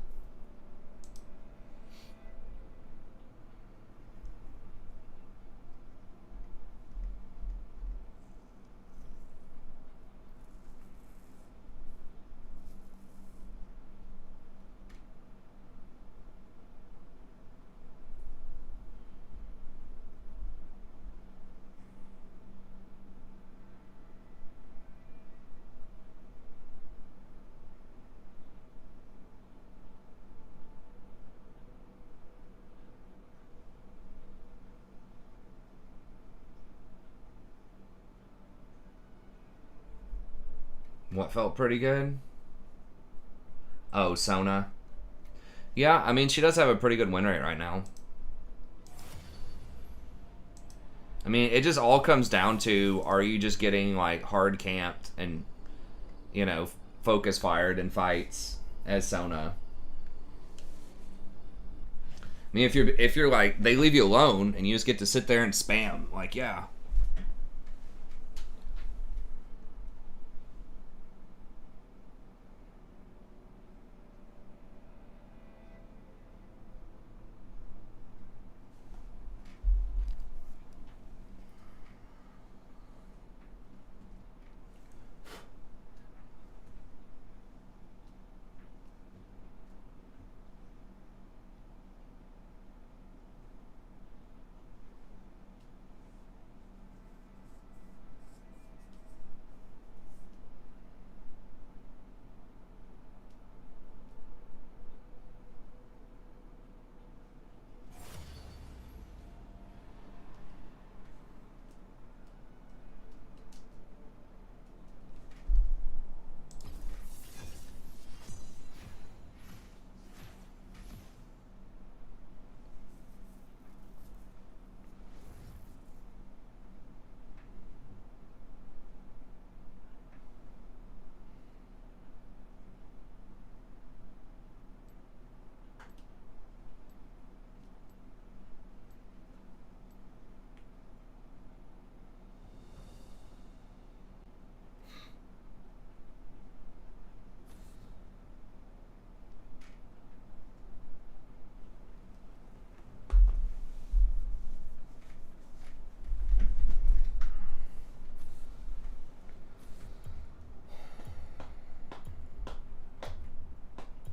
What felt pretty good? Oh, Sona. Yeah, I mean, she does have a pretty good win rate right now. I mean, it just all comes down to, are you just getting, like, hard camped and, you know, focus fired in fights as Sona? I mean, if you're like, they leave you alone and you just get to sit there and spam, like, yeah.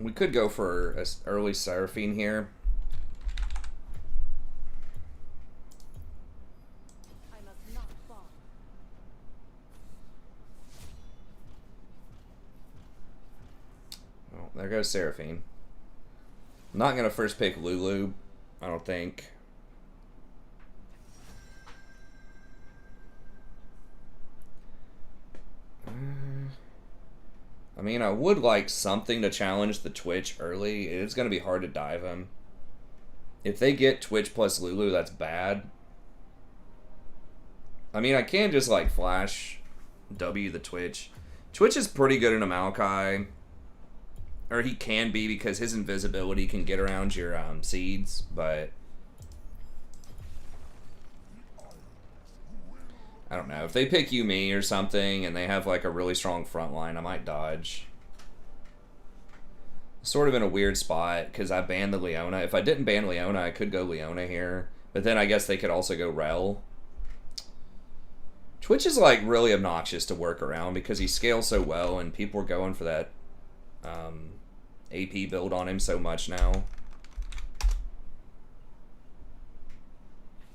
We could go for an early Seraphine here. I must not fall. Oh, there goes Seraphine. I'm not gonna first pick Lulu, I don't think. I mean, I would like something to challenge the Twitch early. It's going to be hard to dive him. If they get Twitch plus Lulu, that's bad. I mean, I can just like flash W the Twitch. Twitch is pretty good in a Maokai. Or he can be because his invisibility can get around your seeds, but I don't know. If they pick Yumi or something and they have like a really strong front line, I might dodge. Sort of in a weird spot because I banned the Leona. If I didn't ban Leona, I could go Leona here. But then I guess they could also go Rel. Twitch is like really obnoxious to work around because he scales so well and people are going for that AP build on him so much now.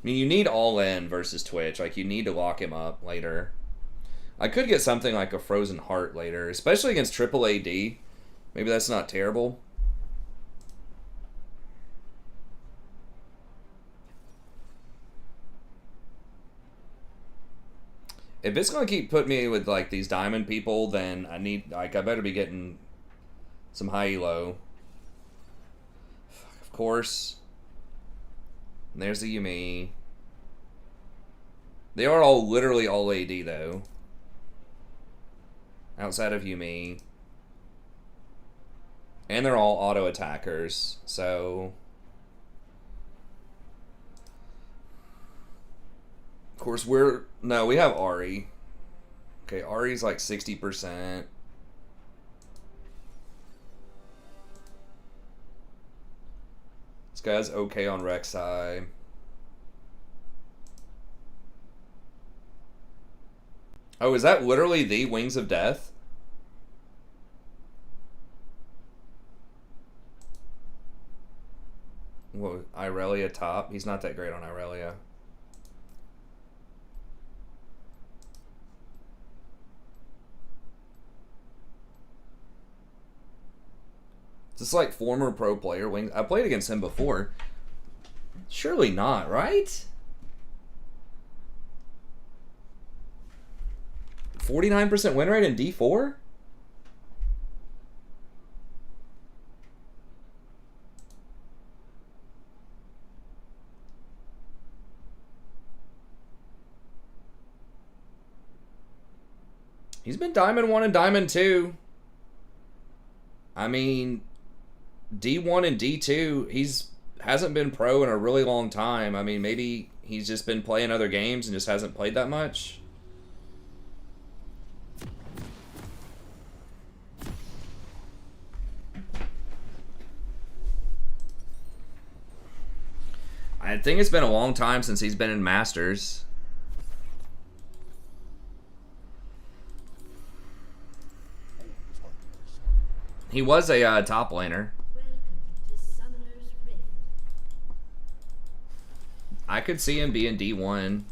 I mean, you need all in versus Twitch. Like, you need to lock him up later. I could get something like a Frozen Heart later, especially against triple AD. Maybe that's not terrible. If it's going to keep putting me with, like, these diamond people, then I need, like, I better be getting some high elo. Of course. And there's the Yumi. They are all literally all AD though. Outside of Yumi. And they're all auto attackers, so of course we have Ari. Okay, Ari's like 60%. This guy's okay on Rek'Sai. Oh, is that literally the Wings of Death? Whoa, Irelia top. He's not that great on Irelia. Is this like former pro player Wings? I played against him before. Surely not, right? 49% win rate in D4? He's been Diamond 1 and Diamond 2. I mean, D1 and D2, hasn't been pro in a really long time. I mean, maybe he's just been playing other games and just hasn't played that much. I think it's been a long time since he's been in Masters. He was a top laner. Welcome to Summoner's Rift. I could see him being D1.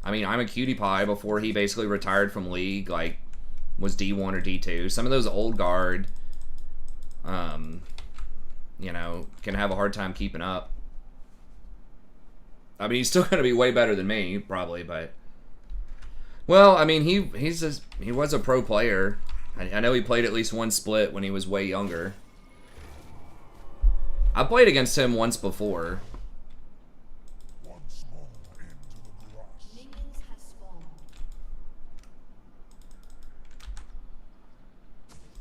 I mean, I'm a cutie pie before he basically retired from League, like, was D1 or D2. Some of those old guard, you know, can have a hard time keeping up. I mean, he's still going to be way better than me, probably, but... Well, I mean, he was a pro player. I know he played at least one split when he was way younger. I played against him once before. Once more into the grass. Minions have spawned.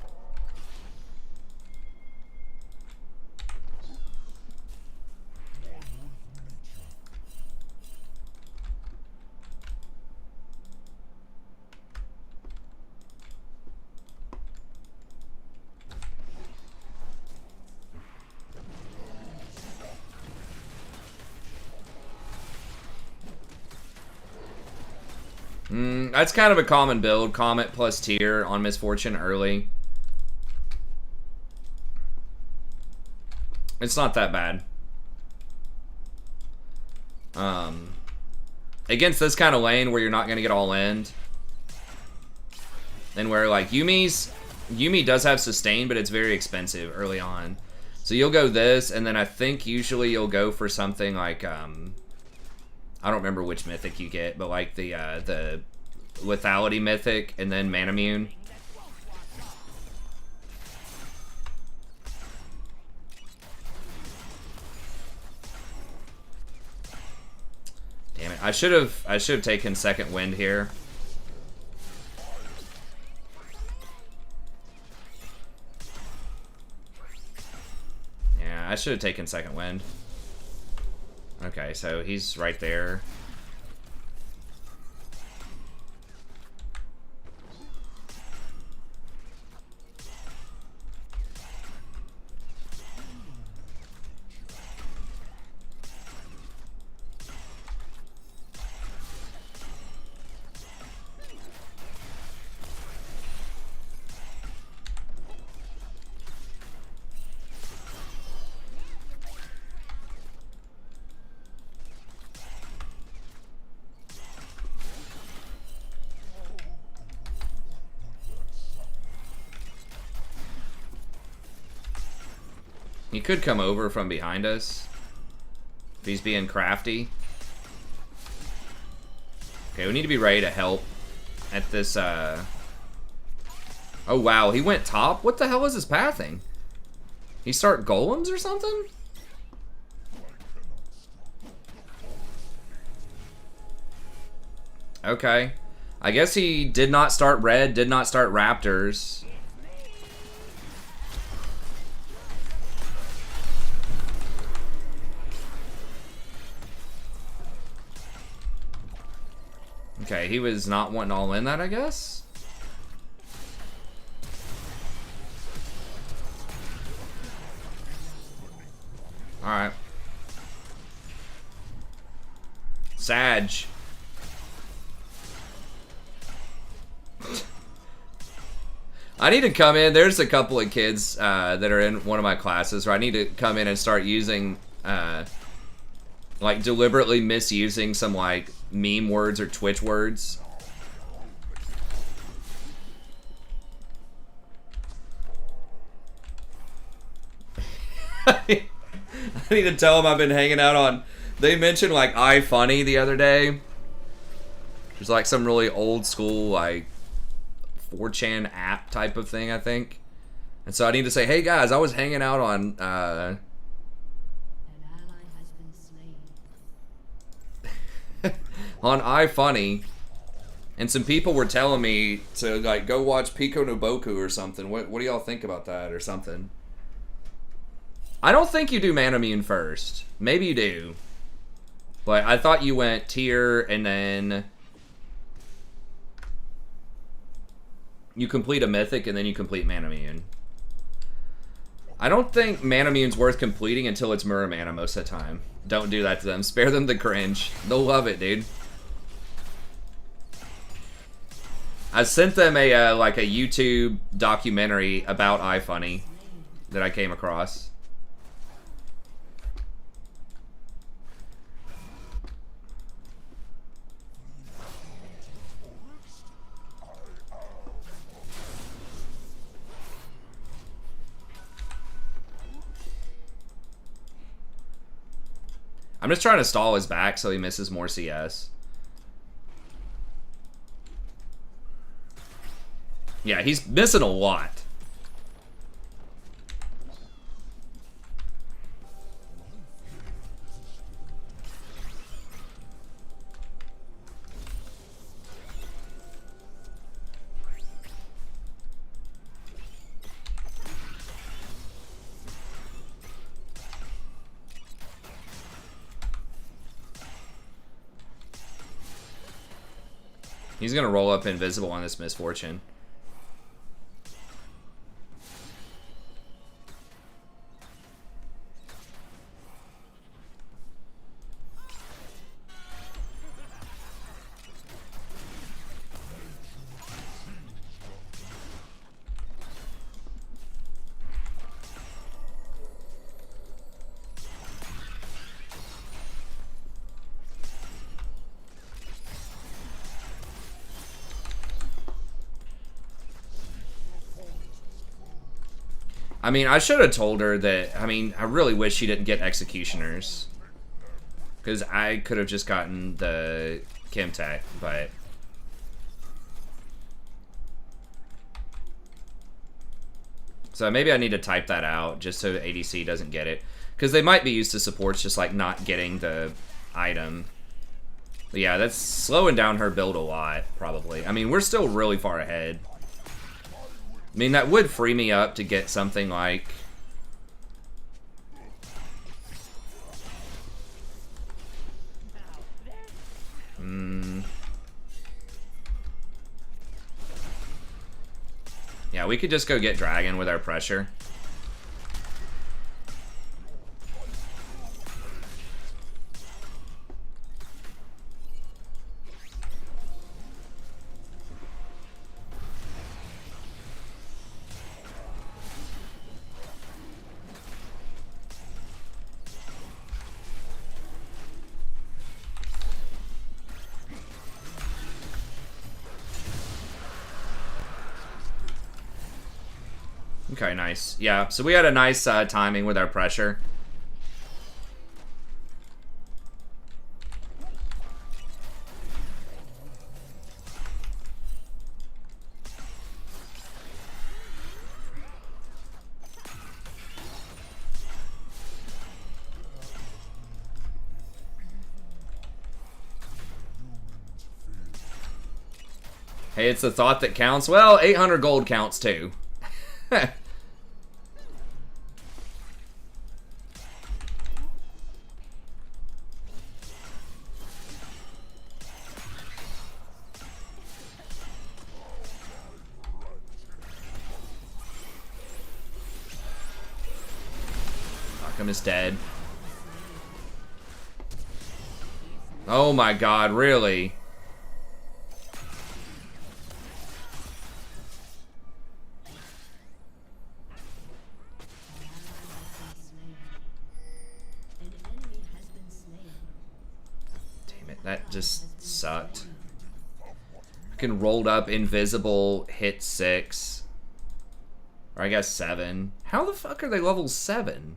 One with nature. That's kind of a common build. Comet plus tier on Misfortune early. It's not that bad. Against this kind of lane where you're not going to get all in, and where like Yuumi does have sustain, but it's very expensive early on. So you'll go this, and then I think usually you'll go for something like I don't remember which mythic you get, but like the lethality mythic, and then Manamune. Damn it! I should have taken second wind here. Yeah, I should have taken second wind. Okay, so he's right there. He could come over from behind us if he's being crafty. Okay, we need to be ready to help at this, Oh wow, he went top? What the hell is his pathing? He start golems or something? Okay. I guess he did not start red, did not start raptors. Okay, he was not wanting all in that, I guess? Alright. Sag. I need to come in. There's a couple of kids that are in one of my classes where I need to come in and start using, like, deliberately misusing some, like, meme words or Twitch words. I need to tell them I've been hanging out on... They mentioned, like, iFunny the other day. There's, like, some really old school, like, 4chan app type of thing, I think. And so I need to say, hey, guys, I was hanging out on, An ally has been slain. on iFunny, and some people were telling me to like go watch Pico no Boku or something. What do y'all think about that or something? I don't think you do Manamune first. Maybe you do, but I thought you went tier and then you complete a mythic and then you complete Manamune. I don't think Manamune's worth completing until it's Muramana most of the time. Don't do that to them. Spare them the cringe. They'll love it, dude. I sent them a like a YouTube documentary about iFunny that I came across. I'm just trying to stall his back so he misses more CS. Yeah, he's missing a lot. He's gonna roll up invisible on this misfortune. I mean, I should have told her that. I mean, I really wish she didn't get executioners. Because I could have just gotten the Chemtech, but... So maybe I need to type that out just so ADC doesn't get it. Because they might be used to supports just like not getting the item. But yeah, that's slowing down her build a lot, probably. I mean, we're still really far ahead. I mean, that would free me up to get something like... Yeah, we could just go get Dragon with our pressure. Okay, nice. Yeah, so we had a nice timing with our pressure. Hey, it's the thought that counts. Well, 800 gold counts too. Arkham is dead. Oh my god, really? Damn it, that just sucked. Fucking rolled up, invisible, hit 6. Or I guess 7. How the fuck are they level 7?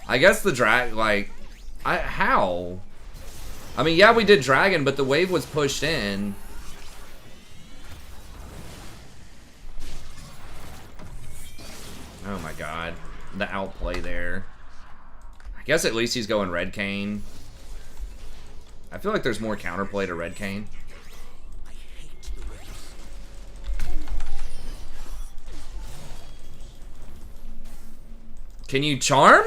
I guess the like... how? I mean, yeah, we did Dragon, but the wave was pushed in. Oh my god. The outplay there. I guess at least he's going Red Cane. I feel like there's more counterplay to Red Cane. Can you charm?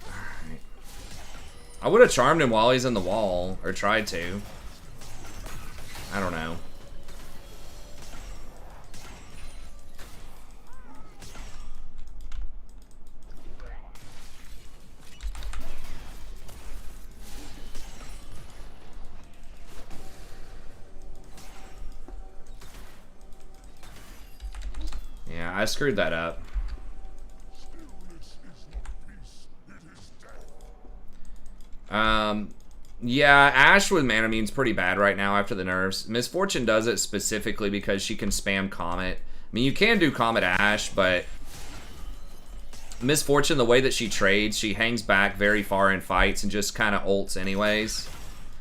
Alright. I would have charmed him while he's in the wall, or tried to. I don't know. Yeah, I screwed that up. Yeah, Ashe with Mana Mune's pretty bad right now after the nerfs. Misfortune does it specifically because she can spam Comet. I mean, you can do Comet Ashe, but Misfortune, the way that she trades, she hangs back very far in fights and just kind of ults anyways.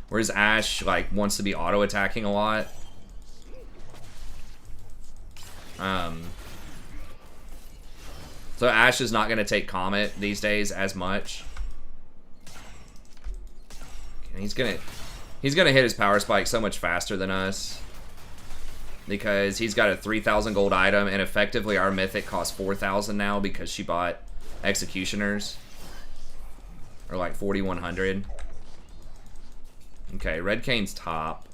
Whereas Ashe, like, wants to be auto-attacking a lot. So Ashe is not going to take Comet these days as much. And he's gonna hit his power spike so much faster than us. Because he's got a 3,000 gold item, and effectively our mythic costs 4,000 now because she bought executioners. Or like 4,100. Okay, Red Cane's top.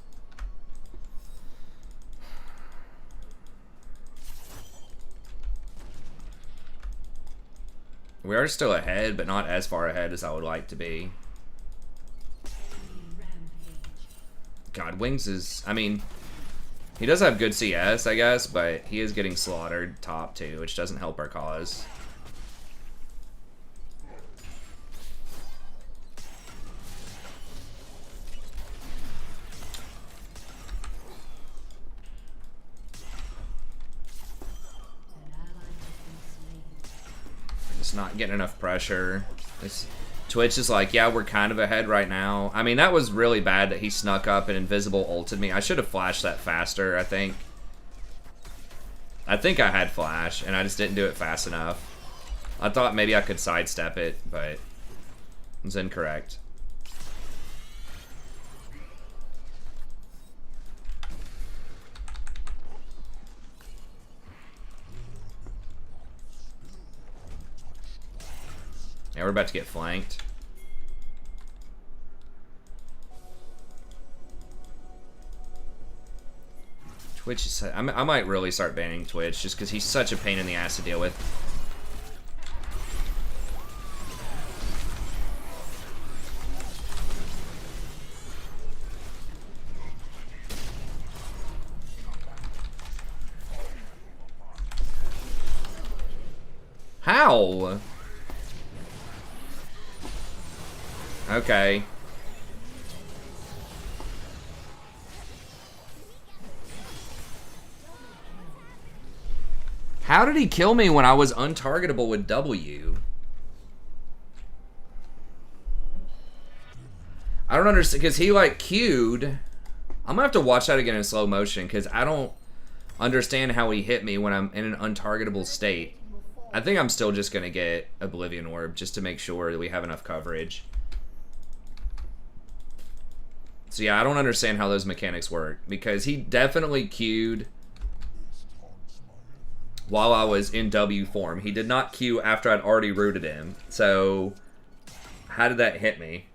We are still ahead, but not as far ahead as I would like to be. God, Wings is... I mean, he does have good CS, I guess, but he is getting slaughtered top too, which doesn't help our cause. Just not getting enough pressure. Twitch is like, yeah, we're kind of ahead right now. I mean, that was really bad that he snuck up and invisible ulted me. I should have flashed that faster, I think. I think I had flash, and I just didn't do it fast enough. I thought maybe I could sidestep it, but it was incorrect. Yeah, we're about to get flanked. Twitch is... I might really start banning Twitch just because he's such a pain in the ass to deal with. How? Okay. How did he kill me when I was untargetable with W? I don't understand, because he like queued. I'm gonna have to watch that again in slow motion, because I don't understand how he hit me when I'm in an untargetable state. I think I'm still just gonna get Oblivion Orb just to make sure that we have enough coverage. So yeah, I don't understand how those mechanics work, because he definitely queued while I was in W form. He did not queue after I'd already rooted him. So how did that hit me?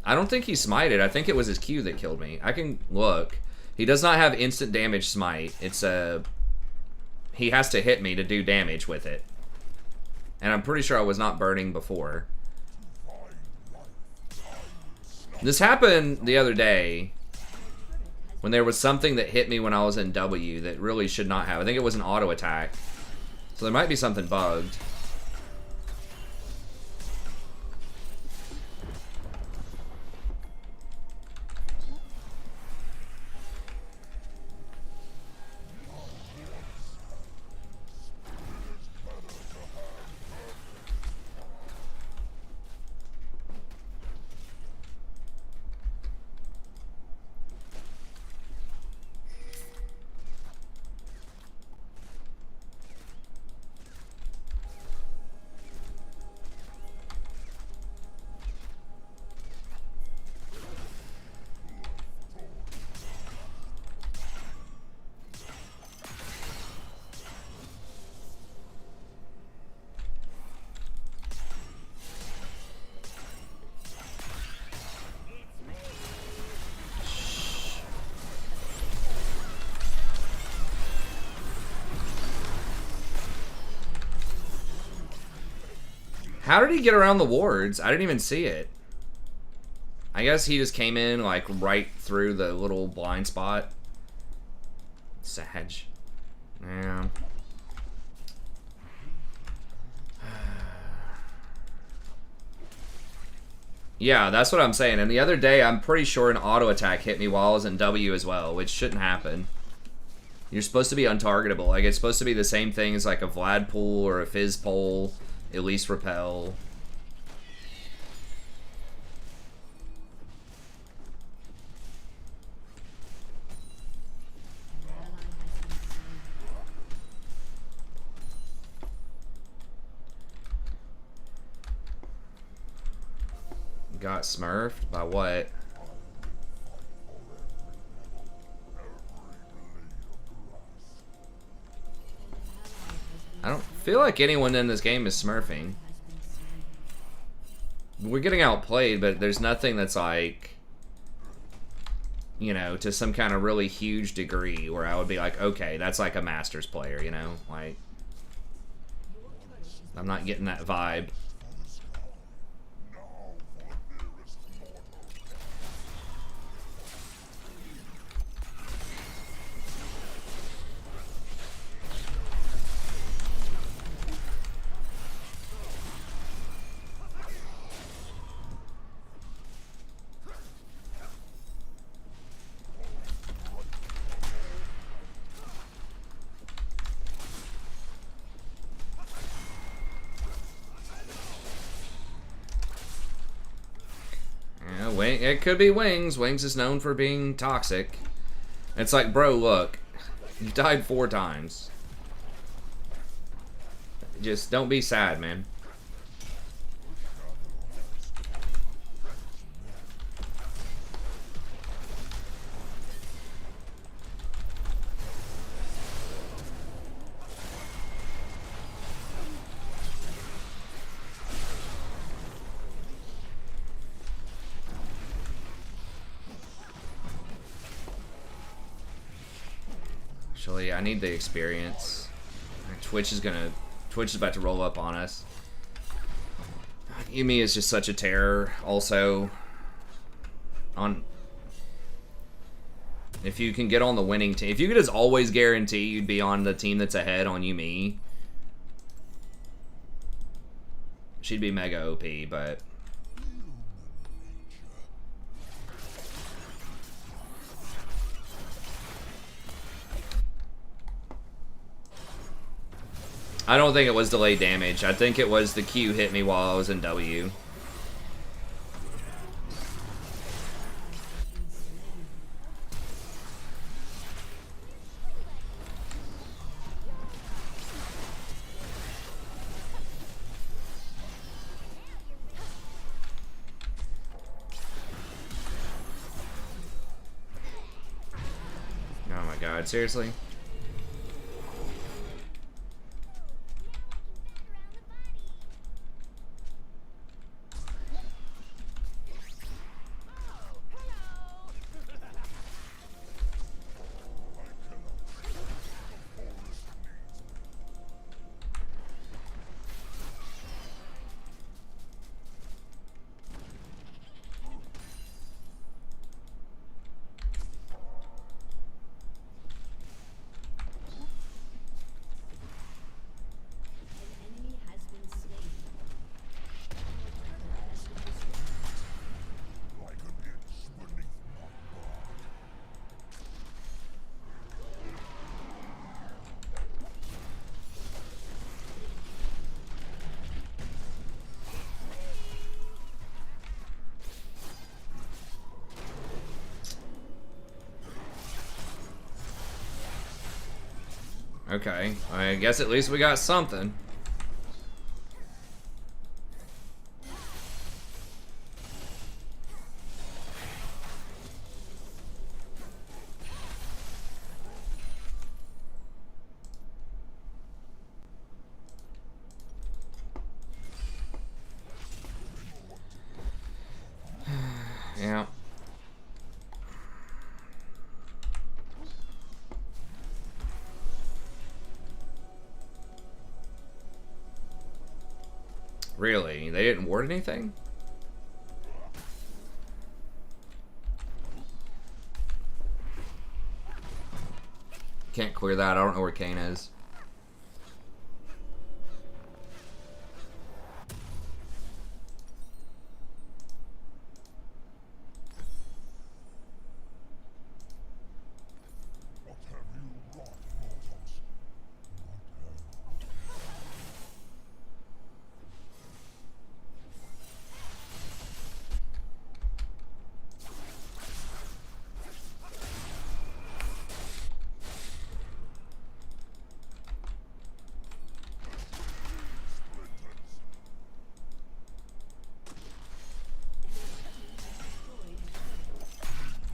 I don't think he smited. I think it was his Q that killed me. I can look. He does not have instant damage smite. It's a... He has to hit me to do damage with it. And I'm pretty sure I was not burning before. This happened the other day when there was something that hit me when I was in W that really should not have. I think it was an auto attack. So there might be something bugged. How did he get around the wards? I didn't even see it. I guess he just came in like right through the little blind spot. Sag. Yeah. Yeah, that's what I'm saying. And the other day, I'm pretty sure an auto attack hit me while I was in W as well, which shouldn't happen. You're supposed to be untargetable. Like, it's supposed to be the same thing as like a Vlad pull or a Fizz pull. At least repel. Got smurfed? By what? I don't feel like anyone in this game is smurfing. We're getting outplayed, but there's nothing that's like, you know, to some kind of really huge degree where I would be like, okay, that's like a Masters player, you know? Like, I'm not getting that vibe. It could be Wings. Wings is known for being toxic. It's like, bro, look. You died 4 times. Just don't be sad, man. Actually, I need the experience. Twitch is about to roll up on us. Yumi is just such a terror. Also, if you can get on the winning team, if you could just always guarantee you'd be on the team that's ahead on Yumi, she'd be mega OP. But I don't think it was delayed damage. I think it was the Q hit me while I was in W. Oh my god, seriously? Okay, I guess at least we got something. Yeah. Really? They didn't ward anything? Can't clear that. I don't know where Kane is. What have you wrought, mortals?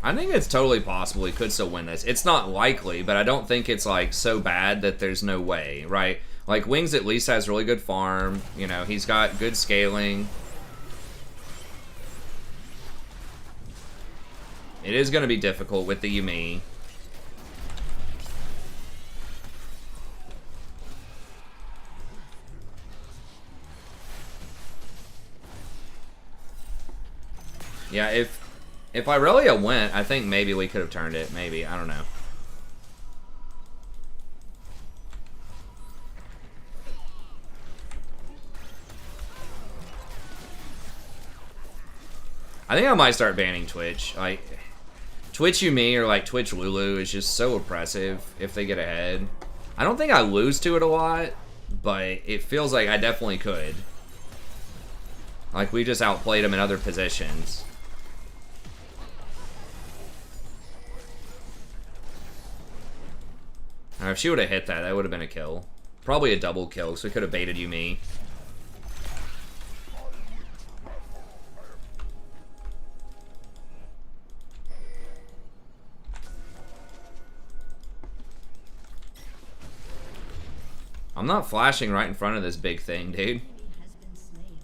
I think it's totally possible he could still win this. It's not likely, but I don't think it's like so bad that there's no way, right? Like Wings at least has really good farm. You know, he's got good scaling. It is going to be difficult with the Yumi. Yeah, if Irelia went, I think maybe we could have turned it. Maybe. I don't know. I think I might start banning Twitch. Like, Twitch Yumi or like Twitch Lulu is just so oppressive if they get ahead. I don't think I lose to it a lot, but it feels like I definitely could. Like, we just outplayed them in other positions. If she would have hit that, that would have been a kill. Probably a double kill, so we could have baited you me. I'm not flashing right in front of this big thing, dude. Has been slain.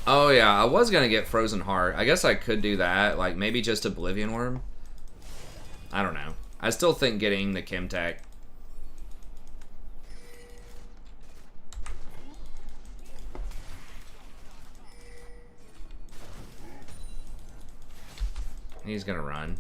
Oh yeah, I was gonna get Frozen Heart. I guess I could do that, like maybe just Oblivion Worm. I don't know. I still think getting the Chemtech. He's gonna run.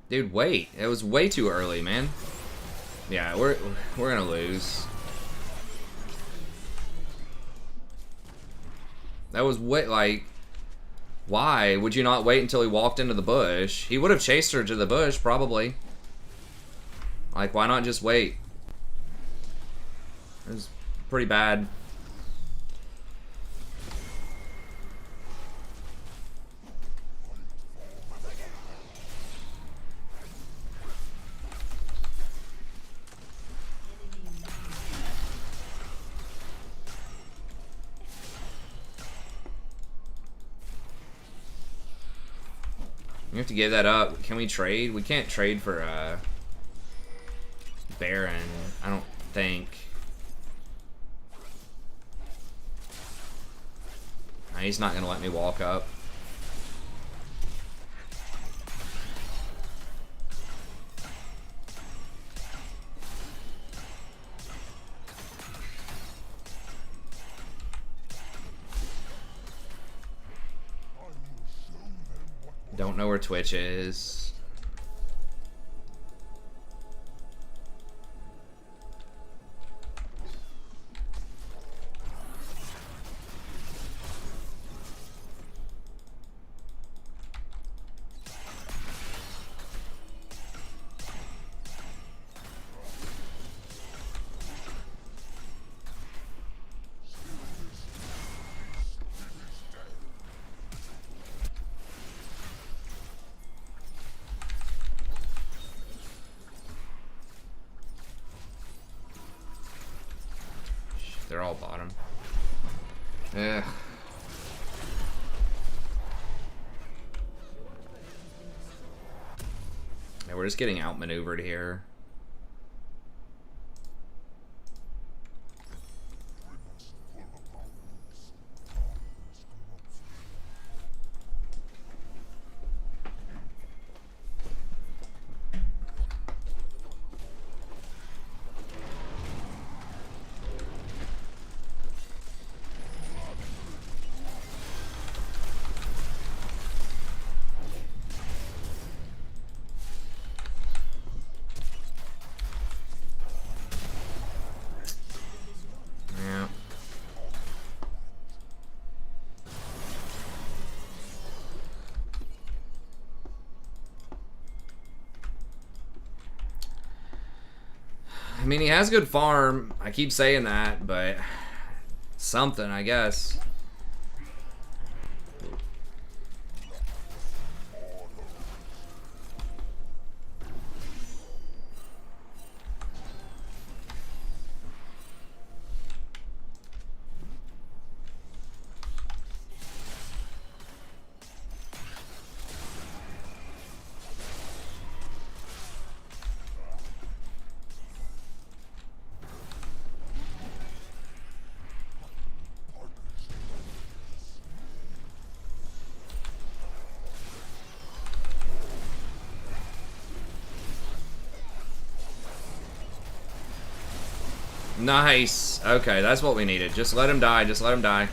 Dude, wait. It was way too early, man. Yeah, we're gonna lose. That was way, like, why would you not wait until he walked into the bush? He would have chased her to the bush, probably. Like, why not just wait? It was pretty bad. We have to give that up. Can we trade? We can't trade for Baron, I don't think. Nah, he's not gonna let me walk up. Don't know where Twitch is. They're all bottom. Ugh. Yeah, we're just getting outmaneuvered here. Yeah. I mean, he has good farm. I keep saying that, but something, I guess. Nice. Okay, that's what we needed. Just let him die. Just let him die.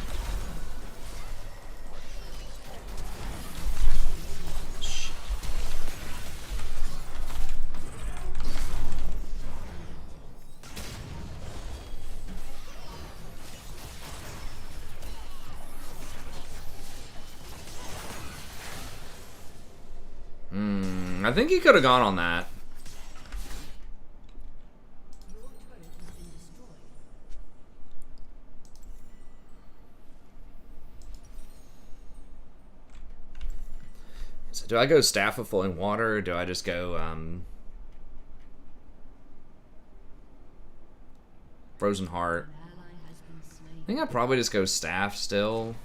I think he could have gone on that. Your turret has been destroyed. So do I go Staff of Flowing Water, or do I just go Frozen Heart? An ally has been slain. I think I'd probably just go Staff still.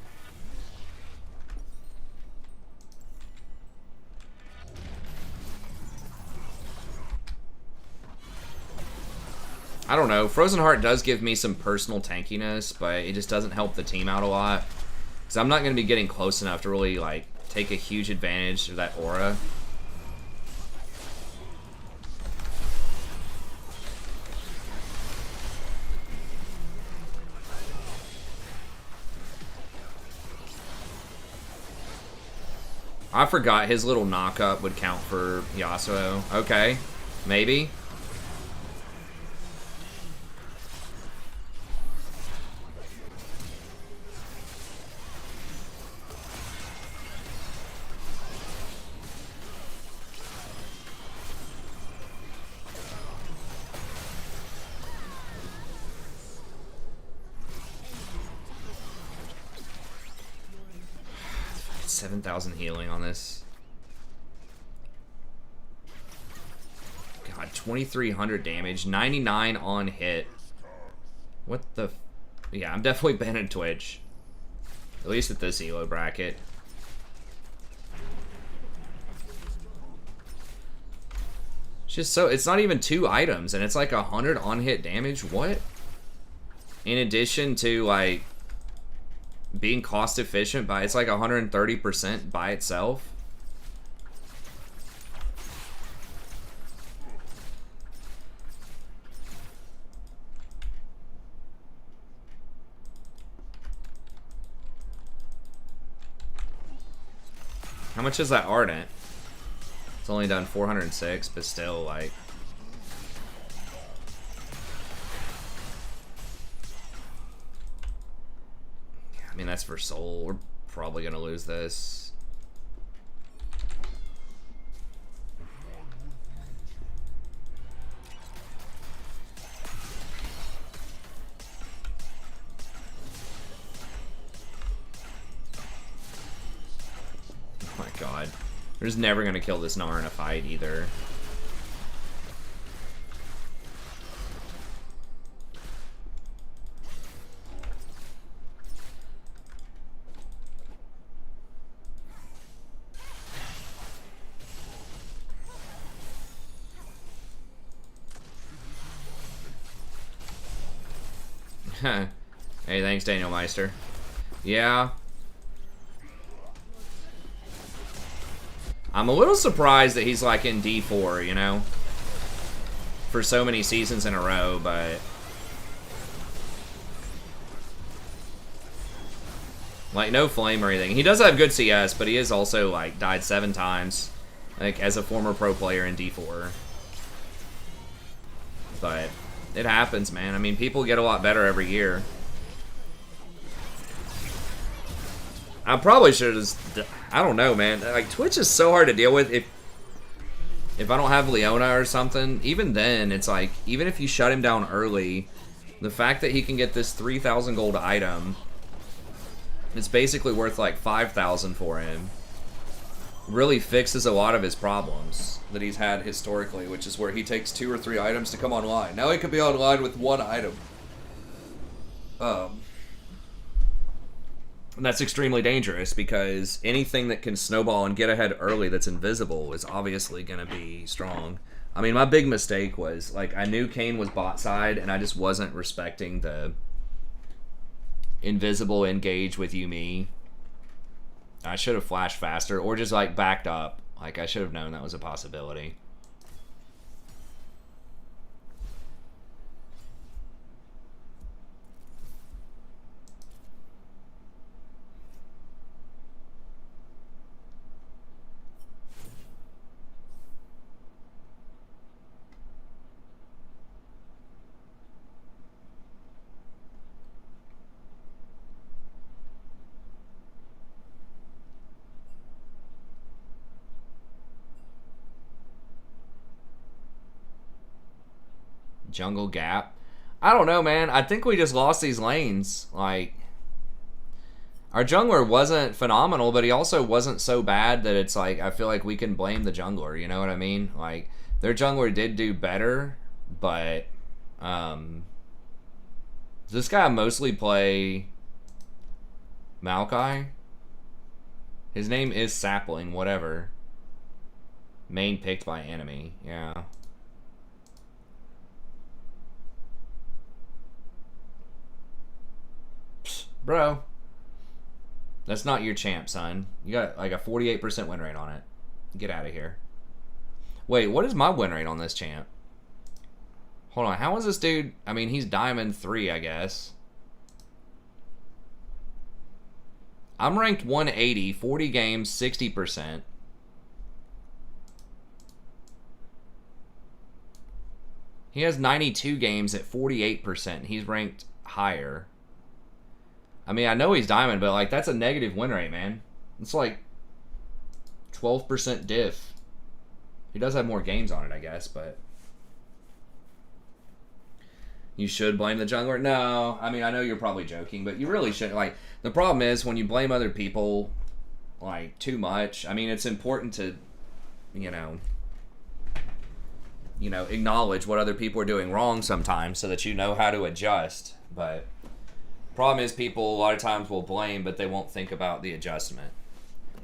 I don't know. Frozen Heart does give me some personal tankiness, but it just doesn't help the team out a lot. Because I'm not going to be getting close enough to really, like, take a huge advantage of that aura. I forgot his little knock-up would count for Yasuo. Okay, maybe. Fucking 7,000 healing on this. God, 2,300 damage, 99 on hit. What the? Yeah, I'm definitely banning Twitch. At least at this elo bracket. It's just so, it's not even 2 items, and it's like 100 on hit damage. What? In addition to like being cost efficient by, it's like 130% by itself. How much is that Ardent? It's only done 406, but still, like... I mean, that's for Soul. We're probably gonna lose this. Oh my god. We're just never gonna kill this Gnar in a fight either. Hey, thanks, Daniel Meister. Yeah. I'm a little surprised that he's like in D4, you know? For so many seasons in a row, but... like, no flame or anything. He does have good CS, but he is also, like, died 7 times. Like, as a former pro player in D4. But... it happens, man. I mean, people get a lot better every year. I probably should have just... I don't know, man. Like, Twitch is so hard to deal with. If I don't have Leona or something, even then, it's like, even if you shut him down early, the fact that he can get this 3,000 gold item, it's basically worth like 5,000 for him, really fixes a lot of his problems that he's had historically, which is where he takes 2 or 3 items to come online. Now he could be online with 1 item. And that's extremely dangerous, because anything that can snowball and get ahead early that's invisible is obviously going to be strong. I mean, my big mistake was, like, I knew Kayn was bot side, and I just wasn't respecting the invisible engage with Yuumi. I should have flashed faster, or just, like, backed up. Like, I should have known that was a possibility. Jungle gap. I don't know, man. I think we just lost these lanes. Like, our jungler wasn't phenomenal, but he also wasn't so bad that it's like, I feel like we can blame the jungler, you know what I mean? Like, their jungler did do better, but does this guy mostly play Maokai? His name is Sapling, whatever. Main picked by enemy, yeah. Psst, bro. That's not your champ, son. You got like a 48% win rate on it. Get out of here. Wait, what is my win rate on this champ? Hold on, how is this dude? I mean, he's Diamond 3, I guess. I'm ranked 180, 40 games, 60%. He has 92 games at 48%. He's ranked higher. I mean, I know he's Diamond, but like that's a negative win rate, man. It's like 12% diff. He does have more games on it, I guess, but you should blame the jungler. No, I mean, I know you're probably joking, but you really shouldn't. Like, the problem is when you blame other people like too much. I mean, it's important to, you know, acknowledge what other people are doing wrong sometimes so that you know how to adjust. But problem is people a lot of times will blame, but they won't think about the adjustment.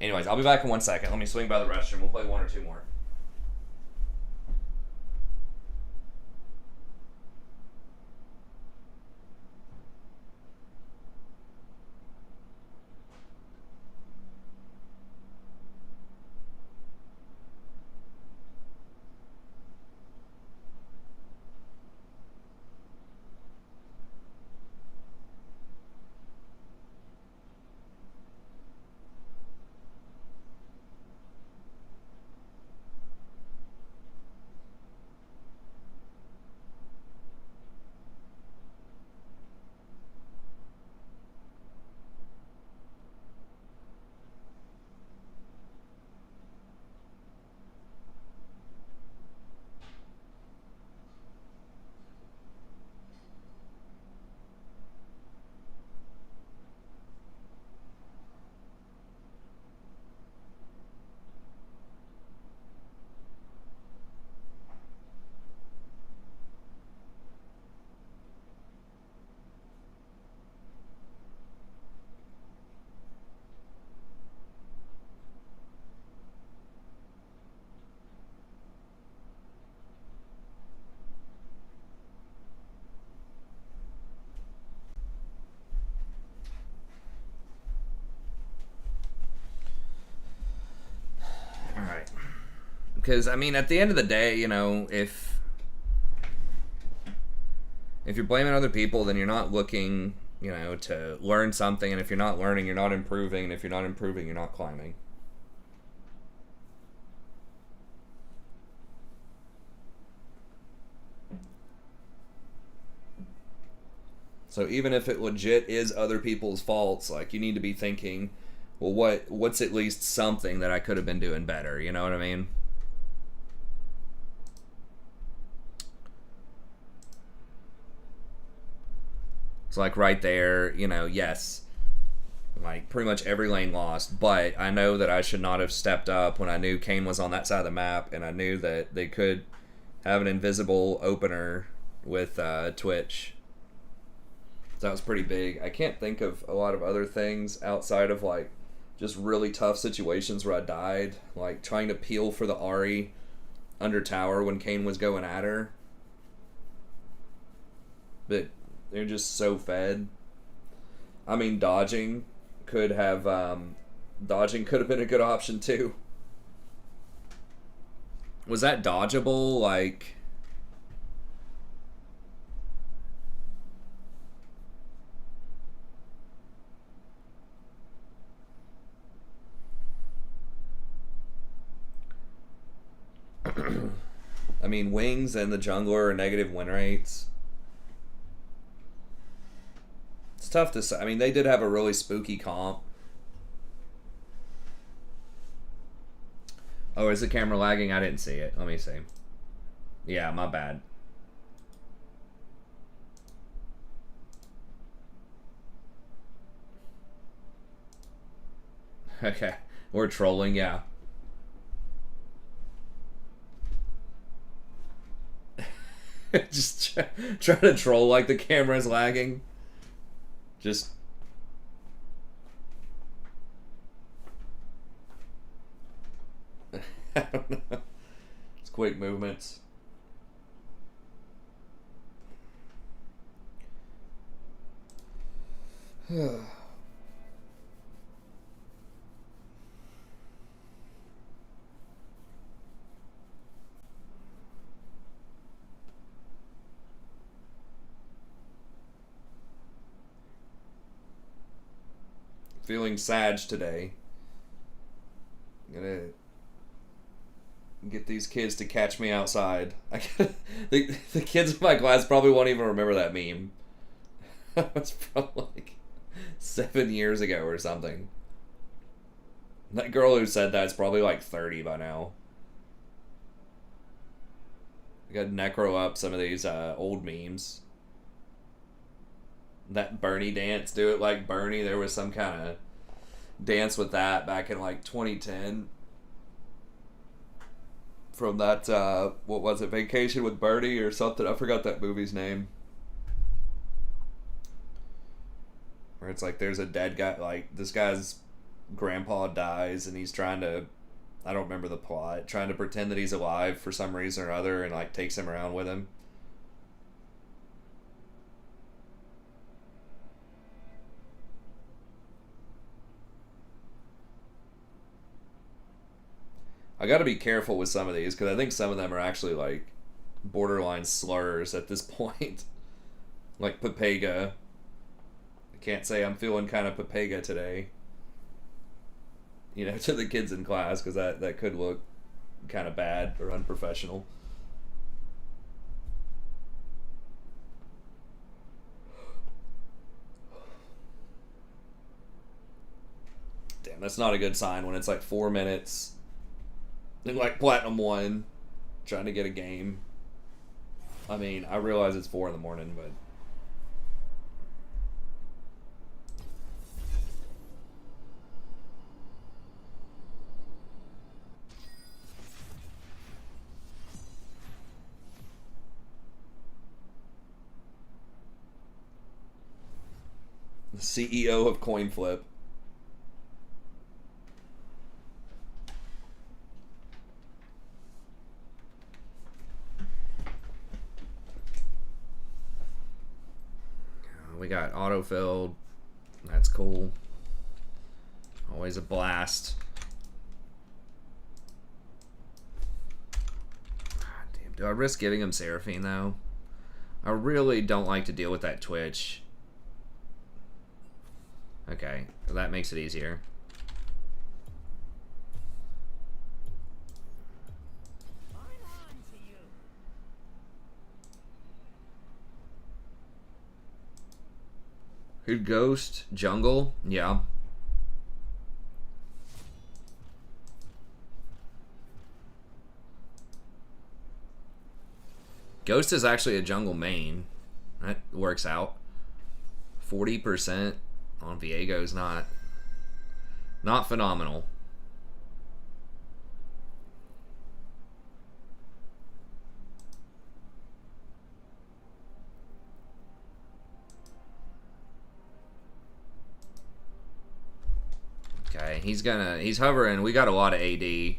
Anyways, I'll be back in 1 second. Let me swing by the restroom. We'll play one or two more. Because, I mean, at the end of the day, you know, if you're blaming other people, then you're not looking, you know, to learn something. And if you're not learning, you're not improving. And if you're not improving, you're not climbing. So even if it legit is other people's faults, like, you need to be thinking, well, what's at least something that I could have been doing better? You know what I mean? It's like right there, you know, yes, like pretty much every lane lost, but I know that I should not have stepped up when I knew Kane was on that side of the map, and I knew that they could have an invisible opener with Twitch. So that was pretty big. I can't think of a lot of other things outside of like just really tough situations where I died, like trying to peel for the Ahri under tower when Kane was going at her. But they're just so fed. I mean, dodging could have been a good option too. Was that dodgeable? Like, I mean, Wings and the jungler are negative win rates. It's tough to say. I mean, they did have a really spooky comp. Oh, is the camera lagging? I didn't see it. Let me see. Yeah, my bad. Okay. We're trolling, yeah. Just try to troll like the camera's lagging. Just... I don't know. It's quick movements. Feeling sad today. I'm gonna get these kids to catch me outside. The kids in my class probably won't even remember that meme. That was from like 7 years ago or something. That girl who said that's probably like 30 by now. I gotta necro up some of these old memes. That Bernie dance, do it like Bernie. There was some kind of dance with that back in like 2010. From that, what was it, Vacation with Bernie or something? I forgot that movie's name. Where it's like there's a dead guy, like this guy's grandpa dies and he's trying to, I don't remember the plot, trying to pretend that he's alive for some reason or other and like takes him around with him. I gotta be careful with some of these because I think some of them are actually like borderline slurs at this point. Like Papega. I can't say I'm feeling kind of Papega today. You know, to the kids in class because that could look kind of bad or unprofessional. Damn, that's not a good sign when it's like 4 minutes. And like Platinum 1, trying to get a game. I mean, I realize it's 4 in the morning, but... The CEO of CoinFlip. We got autofilled. That's cool. Always a blast. Damn, do I risk giving him Seraphine though? I really don't like to deal with that Twitch. Okay, that makes it easier. Who'd Ghost? Jungle? Yeah. Ghost is actually a jungle main. That works out. 40% on Viego is not phenomenal. Okay, he's hovering. We got a lot of AD.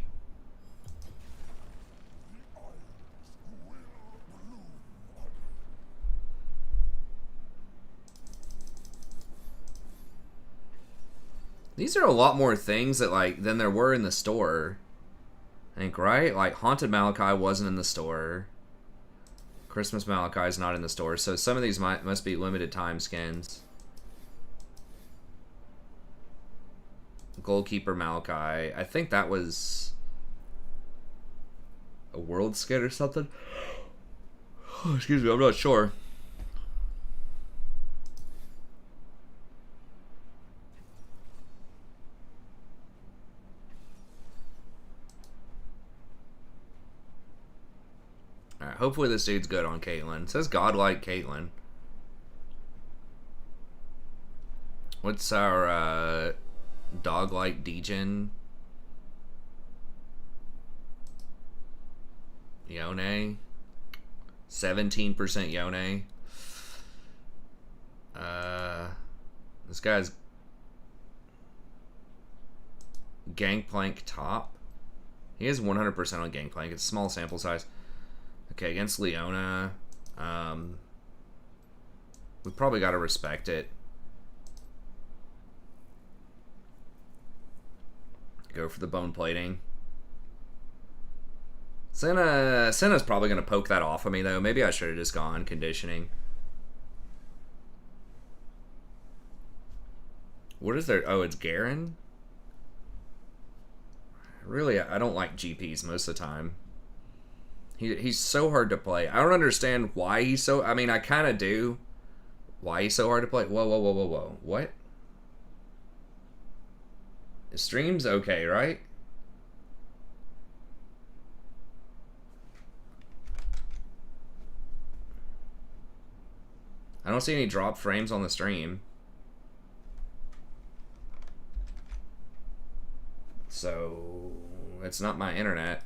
These are a lot more things that like than there were in the store. I think, right? Like Haunted Maokai wasn't in the store. Christmas Maokai is not in the store, so some of these must be limited time skins. Goalkeeper Maokai. I think that was a world skin or something. Oh, excuse me, I'm not sure. Alright, hopefully this dude's good on Caitlyn. It says godlike Caitlyn. What's our Dog-like degen. Yone. 17% Yone. This guy's Gangplank top. He has 100% on Gangplank. It's a small sample size. Okay, against Leona. We probably got to respect it. Go for the bone plating. Senna's probably going to poke that off of me, though. Maybe I should have just gone conditioning. What is there? Oh, it's Garen? Really, I don't like GPs most of the time. He's so hard to play. I don't understand why he's so... I mean, I kind of do. Why he's so hard to play. Whoa, whoa, whoa, whoa, whoa. What? The stream's okay, right? I don't see any drop frames on the stream. So, it's not my internet.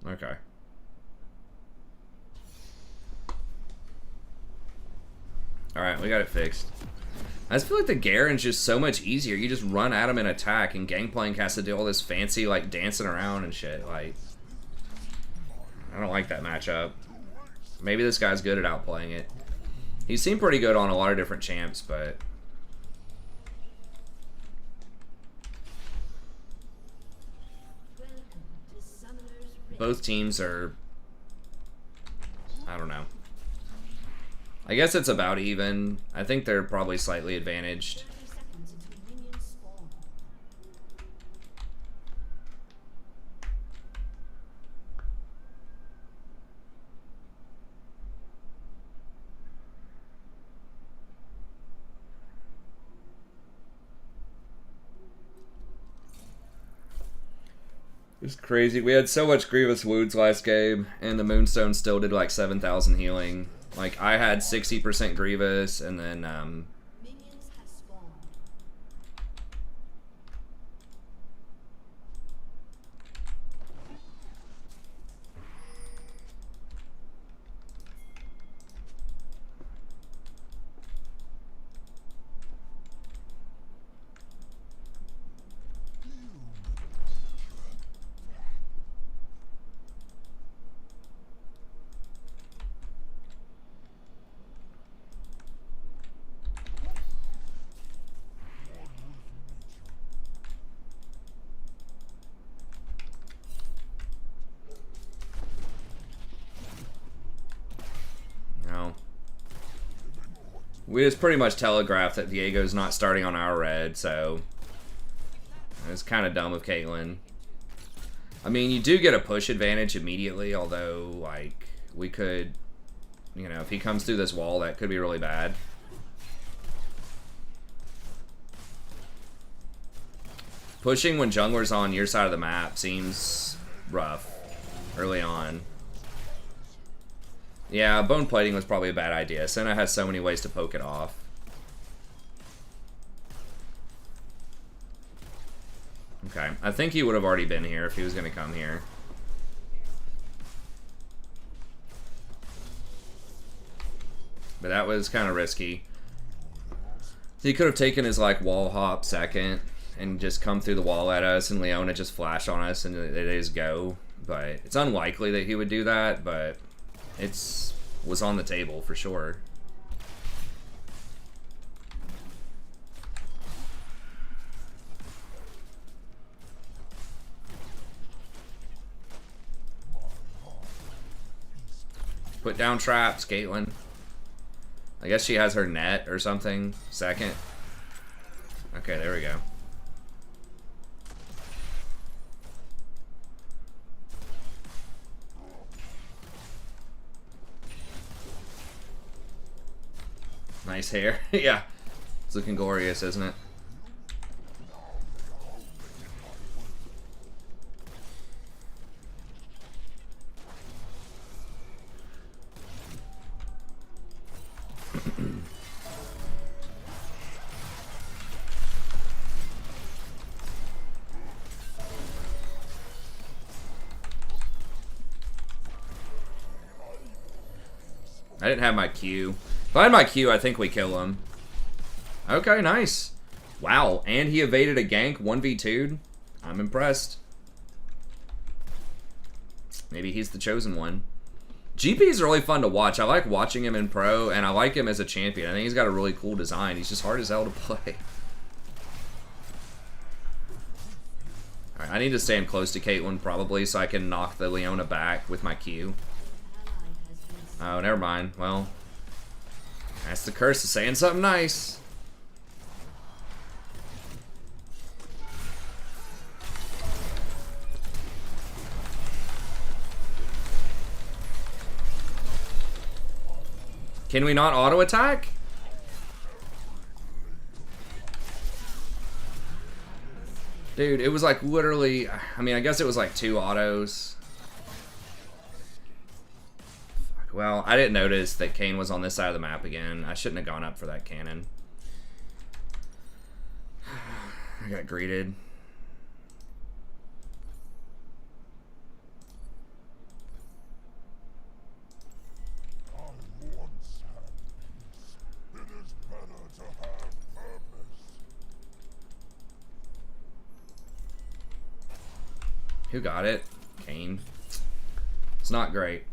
Okay. Alright, we got it fixed. I just feel like the Garen's just so much easier. You just run at him and attack, and Gangplank has to do all this fancy, like, dancing around and shit. Like, I don't like that matchup. Maybe this guy's good at outplaying it. He seemed pretty good on a lot of different champs, but... both teams are... I don't know. I guess it's about even. I think they're probably slightly advantaged. It's crazy. We had so much Grievous Wounds last game, and the Moonstone still did like 7,000 healing. Like, I had 60% Grievous, and then, Minions have spawned. we just pretty much telegraphed that Viego's not starting on our red, so it's kind of dumb of Caitlyn. I mean, you do get a push advantage immediately, although, like, we could, you know, if he comes through this wall, that could be really bad. Pushing when jungler's on your side of the map seems rough early on. Yeah, bone plating was probably a bad idea. Senna has so many ways to poke it off. Okay, I think he would have already been here if he was going to come here. But that was kind of risky. He could have taken his, like, wall hop second and just come through the wall at us, and Leona just flash on us and they just go. But it's unlikely that he would do that, but was on the table for sure. Put down traps, Caitlyn. I guess she has her net or something. Second. Okay, there we go. nice hair. Yeah. It's looking glorious, isn't it? I didn't have my Q. If I had my Q, I think we kill him. Okay, nice. Wow, and he evaded a gank 1v2'd. I'm impressed. Maybe he's the chosen one. GP is really fun to watch. I like watching him in pro, and I like him as a champion. I think he's got a really cool design. He's just hard as hell to play. Alright, I need to stand close to Caitlyn probably so I can knock the Leona back with my Q. Oh, never mind. Well, that's the curse of saying something nice. Can we not auto attack? Dude, it was like literally, I mean, I guess it was like 2 autos. Well, I didn't notice that Kayn was on this side of the map again. I shouldn't have gone up for that cannon. I got greeted. I once had peace. It is better to have purpose. Who got it? Kayn. It's not great.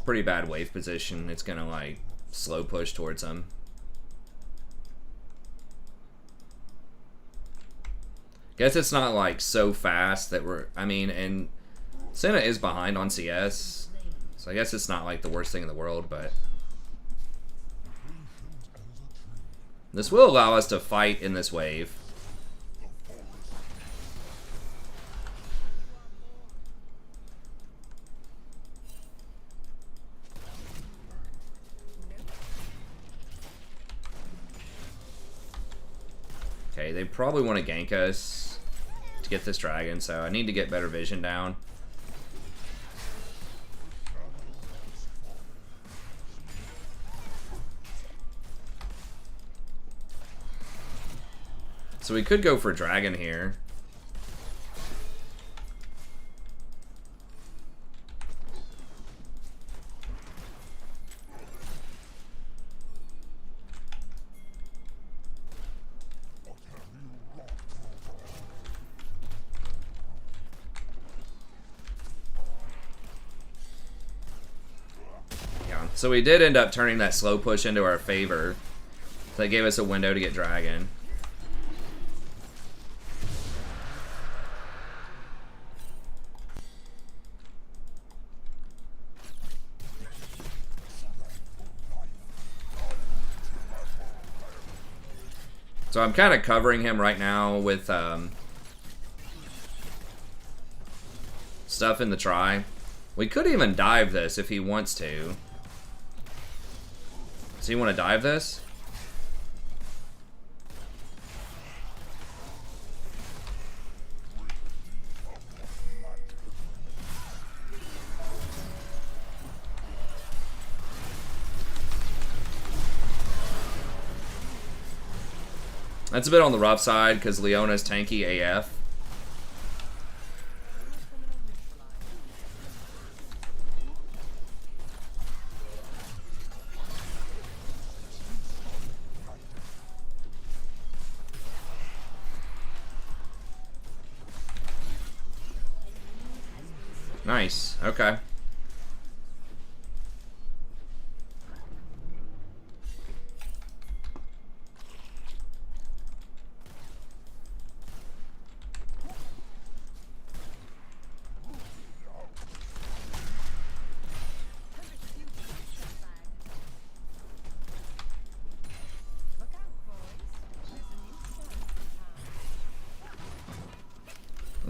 Pretty bad wave position. It's gonna like slow push towards him. Guess it's not like so fast that we're, I mean, and Senna is behind on CS, so I guess it's not like the worst thing in the world, but this will allow us to fight in this wave. Okay, they probably want to gank us to get this dragon, so I need to get better vision down. So we could go for dragon here. So we did end up turning that slow push into our favor. So that gave us a window to get dragon. So I'm kind of covering him right now with stuff in the try. We could even dive this if he wants to. Does he want to dive this? That's a bit on the rough side because Leona's tanky AF. Nice. Okay.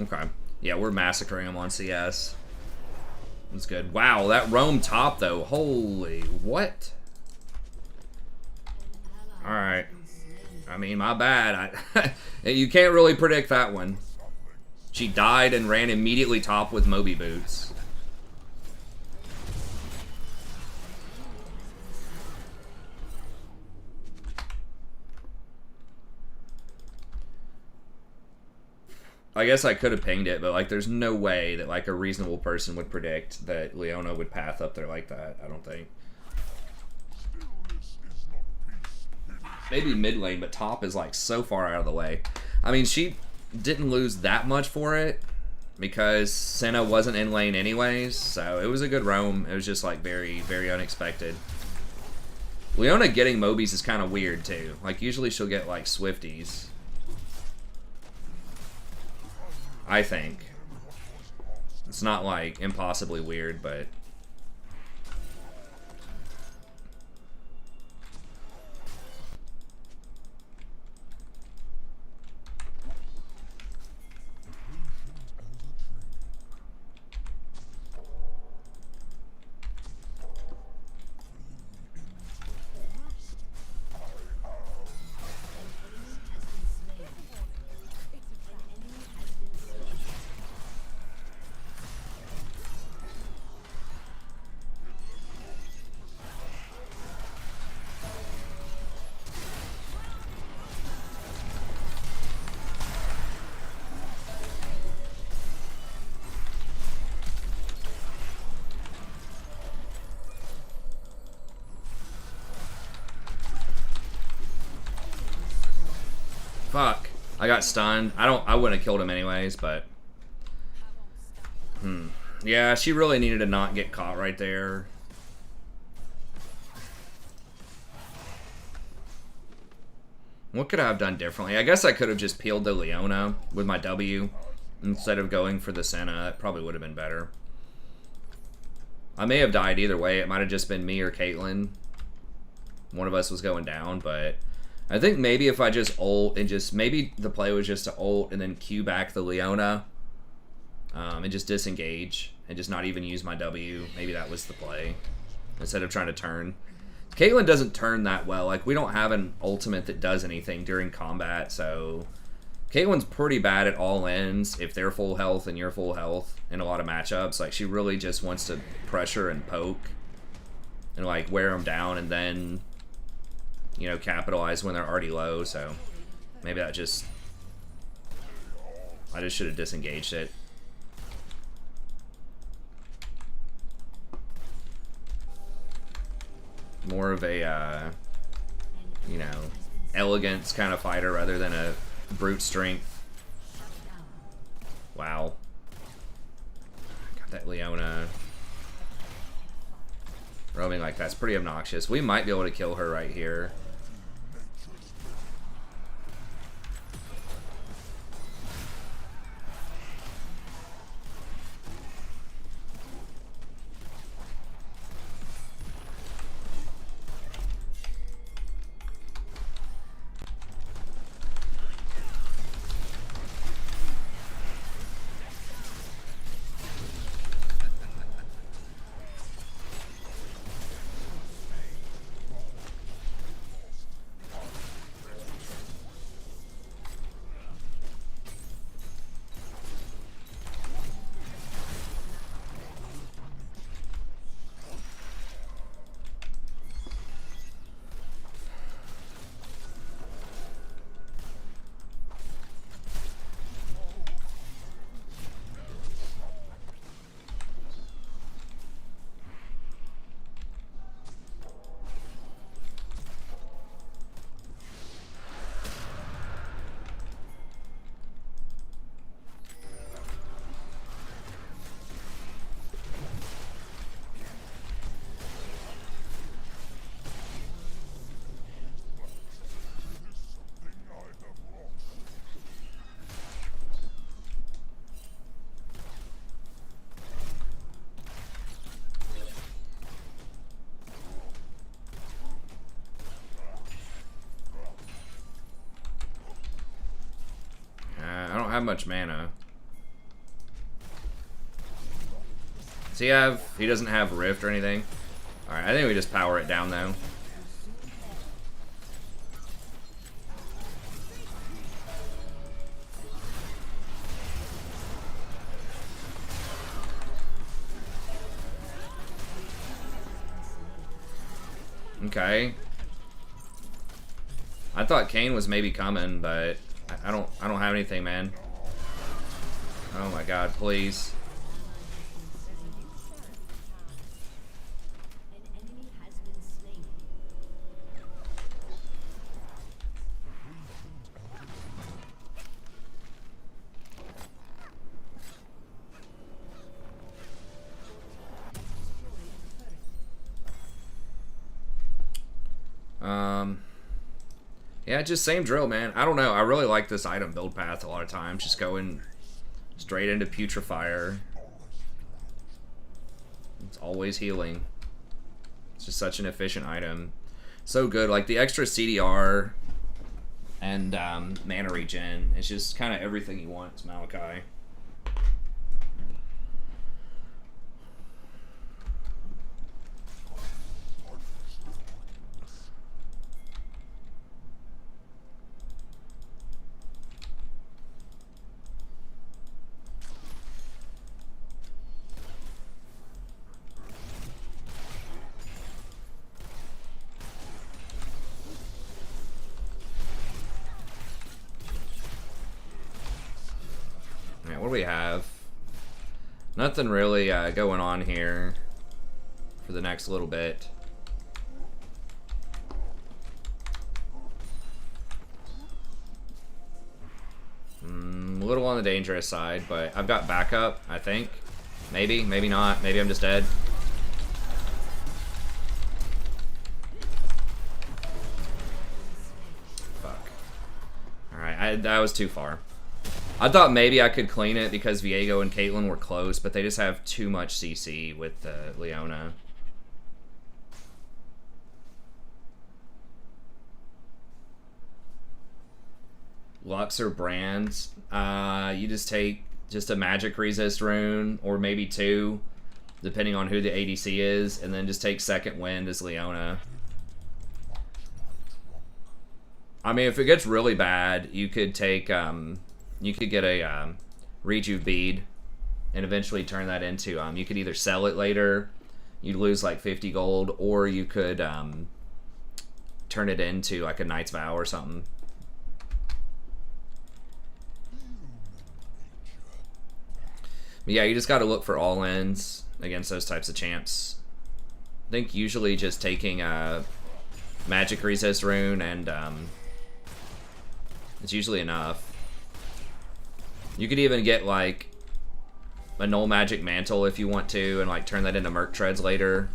Okay. Yeah, we're massacring them on CS. That's good. Wow, that roam top though. Holy what? Alright. I mean, my bad. You can't really predict that one. She died and ran immediately top with Moby boots. I guess I could have pinged it, but like there's no way that like a reasonable person would predict that Leona would path up there like that. I don't think. Maybe mid lane, but top is like so far out of the way. I mean, she didn't lose that much for it because Senna wasn't in lane anyways, so it was a good roam. It was just like very, very unexpected. Leona getting Mobies is kind of weird too. Like usually she'll get like Swifties. I think. It's not like impossibly weird, but fuck. I got stunned. I wouldn't have killed him anyways, but yeah, she really needed to not get caught right there. What could I have done differently? I guess I could have just peeled the Leona with my W instead of going for the Senna. That probably would have been better. I may have died either way. It might have just been me or Caitlyn. One of us was going down, but I think maybe if I just ult and just, maybe the play was just to ult and then Q back the Leona and just disengage and just not even use my W. Maybe that was the play instead of trying to turn. Caitlyn doesn't turn that well. Like, we don't have an ultimate that does anything during combat, so Caitlyn's pretty bad at all ends if they're full health and you're full health in a lot of matchups. Like, she really just wants to pressure and poke and, like, wear them down and then, you know, capitalize when they're already low, so maybe that just, I just should have disengaged it. More of a, you know, elegance kind of fighter rather than a brute strength. Wow. Got that Leona roaming like that's pretty obnoxious. We might be able to kill her right here. I don't have much mana. He doesn't have Rift or anything. Alright, I think we just power it down though. Okay. I thought Kane was maybe coming, but I don't have anything, man. Oh my god, please. An enemy has been slain. Yeah, just same drill, man. I don't know. I really like this item build path a lot of times. Just going straight into Putrefier. It's always healing. It's just such an efficient item. So good. Like the extra CDR and mana regen. It's just kind of everything you want. It's Maokai. What do we have? Nothing really going on here for the next little bit. A little on the dangerous side, but I've got backup, I think. Maybe, maybe not. Maybe I'm just dead. Fuck. Alright, that was too far. I thought maybe I could clean it because Viego and Caitlyn were close, but they just have too much CC with Leona. Lux or Brands. You just take just a magic resist rune, or maybe two, depending on who the ADC is, and then just take second wind as Leona. I mean, if it gets really bad, you could take you could get a Rejuve bead and eventually turn that into, you could either sell it later, you'd lose like 50 gold, or you could turn it into like a Knight's Vow or something. But yeah, you just got to look for all-ins against those types of champs. I think usually just taking a magic resist rune and it's usually enough. You could even get like a null magic mantle if you want to, and like turn that into Merc Treads later.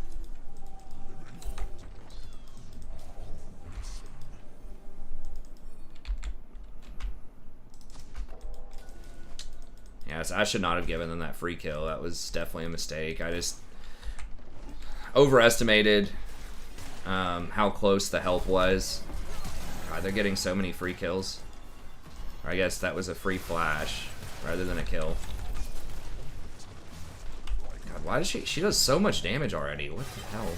Yes, I should not have given them that free kill. That was definitely a mistake. I just overestimated how close the health was. God, they're getting so many free kills. Or I guess that was a free flash rather than a kill. God, why does she does so much damage already? What the hell?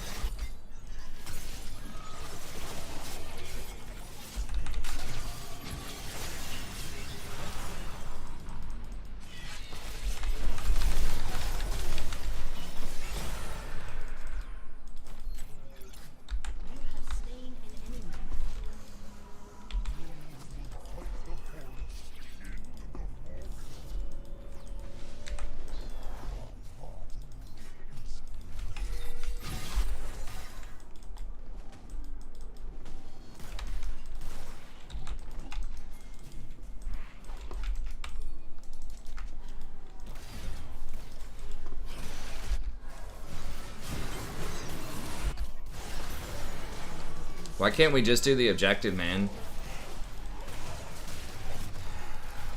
Why can't we just do the objective, man?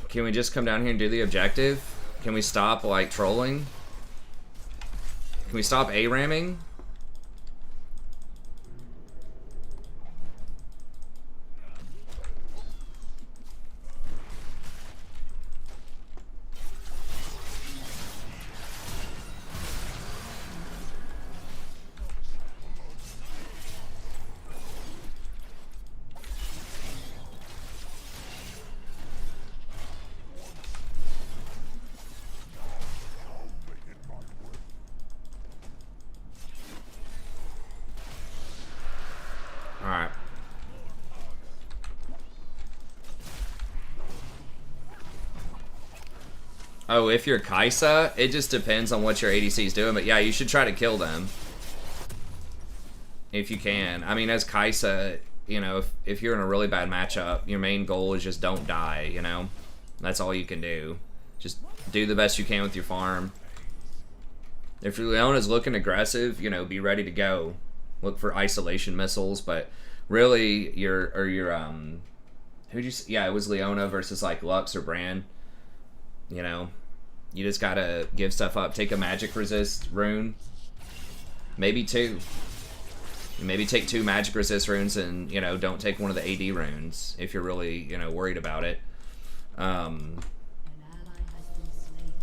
Can we just come down here and do the objective? Can we stop, like, trolling? Can we stop A-ramming? Oh, if you're Kaisa, it just depends on what your ADC is doing. But yeah, you should try to kill them. If you can. I mean, as Kaisa, you know, if you're in a really bad matchup, your main goal is just don't die, you know? That's all you can do. Just do the best you can with your farm. If your Leona's looking aggressive, you know, be ready to go. Look for isolation missiles, but really, who'd you say? Yeah, it was Leona versus, like, Lux or Bran. You know, you just gotta give stuff up. Take a magic resist rune. Maybe 2. Maybe take 2 magic resist runes and, you know, don't take one of the AD runes if you're really, you know, worried about it. An ally has been slain.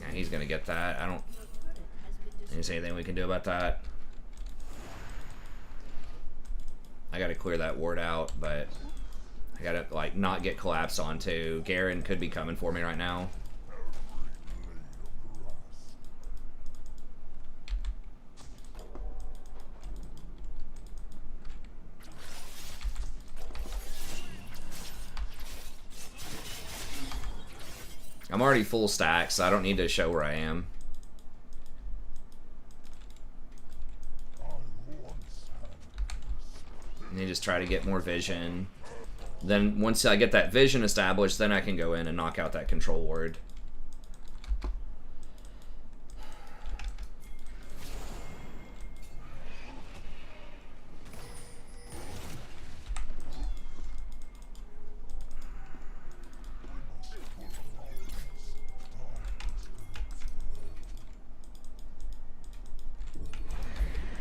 Yeah, he's gonna get that. I don't Your turret has been think there's anything we can do about that. I gotta clear that ward out, but I gotta, like, not get collapsed on too. Garen could be coming for me right now. I'm already full stack, so I don't need to show where I am. And you just try to get more vision. Then once I get that vision established, then I can go in and knock out that control ward.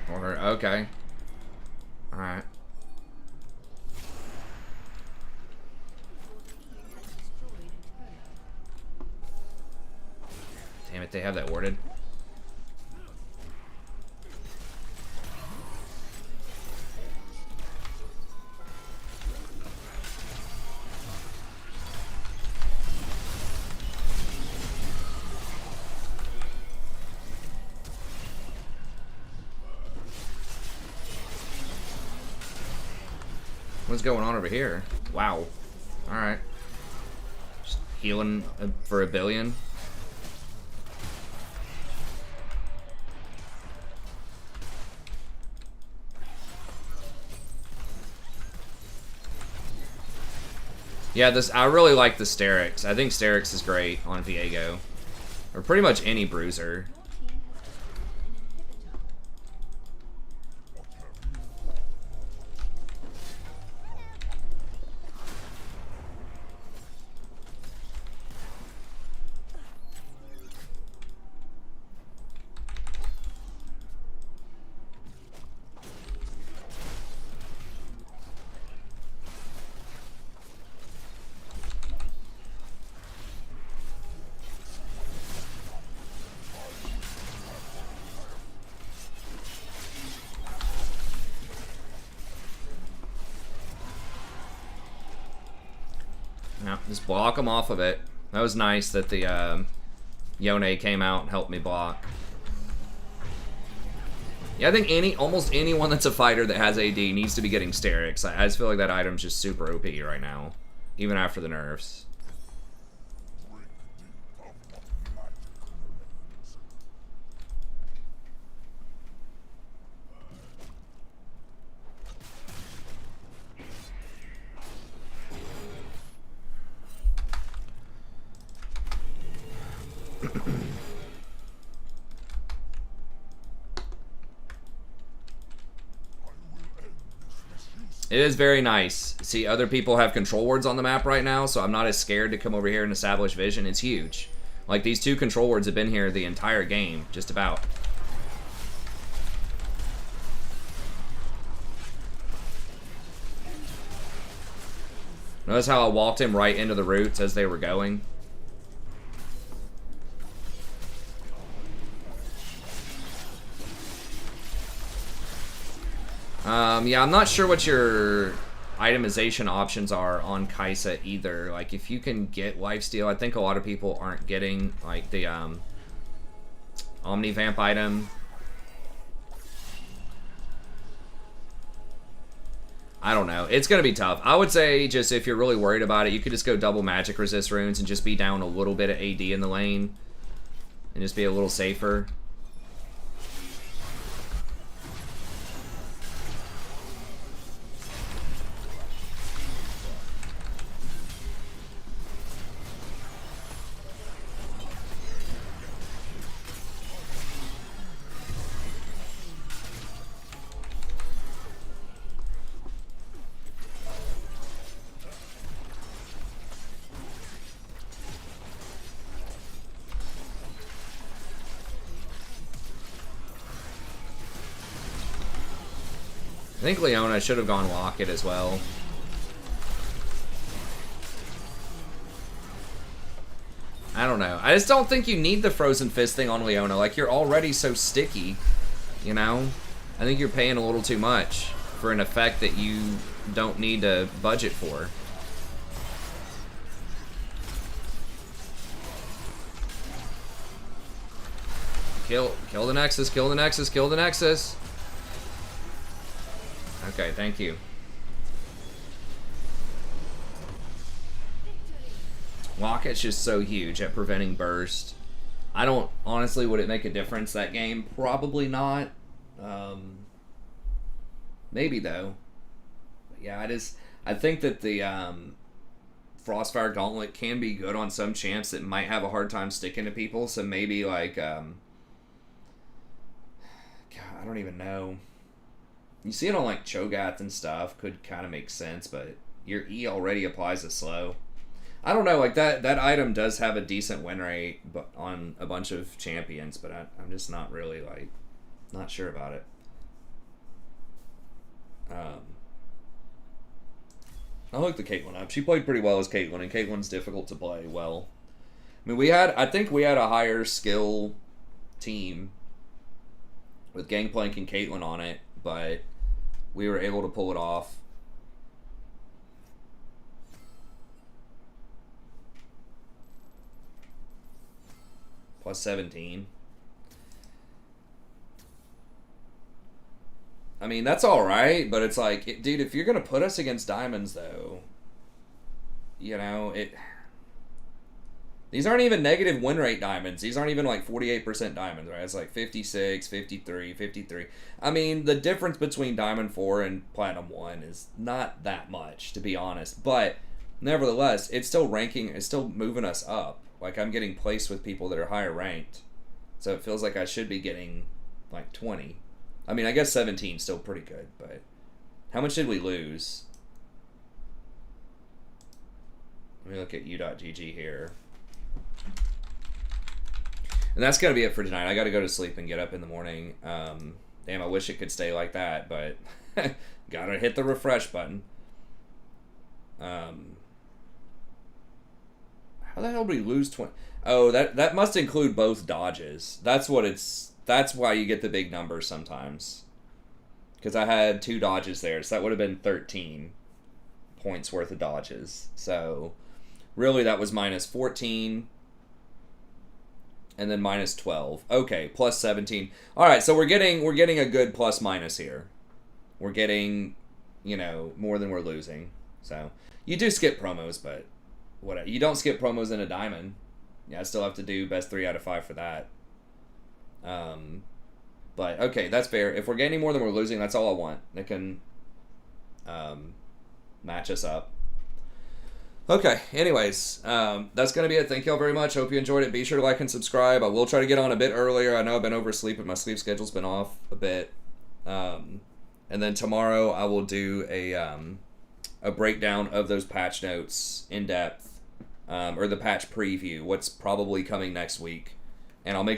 Or, okay. Alright. Damn it, they have that warded. What's going on over here? Wow. Alright. Just healing for a billion. Yeah, I really like the Sterix. I think Sterix is great on Viego. Or pretty much any bruiser. Yeah, just block them off of it. That was nice that the Yone came out and helped me block. Yeah, I think almost anyone that's a fighter that has AD needs to be getting Sterix. I just feel like that item's just super OP right now, even after the nerfs. It is very nice. See, other people have control wards on the map right now, so I'm not as scared to come over here and establish vision. It's huge. Like, these 2 control wards have been here the entire game, just about. Notice how I walked him right into the roots as they were going? Yeah, I'm not sure what your itemization options are on Kaisa either. Like, if you can get lifesteal, I think a lot of people aren't getting, like, the Omni-Vamp item. I don't know. It's going to be tough. I would say just if you're really worried about it, you could just go double magic resist runes and just be down a little bit of AD in the lane. And just be a little safer. I think Leona should have gone Locket as well. I don't know. I just don't think you need the Frozen Fist thing on Leona. Like, you're already so sticky, you know? I think you're paying a little too much for an effect that you don't need to budget for. Kill the Nexus, kill the Nexus, kill the Nexus. Okay, thank you. Locket's just so huge at preventing burst. I don't, honestly, would it make a difference that game? Probably not. Maybe though. But yeah, I think that the Frostfire Gauntlet can be good on some champs that might have a hard time sticking to people. So maybe like, God, I don't even know. You see it on like Cho'Gath and stuff, could kind of make sense, but your E already applies a slow. I don't know, like that item does have a decent win rate but on a bunch of champions, but I'm just not really like, not sure about it. I looked the Caitlyn up. She played pretty well as Caitlyn, and Caitlyn's difficult to play well. I mean, I think we had a higher skill team with Gangplank and Caitlyn on it, but we were able to pull it off. Plus 17. I mean, that's alright, but it's like, dude, if you're going to put us against diamonds, though, you know, these aren't even negative win rate diamonds. These aren't even like 48% diamonds, right? It's like 56, 53, 53. I mean, the difference between Diamond 4 and Platinum 1 is not that much, to be honest. But nevertheless, it's still ranking, it's still moving us up. Like, I'm getting placed with people that are higher ranked. So it feels like I should be getting like 20. I mean, I guess 17 is still pretty good, but how much did we lose? Let me look at u.gg here. And that's going to be it for tonight. I got to go to sleep and get up in the morning. Damn, I wish it could stay like that, but got to hit the refresh button. How the hell did we lose 20? Oh, that must include both dodges. That's why you get the big numbers sometimes. Because I had 2 dodges there, so that would have been 13 points worth of dodges. So, really, that was minus 14. And then minus 12. Okay, plus 17. Alright, so we're getting a good plus minus here. We're getting, you know, more than we're losing. So, you do skip promos, but whatever. You don't skip promos in a diamond. Yeah, I still have to do best 3 out of 5 for that. But, okay, that's fair. If we're gaining more than we're losing, that's all I want. They can match us up. Okay, anyways, that's going to be it. Thank you all very much. Hope you enjoyed it. Be sure to like and subscribe. I will try to get on a bit earlier. I know I've been oversleeping. My sleep schedule's been off a bit. And then tomorrow I will do a breakdown of those patch notes in depth, or the patch preview, what's probably coming next week. And I'll make